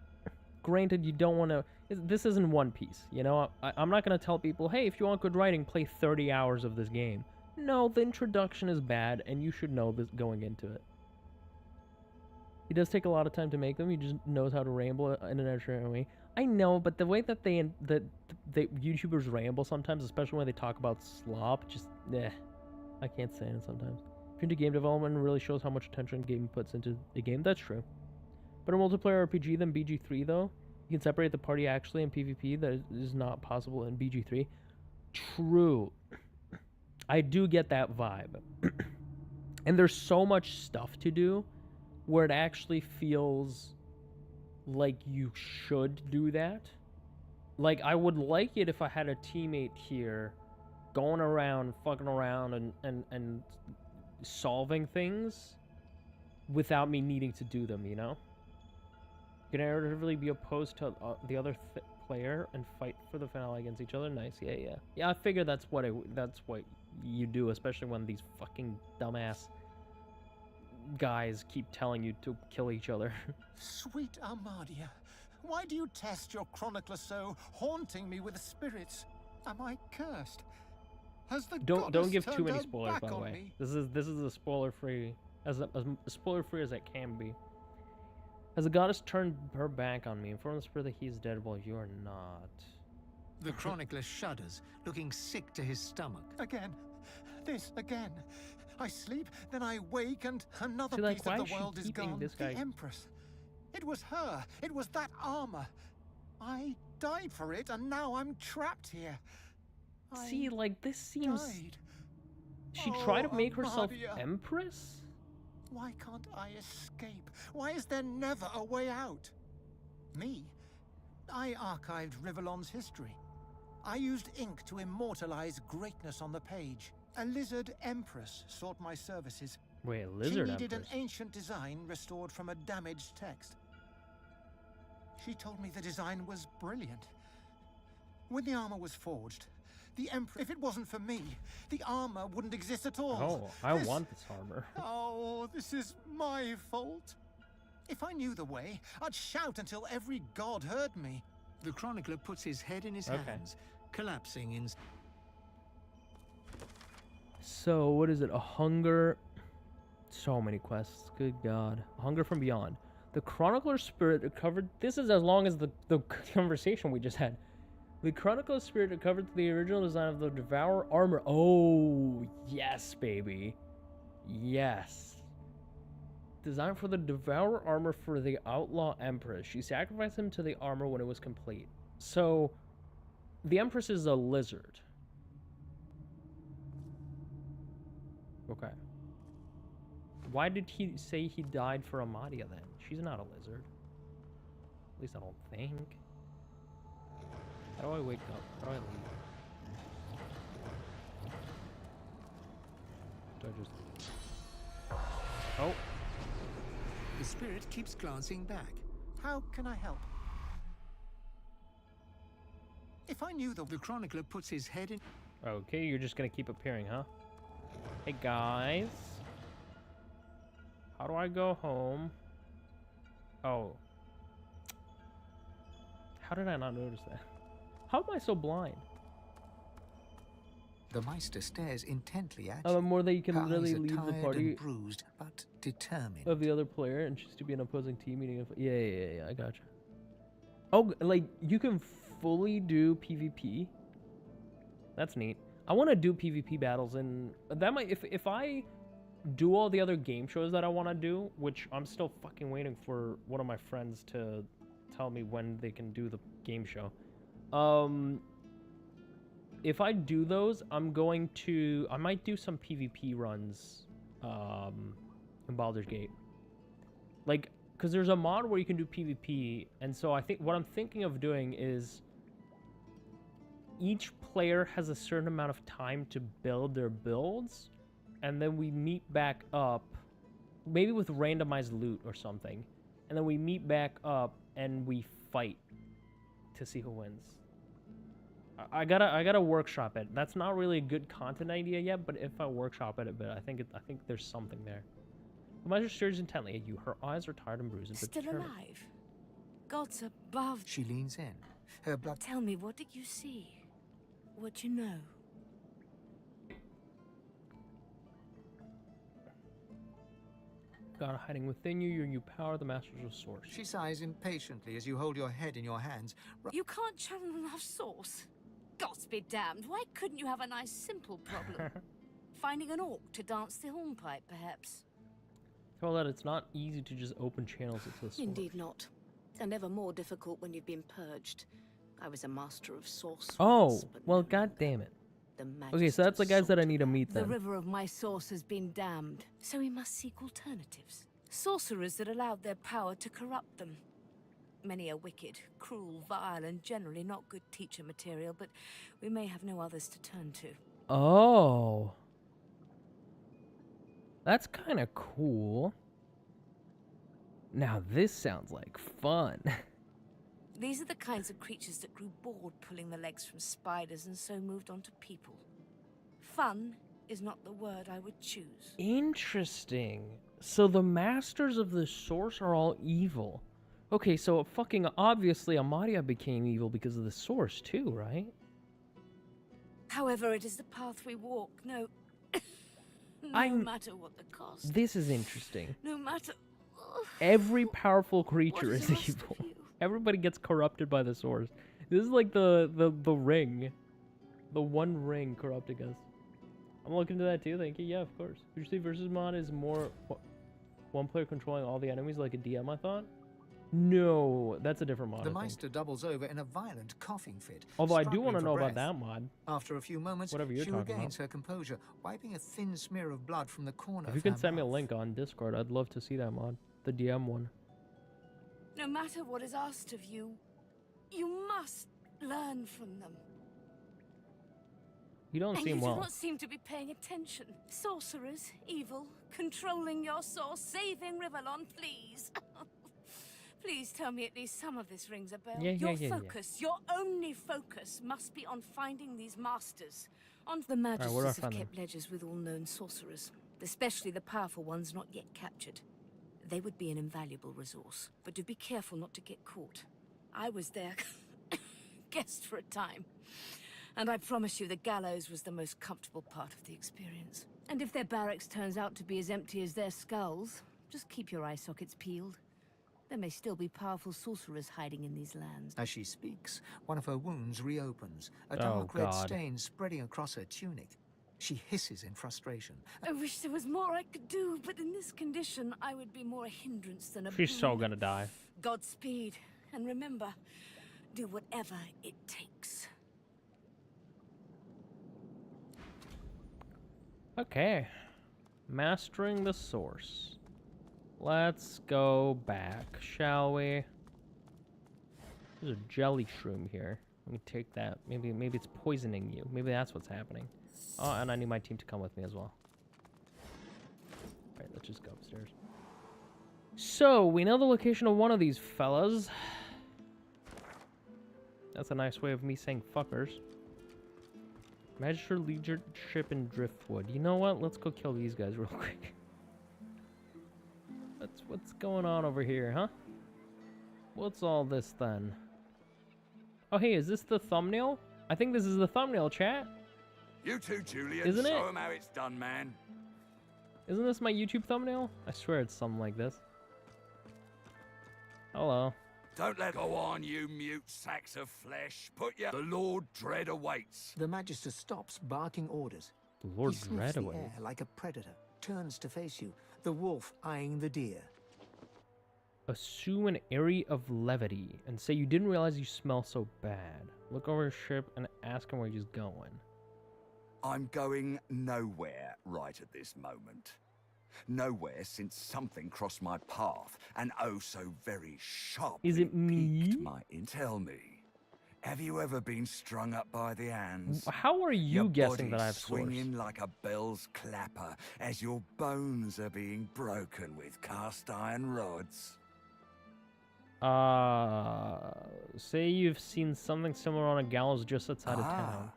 granted, you don't want to... This isn't One Piece, you know? I'm not going to tell people, hey, if you want good writing, play 30 hours of this game. No, the introduction is bad, and you should know this going into it. He does take a lot of time to make them. He just knows how to ramble in an entertaining way. I know, but the way that the YouTubers ramble sometimes, especially when they talk about slop, just, I can't stand it sometimes. If you're into game development, it really shows how much attention game puts into the game. That's true. Better multiplayer RPG than BG3, though. You can separate the party actually in PvP. That is not possible in BG3. True. I do get that vibe. And there's so much stuff to do where it actually feels like you should do that. Like, I would like it if I had a teammate here going around, fucking around, and solving things without me needing to do them, you know? You can narratively be opposed to the other player and fight for the finale against each other. Nice, yeah. Yeah, I figure that's what you do, especially when these fucking dumbass guys keep telling you to kill each other. Sweet Armadia, why do you test your chronicler so, haunting me with the spirits? Am I cursed? Has the don't give too many spoilers, by the way. Me? This is a spoiler-free, as spoiler-free as it can be. Has the goddess turned her back on me? Inform the spirit that he is dead while you are not. The chronicler shudders, looking sick to his stomach. Again. This again. I sleep, then I wake, and another See, piece of the world is gone. The Empress. It was her. It was that armor. I died for it, and now I'm trapped here. See, like, this seems... She tried to make herself Empress? Why can't I escape? Why is there never a way out? Me? I archived Rivellon's history. I used ink to immortalize greatness on the page. A lizard empress sought my services. Wait, a lizard She needed empress? an ancient design restored from a damaged text. She told me the design was brilliant. When the armor was forged, the Emperor, if it wasn't for me, the armor wouldn't exist at all. Oh, I want this armor. Oh, this is my fault. If I knew the way, I'd shout until every god heard me. The chronicler puts his head in his hands, collapsing in... So, what is it? A hunger... So many quests. Good God. A hunger from beyond. The chronicler spirit recovered... This is as long as the conversation we just had. The chronicler spirit recovered the original design of the Devour armor. Oh, yes, baby. Yes. Design for the Devour armor for the Outlaw Empress. She sacrificed him to the armor when it was complete. So, the Empress is a lizard. Okay. Why did he say he died for Amadia then? She's not a lizard. At least I don't think. How do I wake up? How do I leave? Do I just... Oh. The spirit keeps glancing back. How can I help? If I knew the chronicler puts his head in... Okay, you're just gonna keep appearing, huh? Hey, guys. How do I go home? Oh. How did I not notice that? How am I so blind? The Meister stares intently at The you. more that you can Her really eyes are leave the tired party and bruised, but determined. of the other player and choose to be an opposing team meeting. Yeah, I gotcha. Oh, like, you can fully do PvP? That's neat. I want to do PvP battles, and that might... If I do all the other game shows that I want to do, which I'm still fucking waiting for one of my friends to tell me when they can do the game show. If I do those, I might do some PvP runs, in Baldur's Gate. Like, because there's a mod where you can do PvP, and so I think what I'm thinking of doing is each player has a certain amount of time to build their builds, and then we meet back up, maybe with randomized loot or something, and then we meet back up and we fight to see who wins. I gotta workshop it. That's not really a good content idea yet, but if I workshop it a bit, I think there's something there. The Meister stares intently at you. Her eyes are tired and bruised. Still alive? Gods above. She leans in. Her blood... Tell me, what did you see? What you know? God hiding within you, your new power, the masters of source. She sighs impatiently as you hold your head in your hands. You can't channel enough source? Gods be damned, why couldn't you have a nice simple problem? Finding an orc to dance the hornpipe, perhaps? Tell that it's not easy to just open channels into the source. Indeed not. And ever more difficult when you've been purged. I was a master of source. Oh, well, god damn it. Okay, so that's the guys that I need to meet then. The river of my source has been damned, so we must seek alternatives. Sorcerers that allowed their power to corrupt them. Many are wicked, cruel, vile, and generally not good teacher material, but we may have no others to turn to. Oh. That's kind of cool. Now this sounds like fun. These are the kinds of creatures that grew bored pulling the legs from spiders and so moved on to people. Fun is not the word I would choose. Interesting. So the masters of the source are all evil. Okay, so fucking obviously Amadia became evil because of the source too, right? However, it is the path we walk. No matter what the cost. This is interesting. No matter... Every powerful creature is evil. Everybody gets corrupted by the source. This is like the ring. The one ring corrupting us. I'm looking into that too, thank you. Yeah, of course. BG3 versus mod is more one player controlling all the enemies like a DM, I thought? No, that's a different mod. The Meister doubles over in a violent coughing fit. Although I do want to know about that mod. After a few moments, she regains her composure, wiping a thin smear of blood from the corner. If you can send me a link on Discord, I'd love to see that mod. The DM one. No matter what is asked of you, you must learn from them. You don't seem well. You do not seem to be paying attention. Sorcerers, evil, controlling your source, saving Rivellon, please. Please tell me at least some of this rings a bell. Your focus, your only focus, must be on finding these masters. On the Magisters have kept ledgers with all known sorcerers, especially the powerful ones not yet captured. They would be an invaluable resource, but do be careful not to get caught. I was their guest for a time, and I promise you the gallows was the most comfortable part of the experience. And if their barracks turns out to be as empty as their skulls, just keep your eye sockets peeled. There may still be powerful sorcerers hiding in these lands. As she speaks, one of her wounds reopens, a dark red stain spreading across her tunic. She hisses in frustration. I wish there was more I could do, but in this condition, I would be more a hindrance than a She's so gonna die. Godspeed. And remember, do whatever it takes. Okay. Mastering the source. Let's go back, shall we? There's a jelly shroom here. Let me take that. Maybe it's poisoning you. Maybe that's what's happening. Oh, and I need my team to come with me as well. Alright, let's just go upstairs. So, we know the location of one of these fellas. That's a nice way of me saying fuckers. Magister leadership in Driftwood. You know what? Let's go kill these guys real quick. What's going on over here, huh? What's all this then? Oh, hey, is this the thumbnail? I think this is the thumbnail, chat. You too, Julian. Isn't it? Show 'em how it's done, man. Isn't this my YouTube thumbnail? I swear it's something like this. Hello. Don't let go on, you mute sacks of flesh. Put your... The Lord Dread awaits. The Magister stops, barking orders. The Lord He sniffs Dread the awaits. air like a predator, turns to face you, the wolf eyeing the deer. Assume an area of levity and say you didn't realize you smell so bad. Look over his ship and ask him where he's going. I'm going nowhere right at this moment. Nowhere since something crossed my path, and oh so very sharply Is it me? piqued my Tell me, have you ever been strung up by the hands? How are you your guessing that body I have swinging like a bell's clapper as your bones are being broken with cast iron rods? Say you've seen something similar on a gallows just outside of town.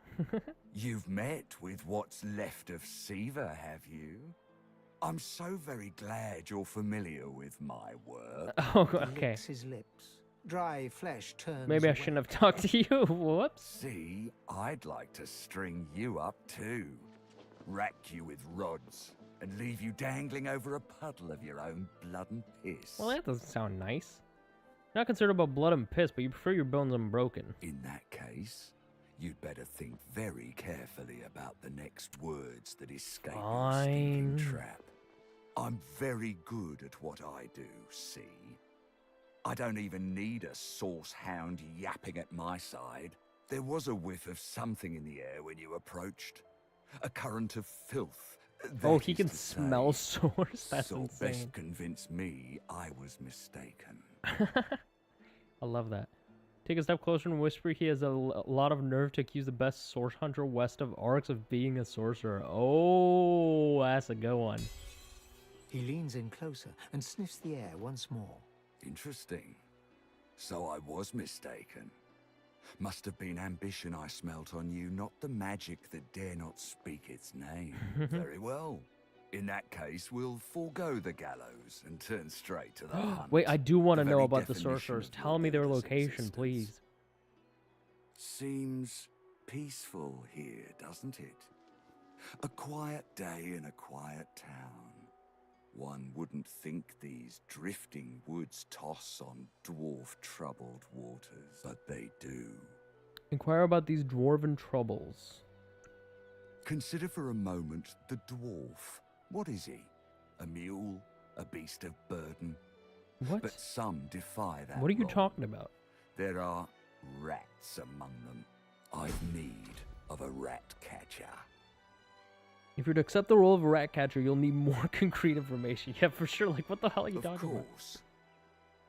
You've met with what's left of Siva, have you? I'm so very glad you're familiar with my work. Oh, He okay. licks his lips. Dry flesh turns Maybe I away. shouldn't have talked to you. Whoops. See, I'd like to string you up too. Rack you with rods and leave you dangling over a puddle of your own blood and piss. Well, that doesn't sound nice. You're not concerned about blood and piss, but you prefer your bones unbroken. In that case, you'd better think very carefully about the next words that escape your stinking trap. I'm very good at what I do, see? I don't even need a sauce hound yapping at my side. There was a whiff of something in the air when you approached. A current of filth. Oh, he can smell sores? That's so insane. best convince me I was mistaken. I love that. Take a step closer and whisper he has a lot of nerve to accuse the best source hunter west of Arx of being a sorcerer. Oh, that's a good one. He leans in closer and sniffs the air once more. Interesting. So I was mistaken. Must have been ambition I smelt on you, not the magic that dare not speak its name. Very well. In that case, we'll forego the gallows and turn straight to the hunt. Wait, I do want to The know very about the definition sorcerers. of your Tell me their order's location, existence. please. Seems peaceful here, doesn't it? A quiet day in a quiet town. One wouldn't think these drifting woods toss on dwarf-troubled waters, but they do. Inquire about these dwarven troubles. Consider for a moment the dwarf. What is he? A mule? A beast of burden? What? But some defy that. What are you role. talking about? There are rats among them. I've need of a rat catcher. If you're to accept the role of a rat catcher, you'll need more concrete information. Yeah, for sure. Like, what the hell are you talking about? Of course.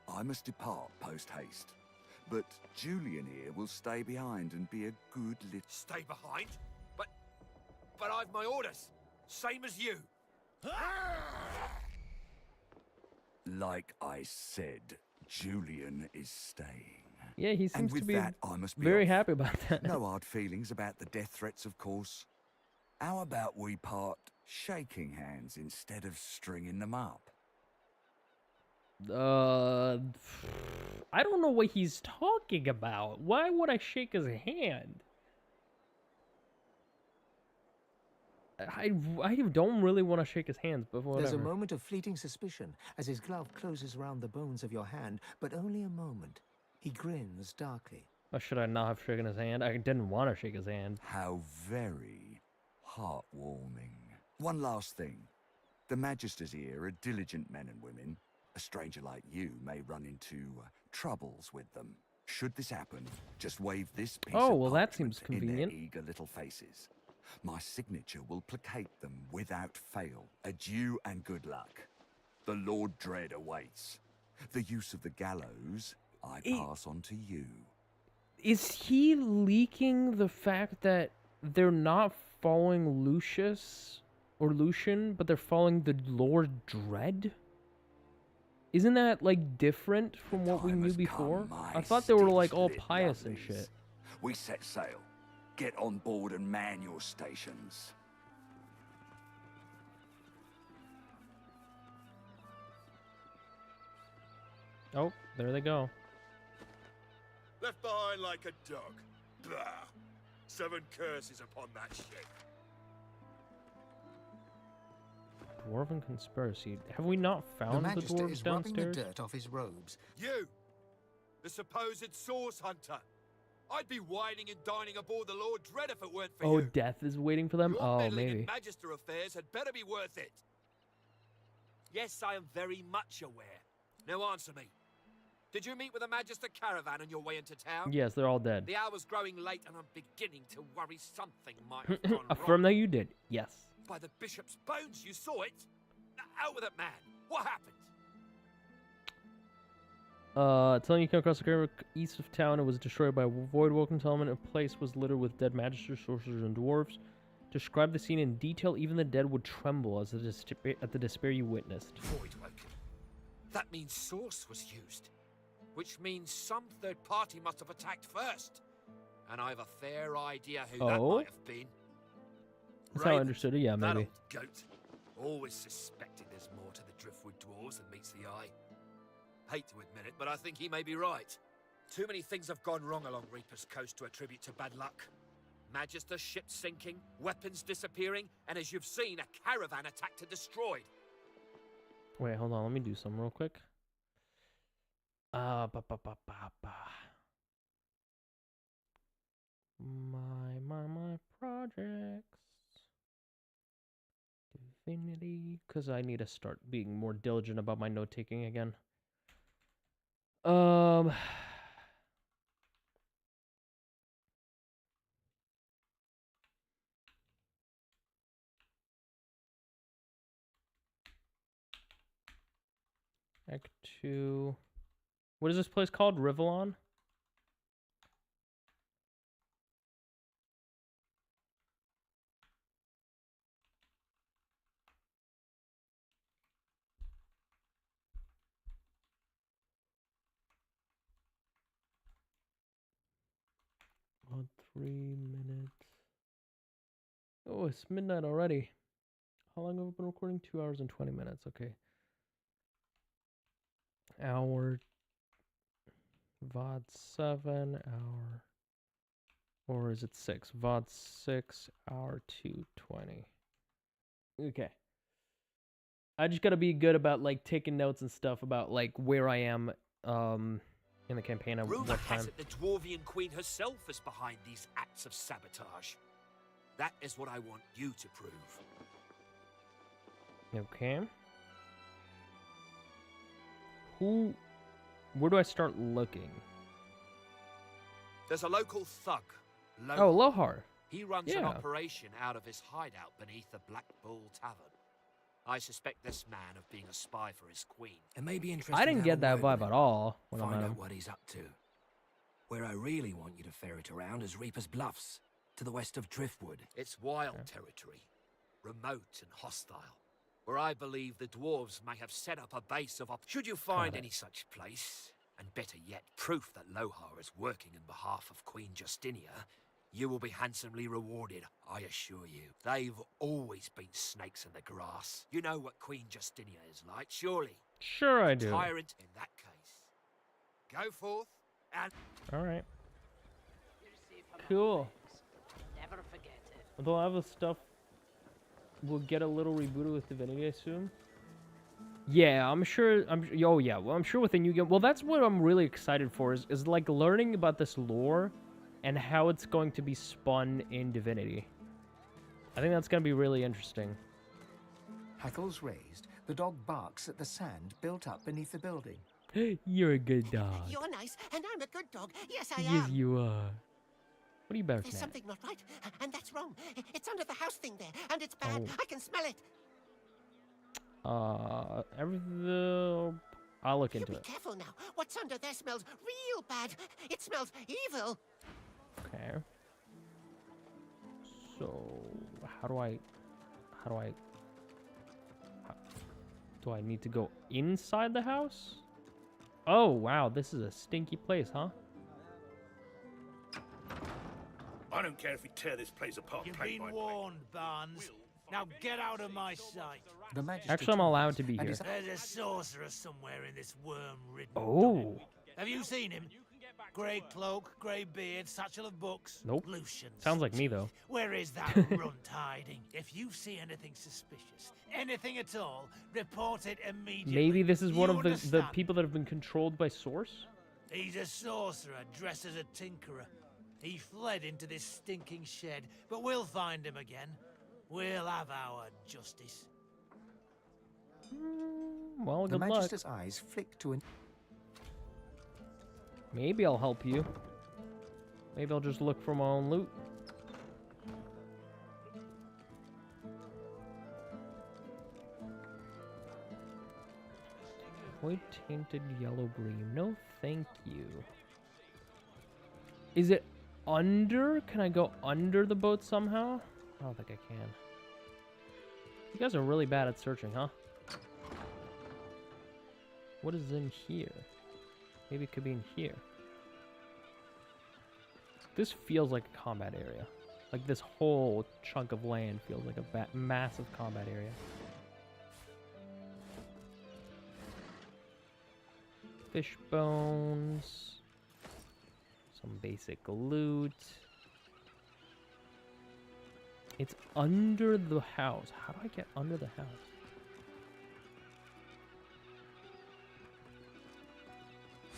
I must depart post-haste. But Julian here will stay behind and be a good little... Stay behind? But I've my orders. Same as you. Like I said, Julian is staying. Yeah, he And seems with to be that, I must be very off. happy about that. No hard feelings about the death threats, of course. How about we part shaking hands instead of stringing them up? I don't know what he's talking about. Why would I shake his hand? I don't really want to shake his hands, but whatever. There's a moment of fleeting suspicion as his glove closes around the bones of your hand, but only a moment. He grins darkly. Or should I not have shaken his hand? I didn't want to shake his hand. How very heartwarming. One last thing. The Magisters here are diligent men and women. A stranger like you may run into troubles with them. Should this happen, just wave this piece Oh, of well, that seems parchment in their convenient. eager little faces. My signature will placate them without fail. Adieu and good luck. The Lord Dread awaits. The use of the gallows I pass on to you. Is he leaking the fact that they're not following Lucian, but they're following the Lord Dread? Isn't that, like, different from what we knew before? I thought they were, like, all pious and shit. We set sail. Get on board and man your stations. Oh, there they go. Left behind like a dog. Bah! 7 curses upon that ship. Dwarven conspiracy. Have we not The found the Magister dwarves is rubbing the downstairs? dirt off his robes. You! The supposed source hunter. I'd be whining and dining aboard the Lord Dread if it weren't for Oh, you. death is waiting for them? Your Oh, meddling in maybe. Magister affairs had better be worth it. Yes, I am very much aware. Now answer me. Did you meet with a Magister caravan on your way into town? Yes, they're all dead. The hour's growing late and I'm beginning to worry something might have gone Affirm wrong. that you did. Yes. By the bishop's bones, you saw it? Out with it, man. What happened? Telling you came across the river east of town. It was destroyed by a void-woken settlement. A place was littered with dead magisters, sorcerers, and dwarves. Describe the scene in detail. Even the dead would tremble as at the despair you witnessed. Void-woken. That means source was used. Which means some third party must have attacked first. And I have a fair idea who that Oh? might have been. That's how I understood it. Yeah, That maybe. old goat. Always suspected there's more to the driftwood dwarves than meets the eye. Hate to admit it, but I think he may be right. Too many things have gone wrong along Reaper's Coast to attribute to bad luck. Magister ships sinking, weapons disappearing, and as you've seen, a caravan attacked and destroyed. Wait, hold on. Let me do something real quick. My projects. Divinity. Because I need to start being more diligent about my note-taking again. Act 2. What is this place called? Rivalon? On 3 minutes. Oh, it's midnight already. How long have I been recording? 2 hours and 20 minutes. Okay. Hour. VOD 7. Hour. Or is it 6? VOD 6. Hour 2:20. Okay. I just gotta be good about like taking notes and stuff about like where I am in the campaign at Rumor what has time. it the Dwarvian Queen herself is behind these acts of sabotage. That is what I want you to prove. Okay. Where do I start looking? There's a local thug, Oh, Lohar. He runs an Yeah. operation out of his hideout beneath the Black Bull Tavern. I suspect this man of being a spy for his queen. It may be interesting. I didn't to have get a that word with vibe him. at all when I Find met out him. what he's up to. Where I really want you to ferret around is Reaper's Bluffs, to the west of Driftwood. It's wild territory, remote and hostile, where I believe the dwarves may have set up a base of Should you find any such place, and better yet, proof that Lohar is working in behalf of Queen Justinia, you will be handsomely rewarded, I assure you. They've always been snakes in the grass. You know what Queen Justinia is like, surely? Sure I do. Tyrant in that case. Go forth and... Alright. Cool. Never forget it. Although a lot of the stuff will get a little rebooted with Divinity, I assume. Yeah, I'm sure. Oh yeah, well, I'm sure with the new game. Well, that's what I'm really excited for. Is like learning about this lore, and how it's going to be spun in Divinity. I think that's going to be really interesting. Hackles raised, the dog barks at the sand built up beneath the building. You're a good dog. You're nice, and I'm a good dog. Yes, I Yes, am. you are. What are you barking There's at? something not right, and that's wrong. It's under the house thing there, and it's bad. Oh. I can smell it. Everything. I'll look into Be it. careful now. What's under there smells real bad. It smells evil. Okay. So, do I need to go inside the house? Oh, wow, this is a stinky place, huh? I don't care if we tear this place apart. You've plate been by warned, Barnes. Now get out of my sight. The magistrate Actually, I'm allowed to be here. There's a sorcerer somewhere in this worm-ridden. Oh. Have you seen him? Grey cloak, grey beard, satchel of books. Nope. Lucian. Sounds like me, though. Where is that runt hiding? If you see anything suspicious, anything at all, report it immediately. Maybe this is one You of the understand? people that have been controlled by Source? He's a sorcerer dressed as a tinkerer. He fled into this stinking shed, but we'll find him again. We'll have our justice. Well, The good luck. magistrate's eyes flick to an... Maybe I'll help you. Maybe I'll just look for my own loot. Avoid tainted yellow bream. No, thank you. Is it under? Can I go under the boat somehow? I don't think I can. You guys are really bad at searching, huh? What is in here? Maybe it could be in here. This feels like a combat area. Like this whole chunk of land feels like a massive combat area. fish bones. Some basic loot. It's under the house. How do I get under the house?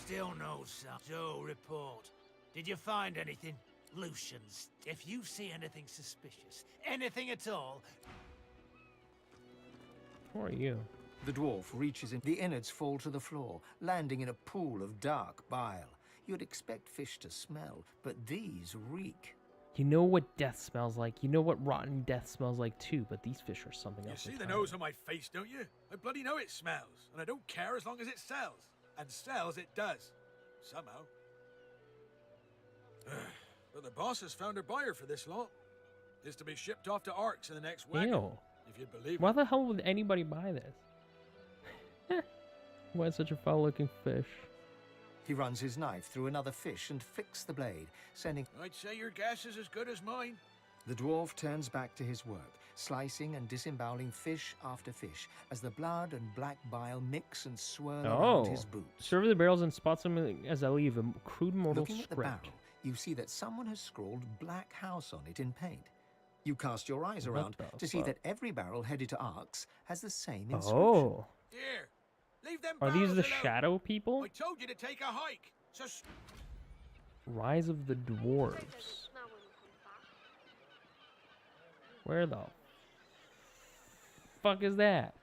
Still no sound. Joe, report. Did you find anything? Lucians, if you see anything suspicious, anything at all... Who are you? The dwarf reaches in. The innards fall to the floor, landing in a pool of dark bile. You'd expect fish to smell, but these reek. You know what death smells like. You know what rotten death smells like too, but these fish are something else. You see the nose on my face, don't you? I bloody know it smells, and I don't care as long as it sells. And sells it does. Somehow. But the boss has found a buyer for this lot. It's to be shipped off to Arks in the next wagon. Ew. If you believe Why it. the hell would anybody buy this? Why such a foul-looking fish? He runs his knife through another fish and flicks the blade, sending... I'd say your guess is as good as mine. The dwarf turns back to his work, slicing and disemboweling fish after fish, as the blood and black bile mix and swirl around his boots. Serve the barrels and spot them as I leave. A crude mortal Looking at the barrel, you see that someone has scrawled Black House on it in paint. You cast your eyes around to see that every barrel headed to Arks has the same inscription. Oh. Here, leave them Are these the barrels alone. shadow people? I told you to take a hike. So Rise of the Dwarves. Where the fuck is that?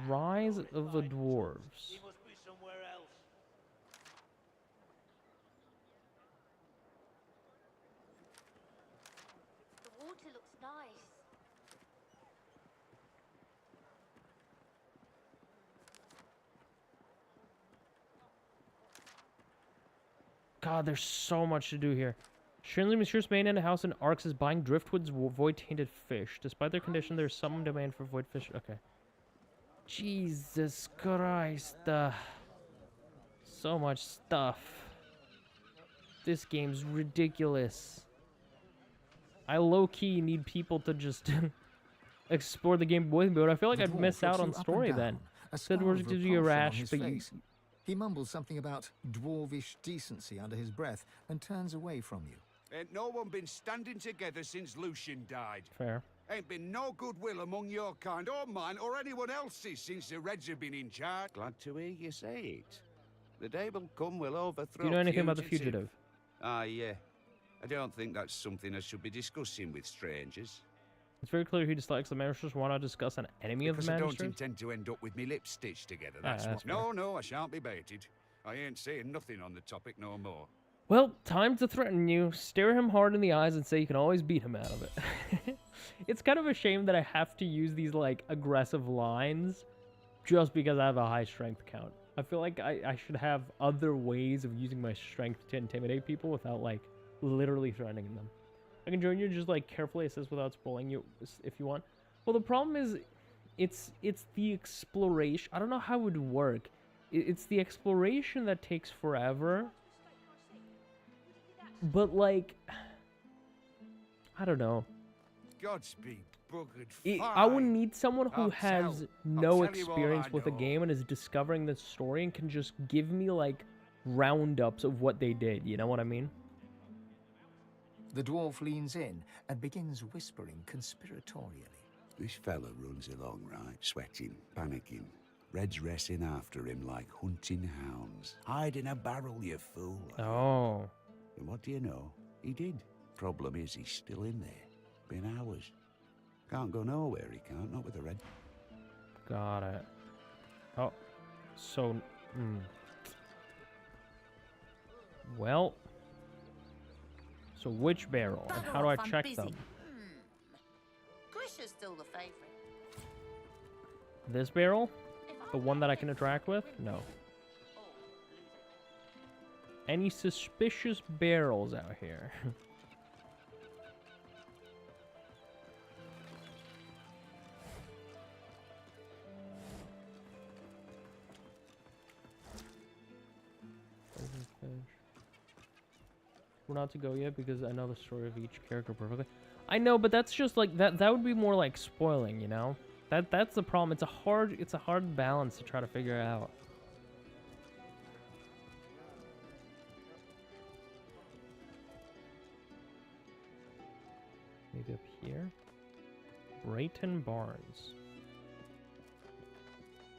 Rise of the Dwarves. The water looks nice. God, there's so much to do here. Surely Monsieur's main in a house in Arks is buying driftwood's void-tainted fish. Despite their condition, there's some demand for void fish. Okay. Jesus Christ. So much stuff. This game's ridiculous. I low-key need people to just explore the game with me, but I feel like I'd miss out on story then. Said word gives you a rash, but you... He mumbles something about dwarvish decency under his breath and turns away from you. Ain't no one been standing together since Lucian died. Fair. Ain't been no goodwill among your kind, or mine, or anyone else's since the Reds have been in charge. Glad to hear you say it. The day will come we'll overthrow. Do you know anything about the fugitive? Ah, yeah. I don't think that's something I should be discussing with strangers. It's very clear he dislikes the magistrates. Why not discuss an enemy of the Because I don't magistrates? intend to end up with me lips stitched together, that's that's what. No, I shan't be baited. I ain't saying nothing on the topic no more. Well, time to threaten you. Stare him hard in the eyes and say you can always beat him out of it. It's kind of a shame that I have to use these, like, aggressive lines just because I have a high strength count. I feel like I should have other ways of using my strength to intimidate people without, like, literally threatening them. I can join you, just, like, carefully assist without spoiling you if you want. Well, the problem is, it's the exploration. I don't know how it would work. It's the exploration that takes forever. But, like, I don't know. Godspeed, buggered I would need someone who I'll has no tell you all experience I with a know. game and is discovering the story and can just give me, like, roundups of what they did. You know what I mean? The dwarf leans in and begins whispering conspiratorially. This fella runs along, right? Sweating, panicking. Red's racing after him like hunting hounds. Hide in a barrel, you fool. Oh. And what do you know? He did. Problem is, he's still in there. Been hours. Can't go nowhere, he can't. Not with the Red. Got it. Oh. So, well. So which barrel? And how do I check them? Grish is still the favorite. This barrel? The one that I can interact with? No. Any suspicious barrels out here? We're not to go yet because I know the story of each character perfectly. I know, but that's just like that would be more like spoiling, you know? That's the problem. It's a hard balance to try to figure out. Brayton Barnes.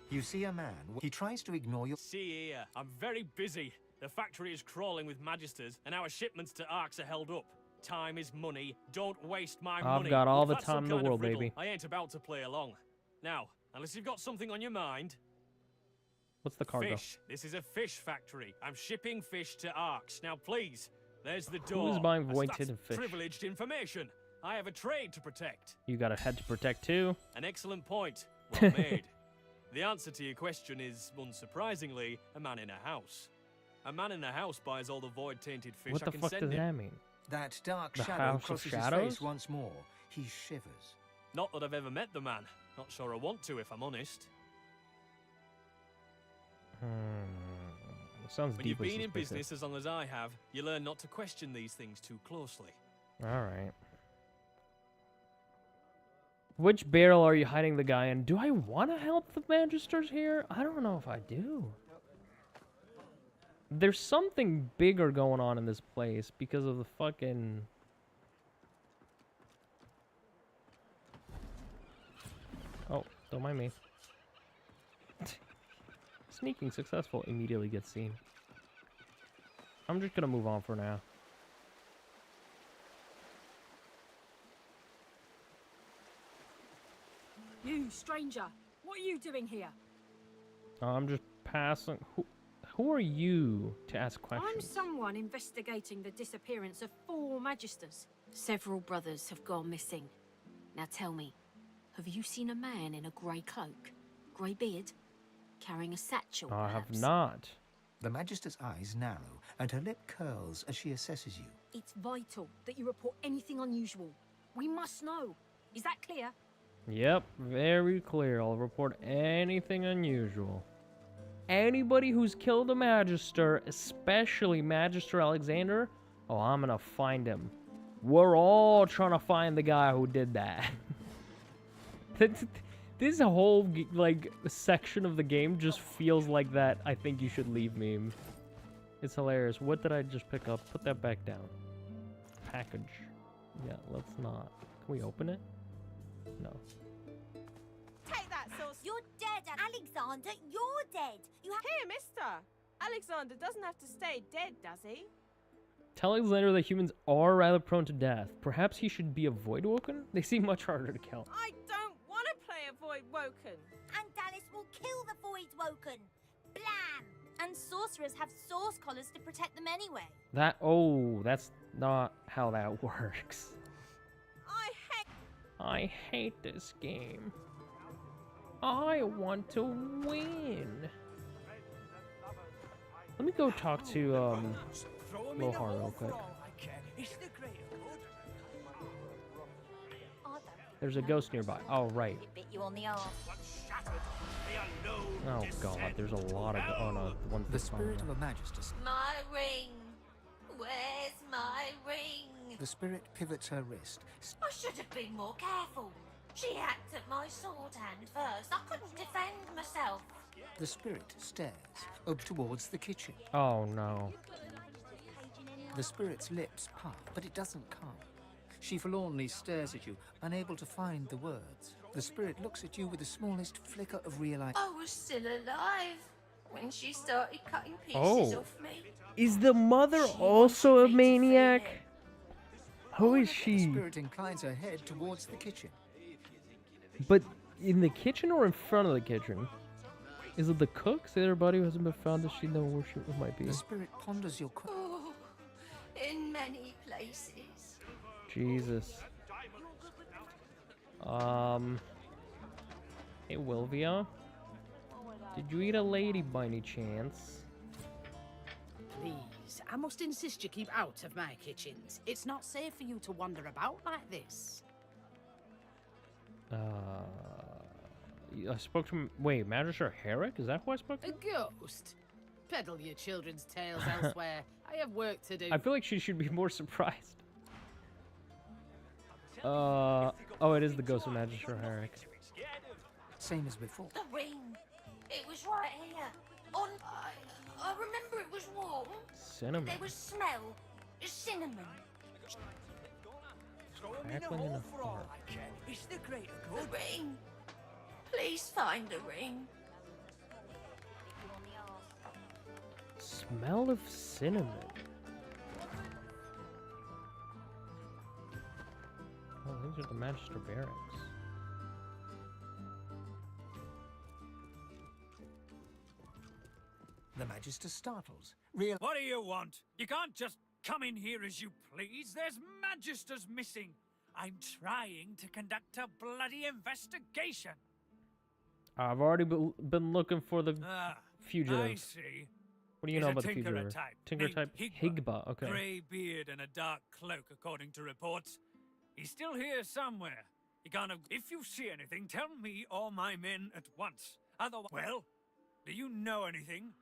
You see a man. He tries to ignore your... See here, I'm very busy. The factory is crawling with magisters, and our shipments to Arks are held up. Time is money. Don't waste my money. I've got all If the that's some time in the kind of world, riddle, baby. I ain't about to play along. Now, unless you've got something on your mind... What's the cargo? Fish. This is a fish factory. I'm shipping fish to Arks. Now, please, there's the door. Who's buying As voided that's fish? privileged information. I have a trade to protect. You got a head to protect too. An excellent point. Well made. The answer to your question is, unsurprisingly, a man in a house. A man in a house buys all the void-tainted fish What I the can fuck send does him. that mean? That dark The shadow House of crosses his Shadows? face once more. He shivers. Not that I've ever met the man. Not sure I want to, if I'm honest. Sounds When you've deeply been in suspicious. business as long as I have, you learn not to question these things too closely. All right. Which barrel are you hiding the guy in? Do I want to help the magisters here? I don't know if I do. There's something bigger going on in this place because of the fucking... Oh, don't mind me. Sneaking successful immediately gets seen. I'm just gonna move on for now. You, stranger, what are you doing here? I'm just passing. Who are you to ask I'm questions? someone investigating the disappearance of 4 magisters. Several brothers have gone missing. Now tell me, have you seen a man in a grey cloak, grey beard, carrying a satchel? I have perhaps? not. The Magister's eyes narrow, and her lip curls as she assesses you. It's vital that you report anything unusual. We must know. Is that clear? Yep, very clear. I'll report anything unusual. Anybody who's killed a Magister, especially Magister Alexander, oh, I'm gonna find him. We're all trying to find the guy who did that. This whole, like, section of the game just feels like that I think you should leave meme. It's hilarious. What did I just pick up? Put that back down. Package. Yeah, let's not. Can we open it? No. Take that, sauce. You're dead, Alexander. You're dead. You have... Here, mister. Alexander doesn't have to stay dead, does he? Tell Alexander that humans are rather prone to death. Perhaps he should be a Void Woken? They seem much harder to kill. I don't want to play a Void Woken. And Dallas will kill the Void Woken. Blam! And sorcerers have source collars to protect them anyway. That's not how that works. I hate this game. I want to win. Let me go talk to Lohar real quick. There's a ghost nearby. Oh right. It bit you on the arse. Oh god, there's a lot of ones. The spirit of a Magister. My ring. Where's my ring? The spirit pivots her wrist. I should have been more careful. She hacked at my sword hand first. I couldn't defend myself. The spirit stares up towards the kitchen. Oh no. The spirit's lips part, but it doesn't come. She forlornly stares at you, unable to find the words. The spirit looks at you with the smallest flicker of realization. I was still alive when she started cutting pieces off me. Is the mother also a maniac? Who is The she? spirit inclines her head towards the kitchen. But in the kitchen or in front of the kitchen? Is it the cook? Say their body hasn't been found. Does she know where she might be? The spirit ponders your question. Oh, in many places. Jesus. Hey, Wilvia. Did you eat a lady by any chance? Please, I must insist you keep out of my kitchens. It's not safe for you to wander about like this. I spoke to... Wait, Magister Herrick? Is that who I spoke to? A ghost? Peddle your children's tales elsewhere. I have work to do. I feel like she should be more surprised. Oh, it is the ghost of Magister Herrick. Same as before. The ring. It was right here. I remember it was warm. Cinnamon. There was smell. Cinnamon. Crackling in the heart. It's the greater good. The ring. Please find the ring. Smell of cinnamon. Oh, these are the Magister barracks. The Magister startles. What do you want? You can't just come in here as you please. There's Magisters missing. I'm trying to conduct a bloody investigation. I've already been looking for the fugitive. I see. What do you know about the fugitive? Tinker type? Higba, okay. Grey beard and a dark cloak, according to reports. He's still here somewhere. You can't have... If you see anything, tell me or my men at once. Otherwise... Well, do you know anything?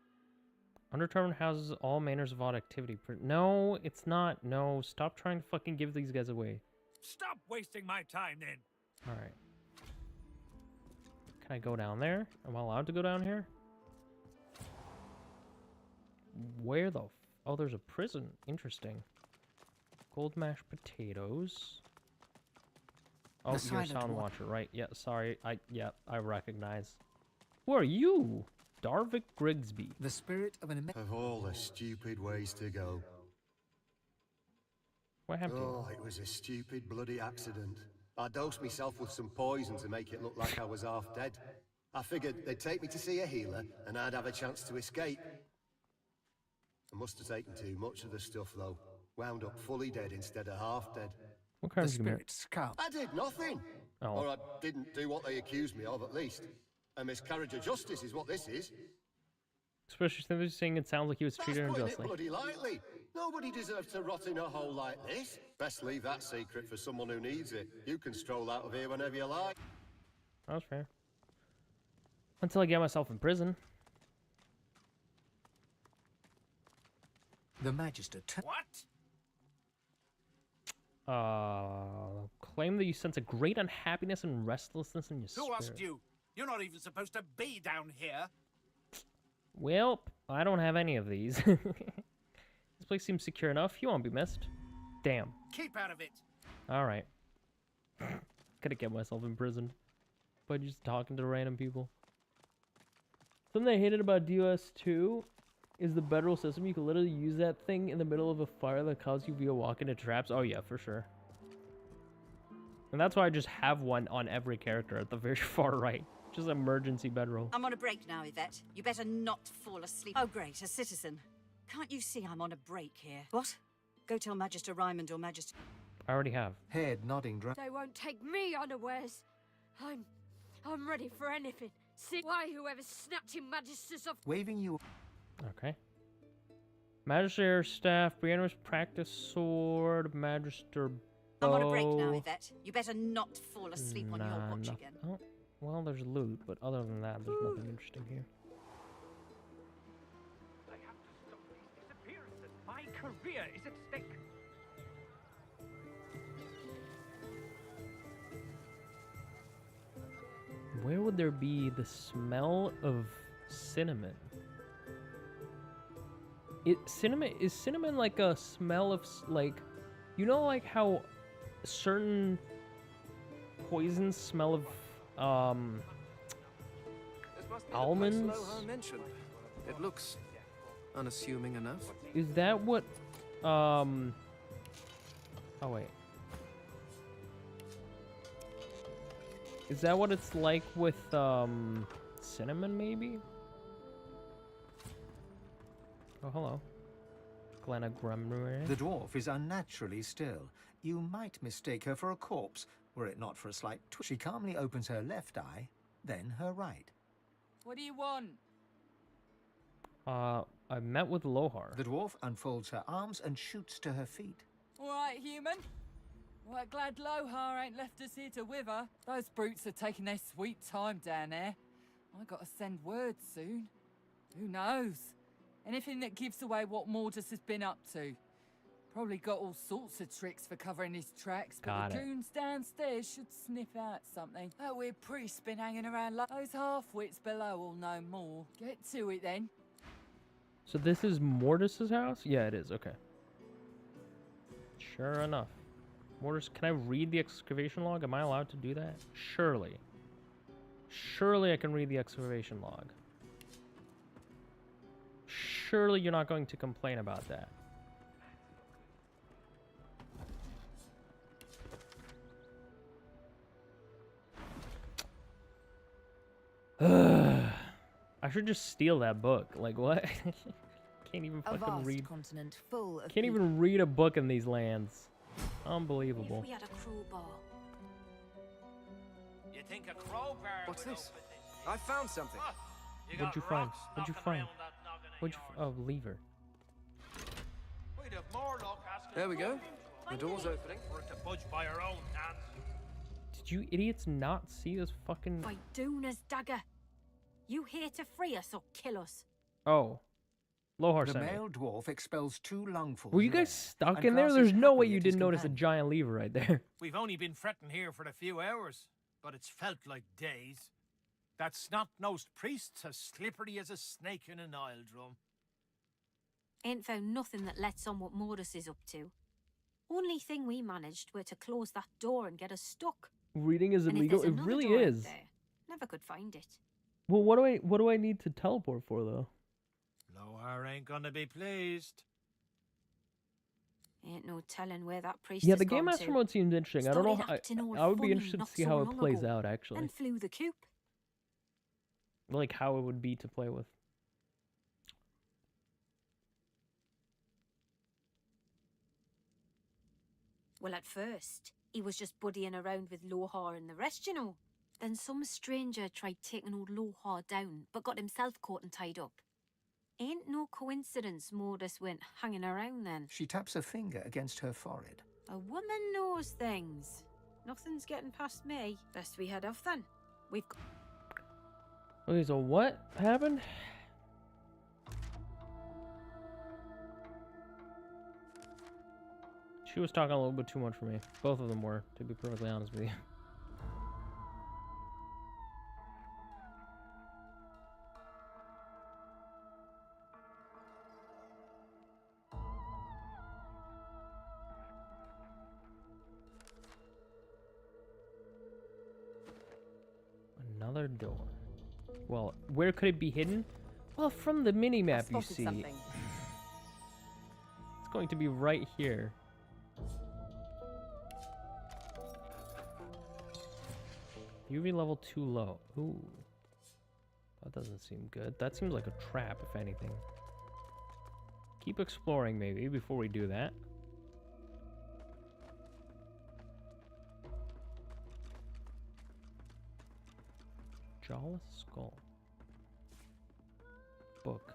Undetermined houses all manners of odd activity. No, it's not. No, stop trying to fucking give these guys away. Stop wasting my time, then. Alright. Can I go down there? Am I allowed to go down here? Where the... Oh, there's a prison. Interesting. Gold mashed potatoes. Oh, you're a sound watcher, right? Yeah, sorry. I recognize. Who are you? Darvik Grigsby. The spirit of an... Of all the stupid ways to go. What happened to you? Oh, it was a stupid bloody accident. I dosed myself with some poison to make it look like I was half dead. I figured they'd take me to see a healer, and I'd have a chance to escape. I must have taken too much of the stuff, though. Wound up fully dead instead of half dead. What kind of spirits? I did nothing. Oh. Or I didn't do what they accused me of, at least. A miscarriage of justice is what this is. Especially since you're saying it sounds like he was treated That's putting unjustly. it bloody lightly. Nobody deserves to rot in a hole like this. Best leave that secret for someone who needs it. You can stroll out of here whenever you like. That was fair. Until I get myself in prison. The Magister... What? Claim that you sense a great unhappiness and restlessness in your spirit. Who asked you? You're not even supposed to be down here. Well, I don't have any of these. This place seems secure enough. You won't be missed. Damn. Keep out of it. Alright. Gotta get myself imprisoned by just talking to random people. Something I hated about DOS2 is the bedroll system. You can literally use that thing in the middle of a fire that causes you via walk into traps. Oh yeah, for sure. And that's why I just have one on every character at the very far right. Just emergency bedroll. I'm on a break now, Yvette. You better not fall asleep. Oh, great, a citizen. Can't you see I'm on a break here? What? Go tell Magister Raymond or Magister... I already have. Head nodding dry. They won't take me unawares. I'm ready for anything. See why whoever snapped him Magisters off... Waving you... Okay. Magister staff, Brianna's practice sword, Magister bow. I'm on a break now, Yvette. You better not fall asleep on your watch again. Oh, well, there's loot, but other than that, there's nothing interesting here. I have to stop these disappearances. My career is at stake. Where would there be the smell of cinnamon? Is cinnamon like a smell of, like, you know, like how certain poisons smell of almonds? Mentioned. It looks unassuming enough. Is that what oh wait. Is that what it's like with cinnamon maybe? Oh, hello. Glenna Grummer. The dwarf is unnaturally still. You might mistake her for a corpse, were it not for a slight twitch. She calmly opens her left eye, then her right. What do you want? I met with Lohar. The dwarf unfolds her arms and shoots to her feet. All right, human. Well, glad Lohar ain't left us here to wither. Those brutes are taking their sweet time down there. I gotta send word soon. Who knows? Anything that gives away what Mortis has been up to. Probably got all sorts of tricks for covering his tracks, but the goons downstairs should sniff out something. That weird priest's been hanging around like those half-wits below will know more. Get to it then. So this is Mortis's house? Yeah, it is. Okay. Sure enough. Mortis, can I read the excavation log? Am I allowed to do that? Surely. Surely I can read the excavation log. Surely you're not going to complain about that. I should just steal that book. Like, what? Can't even fucking read. Continent full of Can't even read a book in these lands. Unbelievable. If we had a crowbar. You think a crowbar? What's this? I found something. What'd you find? What'd you find? What'd you oh, lever. There we go. The door's opening. Did you idiots not see this fucking... By Duna's dagger. You here to free us or kill us? Oh. Lohar The sent me. male dwarf expels 2 lungfuls. Were you guys stuck in there? There's no way you didn't notice a giant lever right there. We've only been fretting here for a few hours, but it's felt like days. That snot-nosed priest's as slippery as a snake in an oil drum. Ain't found nothing that lets on what Mortis is up to. Only thing we managed were to close that door and get us stuck. Reading is And if illegal. there's It another really door out is. there, never could find it. Well, what do I need to teleport for though? Lohar ain't gonna be pleased. Ain't no telling where that priest Yeah, has the Game gone Master to. mode seems interesting. I don't know. Started acting all I would be funny interested to not see so how it long plays ago, out actually. And flew the coop. Like how it would be to play with. Well, at first, he was just buddying around with Lohar and the rest, you know. Then some stranger tried taking old Lohar down, but got himself caught and tied up. Ain't no coincidence Mortis went hanging around then. She taps a finger against her forehead. A woman knows things. Nothing's getting past me. Best we head off then. We've got... Okay, so what happened? She was talking a little bit too much for me. Both of them were, to be perfectly honest with you. Another door. Well, where could it be hidden? Well, from the mini-map you see. something. It's going to be right here. UV level too low. Ooh. That doesn't seem good. That seems like a trap, if anything. Keep exploring, maybe, before we do that. Jawless Skull. Book.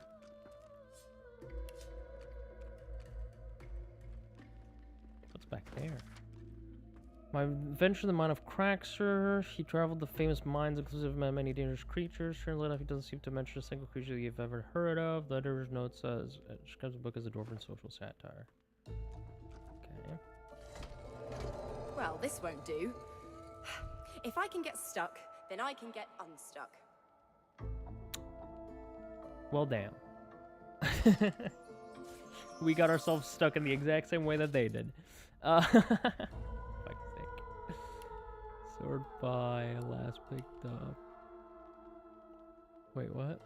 What's back there? My adventure in the mine of Craxer. He traveled the famous mines inclusive of many dangerous creatures. Sure enough, he doesn't seem to mention a single creature that you've ever heard of. The editor's note says, describes the book as a dwarven social satire. Okay. Well, this won't do. If I can get stuck, then I can get unstuck. Well, damn. We got ourselves stuck in the exact same way that they did. Fuck's sake. Sword by last picked up. Wait, what?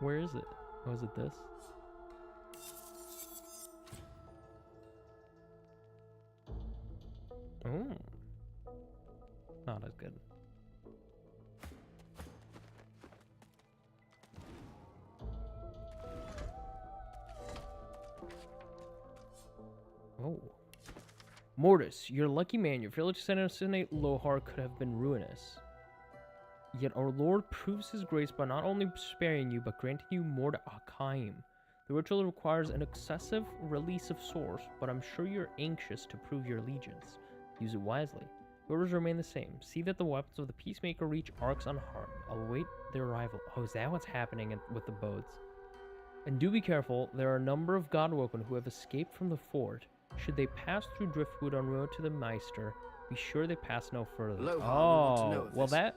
Where is it? Oh, is it this? Oh. Not as good. Oh. Mortis, you're a lucky man. Your failure to assassinate Lohar could have been ruinous. Yet our Lord proves his grace by not only sparing you, but granting you more to Akaim. The ritual requires an excessive release of source, but I'm sure you're anxious to prove your allegiance. Use it wisely. Orders remain the same. See that the weapons of the Peacemaker reach Arcs unharmed. I'll await their arrival. Oh, is that what's happening with the boats? And do be careful, there are a number of Godwoken who have escaped from the fort. Should they pass through Driftwood en route to the Meister, be sure they pass no further. Oh, well that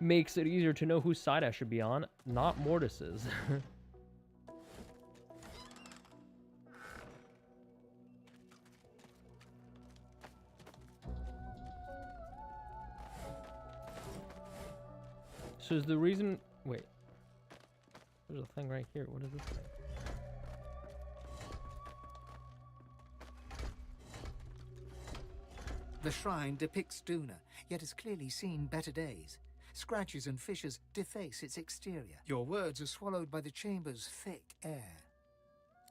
makes it easier to know whose side I should be on, not Mortis's. So is the reason... Wait. There's a thing right here. What is this thing? The shrine depicts Duna, yet has clearly seen better days. Scratches and fissures deface its exterior. Your words are swallowed by the chamber's thick air.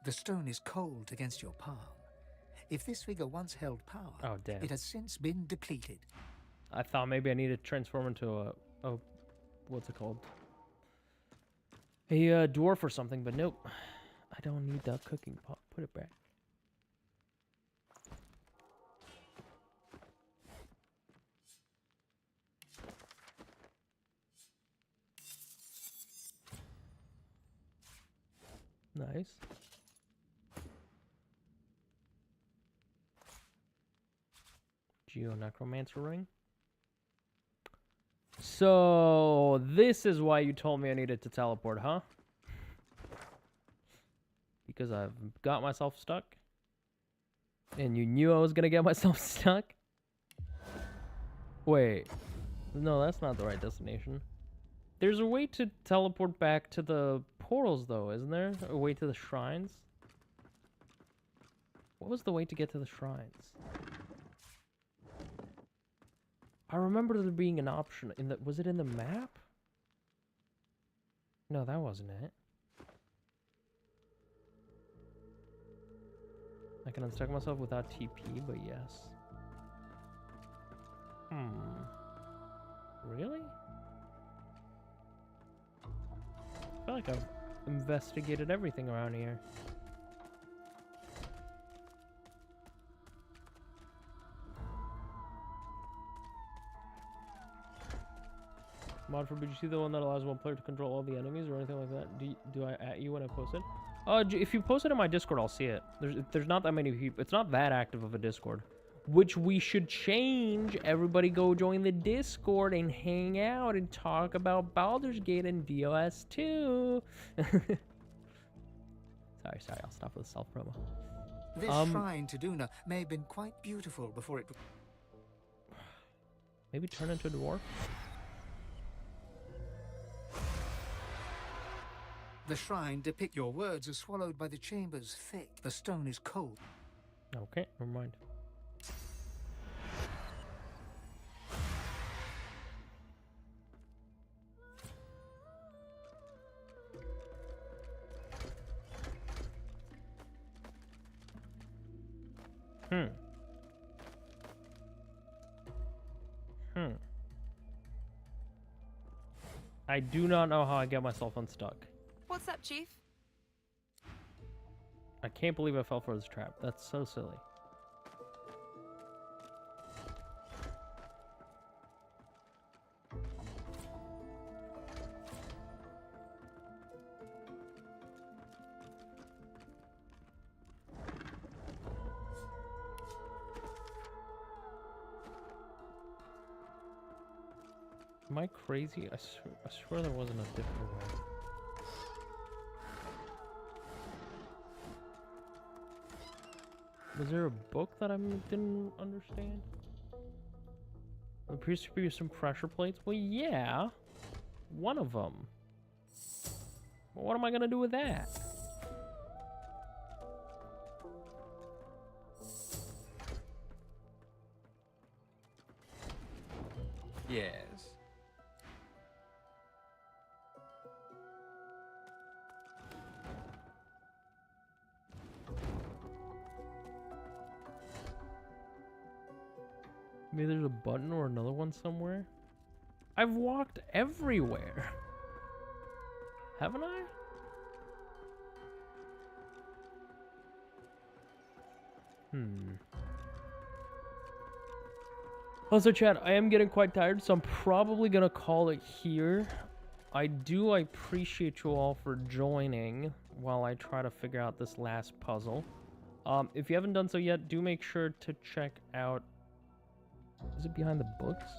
The stone is cold against your palm. If this figure once held power, oh, damn. It has since been depleted. I thought maybe I needed to transform into a what's it called? A dwarf or something, but nope. I don't need that cooking pot. Put it back. Nice. Geo-necromancer ring. So, this is why you told me I needed to teleport, huh? Because I've got myself stuck? And you knew I was gonna get myself stuck? Wait. No, that's not the right destination. There's a way to teleport back to the portals, though, isn't there? A way to the shrines? What was the way to get to the shrines? I remember there being an option in the... Was it in the map? No, that wasn't it. I can unstuck myself without TP, but yes. Really? I feel like I've investigated everything around here. Mod for BG3, the one that allows one player to control all the enemies or anything like that. Do I at you when I post it? If you post it in my Discord, I'll see it. There's not that many people. It's not that active of a Discord, which we should change. Everybody go join the Discord and hang out and talk about Baldur's Gate and DOS2. Sorry, I'll stop with the self-promo. This shrine to Duna may have been quite beautiful before it... Maybe turn into a dwarf? The shrine depicts your words are swallowed by the chamber's thick. The stone is cold. Okay, never mind. I do not know how I get myself unstuck. What's up, Chief? I can't believe I fell for this trap. That's so silly. Am I crazy? I swear there wasn't a different way. Was there a book that I didn't understand? There appears to be some pressure plates. Well, yeah. One of them. Well, what am I gonna do with that? Yes. Maybe there's a button or another one somewhere. I've walked everywhere. Haven't I? Also, chat, I am getting quite tired, so I'm probably gonna call it here. I appreciate you all for joining while I try to figure out this last puzzle. If you haven't done so yet, do make sure to check out... Is it behind the books?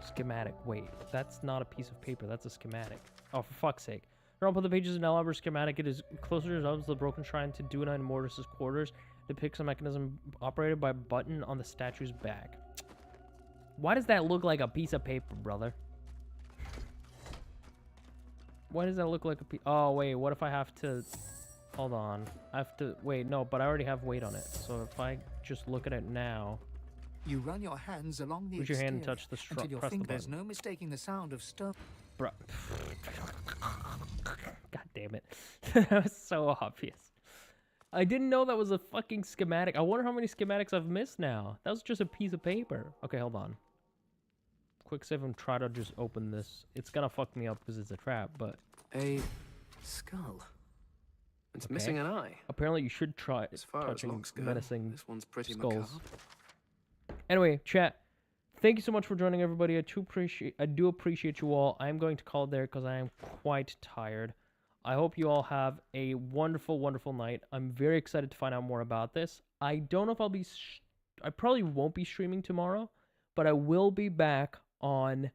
Schematic. Wait, that's not a piece of paper. That's a schematic. Oh, for fuck's sake. I'll put the pages in Elabor schematic. It is closer to the broken shrine to Duna and Mortis's quarters. Depicts a mechanism operated by a button on the statue's back. Why does that look like a piece of paper, brother? Why does that look like a piece? Oh, wait, what if I have to... Hold on. I have to... Wait, no, but I already have weight on it. So if I just look at it now... You run your hands along the Put your hand and exterior touch the until you press the think there's button. no mistaking the sound of stone. Bruh. God damn it. That was so obvious. I didn't know that was a fucking schematic. I wonder how many schematics I've missed now. That was just a piece of paper. Okay, hold on. Quick save and try to just open this. It's gonna fuck me up because it's a trap, but... A skull. It's Okay. missing an eye. Apparently you should try As far as touching looks go, menacing this one's pretty skulls. macabre. Anyway, chat. Thank you so much for joining, everybody. I do appreciate you all. I'm going to call it there because I am quite tired. I hope you all have a wonderful, wonderful night. I'm very excited to find out more about this. I don't know if I'll be... I probably won't be streaming tomorrow, but I will be back on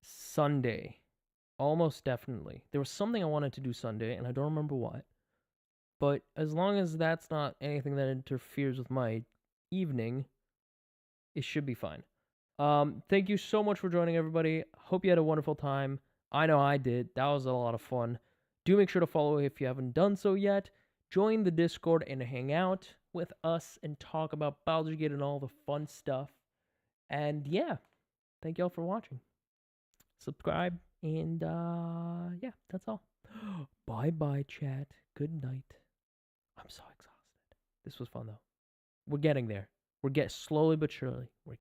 Sunday. Almost definitely. There was something I wanted to do Sunday, and I don't remember what. But as long as that's not anything that interferes with my evening, it should be fine. Thank you so much for joining, everybody. Hope you had a wonderful time. I know I did. That was a lot of fun. Do make sure to follow if you haven't done so yet. Join the Discord and hang out with us and talk about Baldur's Gate and all the fun stuff. And yeah, thank y'all for watching. Subscribe, and yeah, that's all. Bye-bye, chat. Good night. I'm so exhausted. This was fun, though. We're getting there. We're slowly but surely. We're